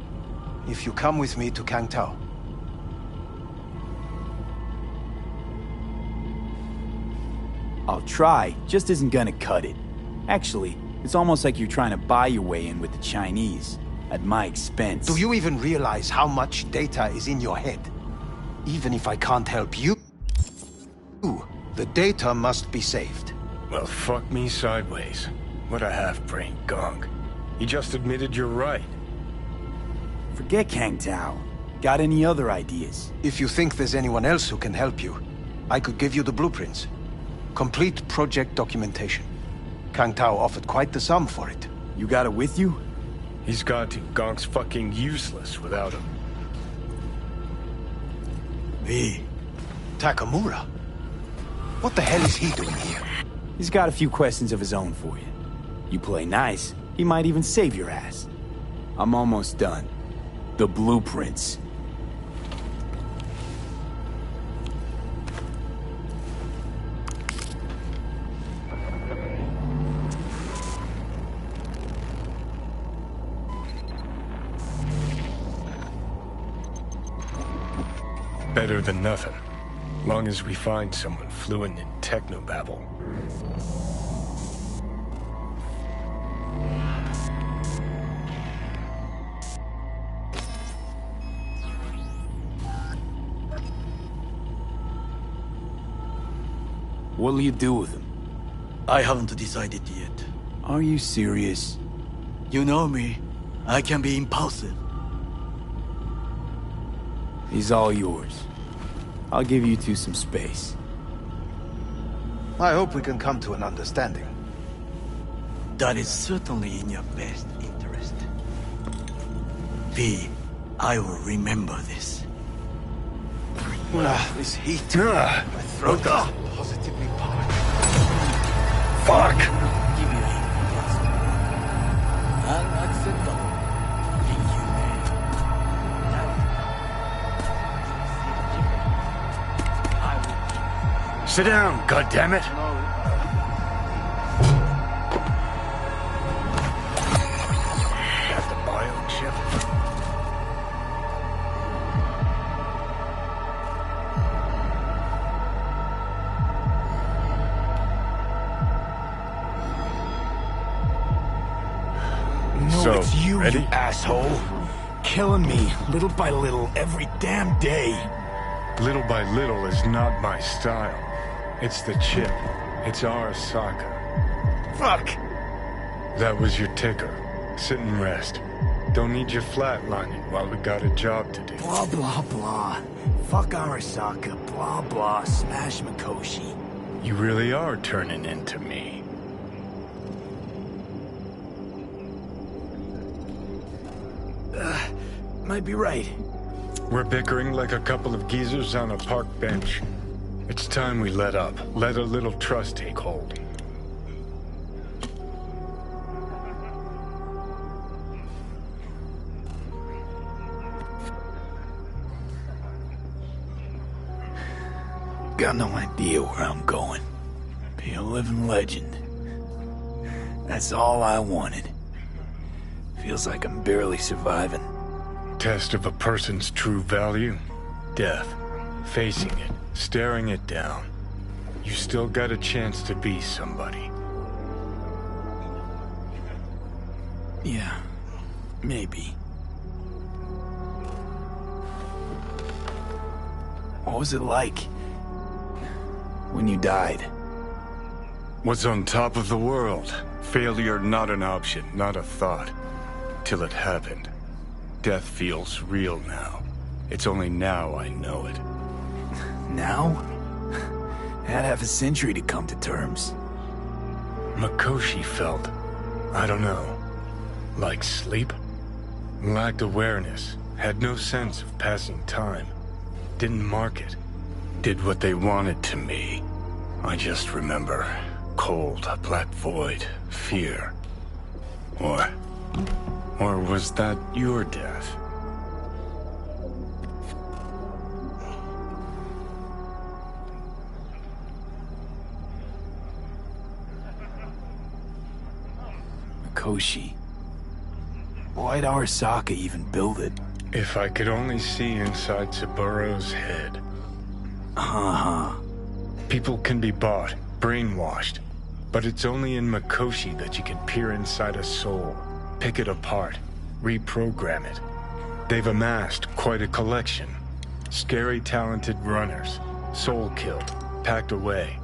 If you come with me to Kangtao. I'll try, just isn't gonna cut it. Actually, it's almost like you're trying to buy your way in with the Chinese, at my expense. Do you even realize how much data is in your head? Even if I can't help you, the data must be saved. Well, fuck me sideways. What a half-brained gong. He just admitted you're right. Forget Kangtao. Got any other ideas? If you think there's anyone else who can help you, I could give you the blueprints. Complete project documentation. Kangtao offered quite the sum for it. You got it with you? He's got to. Gong's fucking useless without him. V. Takamura? What the hell is he doing here? He's got a few questions of his own for you. You play nice, he might even save your ass. I'm almost done. The blueprints. Better than nothing. Long as we find someone fluent in technobabble. What'll you do with him? I haven't decided yet. Are you serious? You know me. I can be impulsive. He's all yours. I'll give you two some space. I hope we can come to an understanding. That is certainly in your best interest. V, I will remember this. This heat. My throat is positively powered. Fuck! Unacceptable. Sit down, goddammit! Got the biochip. No, it's you, ready? you asshole. Killing me, little by little, every damn day. Little by little is not my style. It's the chip. It's Arasaka. Fuck! That was your ticker. Sit and rest. Don't need you flatlining while we got a job to do. Blah, blah, blah. Fuck Arasaka. Blah, blah. Smash Mikoshi. You really are turning into me. Might be right. We're bickering like a couple of geezers on a park bench. It's time we let up. Let a little trust take hold. Got no idea where I'm going. Be a living legend. That's all I wanted. Feels like I'm barely surviving. Test of a person's true value? Death. Facing it. Staring it down. You still got a chance to be somebody. Yeah. Maybe. What was it like when you died? Was on top of the world. Failure not an option, not a thought. Till it happened. Death feels real now. It's only now I know it. Now? Had half a century to come to terms. Mikoshi felt, I don't know, like sleep? Lacked awareness, had no sense of passing time. Didn't mark it. Did what they wanted to me. I just remember cold, a black void, fear. Or was that your death? Mikoshi. Why'd Arasaka even build it? If I could only see inside Saburo's head. People can be bought, brainwashed. But it's only in Mikoshi that you can peer inside a soul, pick it apart, reprogram it. They've amassed quite a collection. Scary, talented runners, soul killed, packed away.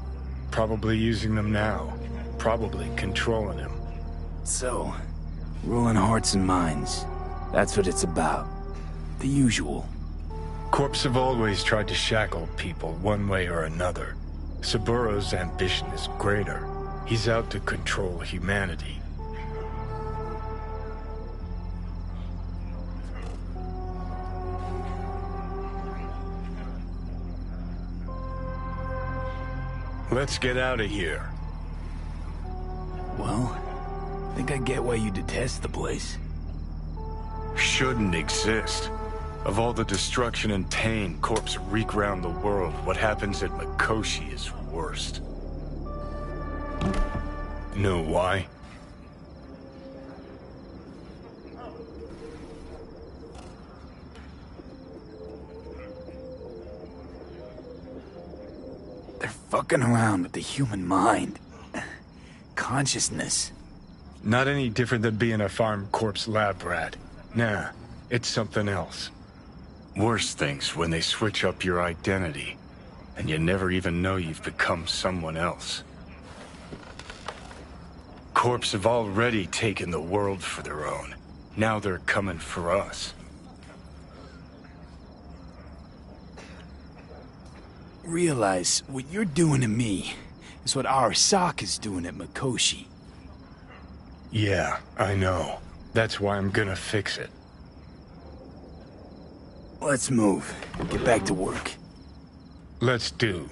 Probably using them now, probably controlling them. So, ruling hearts and minds. That's what it's about. The usual. Corps have always tried to shackle people one way or another. Saburo's ambition is greater. He's out to control humanity. Let's get out of here. Well, I think I get why you detest the place. Shouldn't exist. Of all the destruction and pain corpse wreak round the world, what happens at Mikoshi is worst. Know why? They're fucking around with the human mind. Consciousness. Not any different than being a farm corpse lab rat. Nah, it's something else. Worse things when they switch up your identity, and you never even know you've become someone else. Corps have already taken the world for their own. Now they're coming for us. Realize what you're doing to me is what Arasaka's doing at Mikoshi. Yeah, I know. That's why I'm gonna fix it. Let's move. Get back to work. Let's do.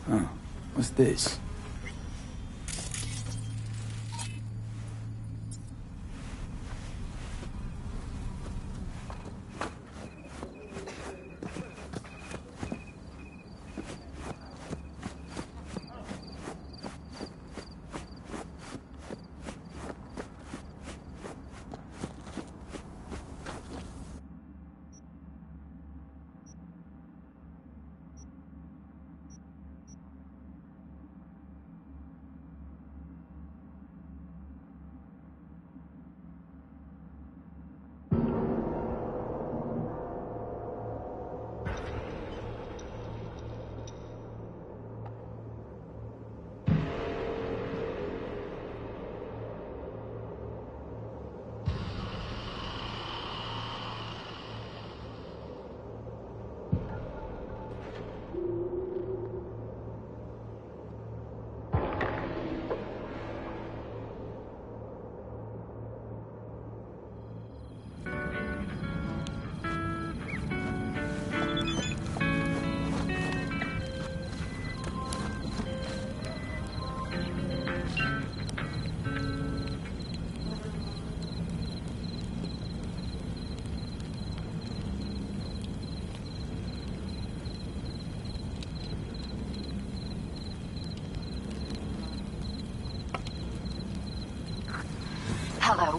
Huh. What's this?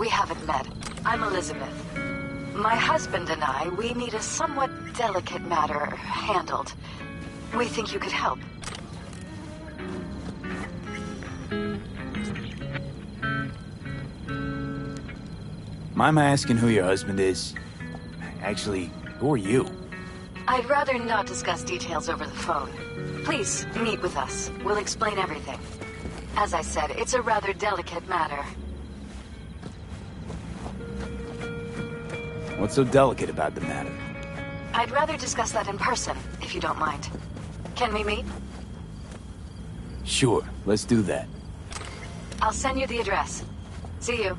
we haven't met. I'm Elizabeth. My husband and I, we need a somewhat delicate matter handled. We think you could help. Mind my asking who your husband is? Actually, who are you? I'd rather not discuss details over the phone. Please, meet with us. We'll explain everything. As I said, it's a rather delicate matter. What's so delicate about the matter? I'd rather discuss that in person, if you don't mind. Can we meet? Sure, let's do that. I'll send you the address. See you.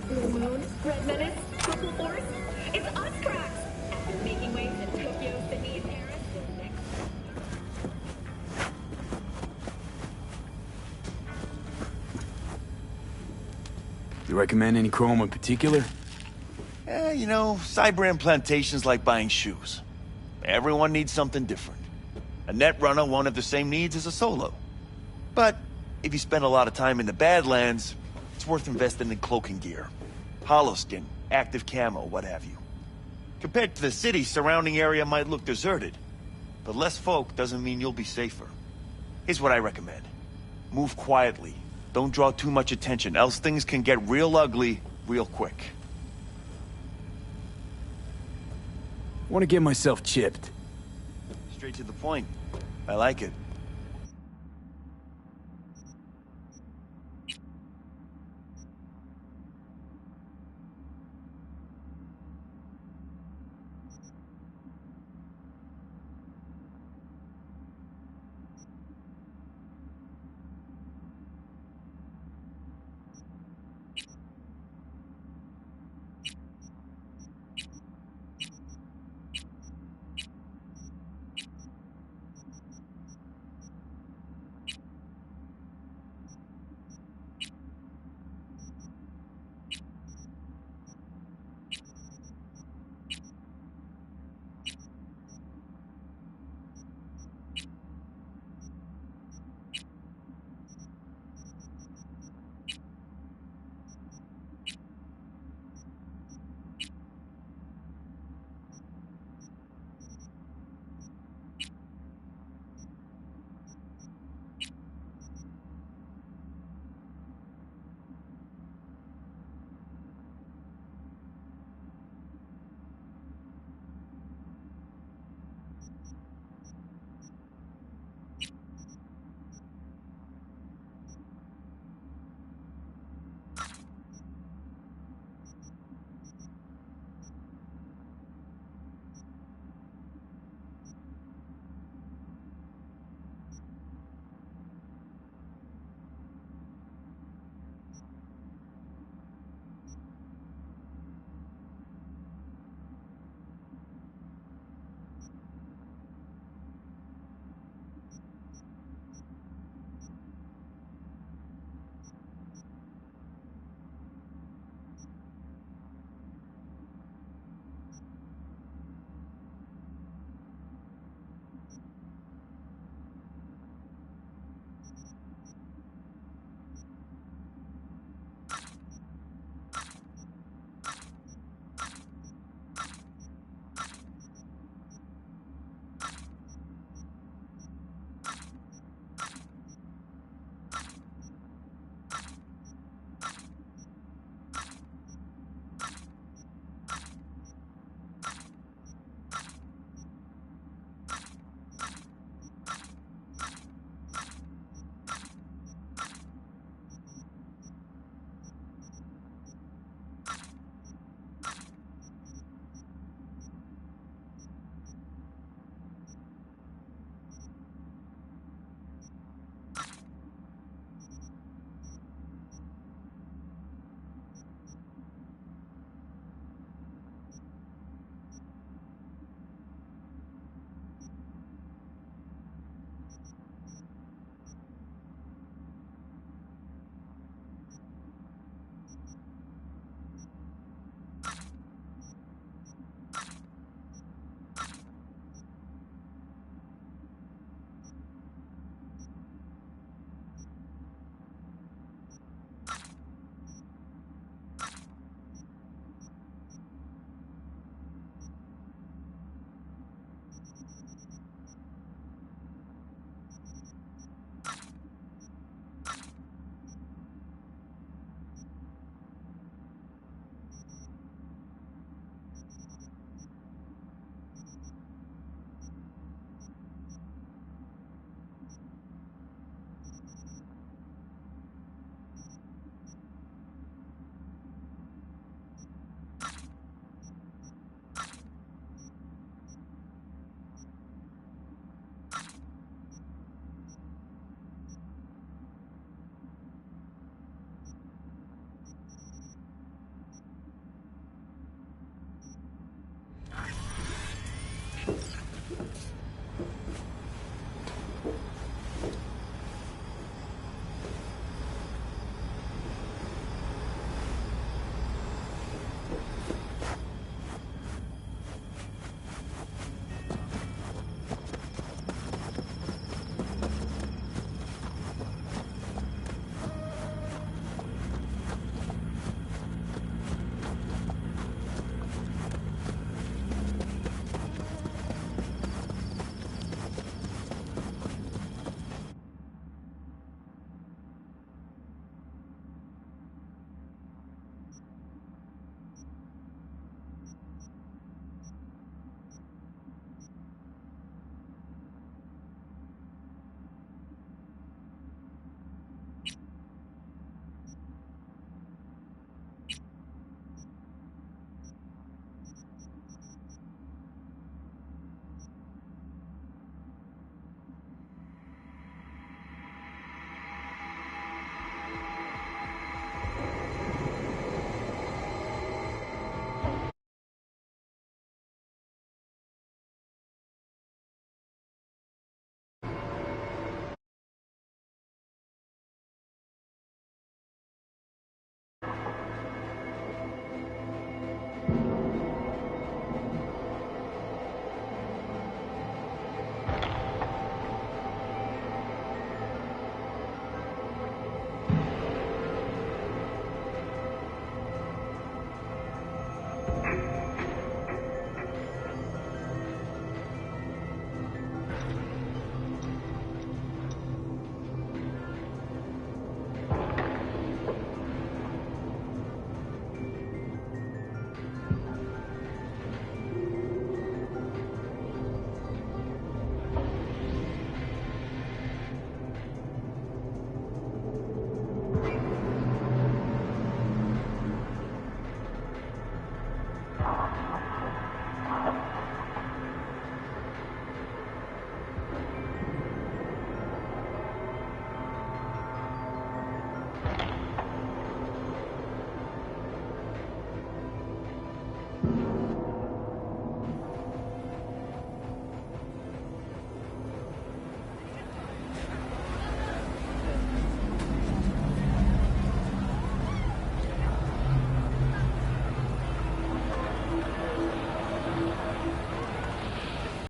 Blue Moon, Red Menace, Purple Force, it's us cracks! After making waves in Tokyo, Sydney, and Paris, the next... You recommend any chrome in particular? You know, Cyber plantation's like buying shoes. Everyone needs something different. A net runner won't have the same needs as a solo. But if you spend a lot of time in the Badlands, it's worth investing in cloaking gear. Hollow skin, active camo, what have you. Compared to the city, surrounding area might look deserted. But less folk doesn't mean you'll be safer. Here's what I recommend. Move quietly. Don't draw too much attention, else things can get real ugly real quick. Want to get myself chipped. Straight to the point. I like it.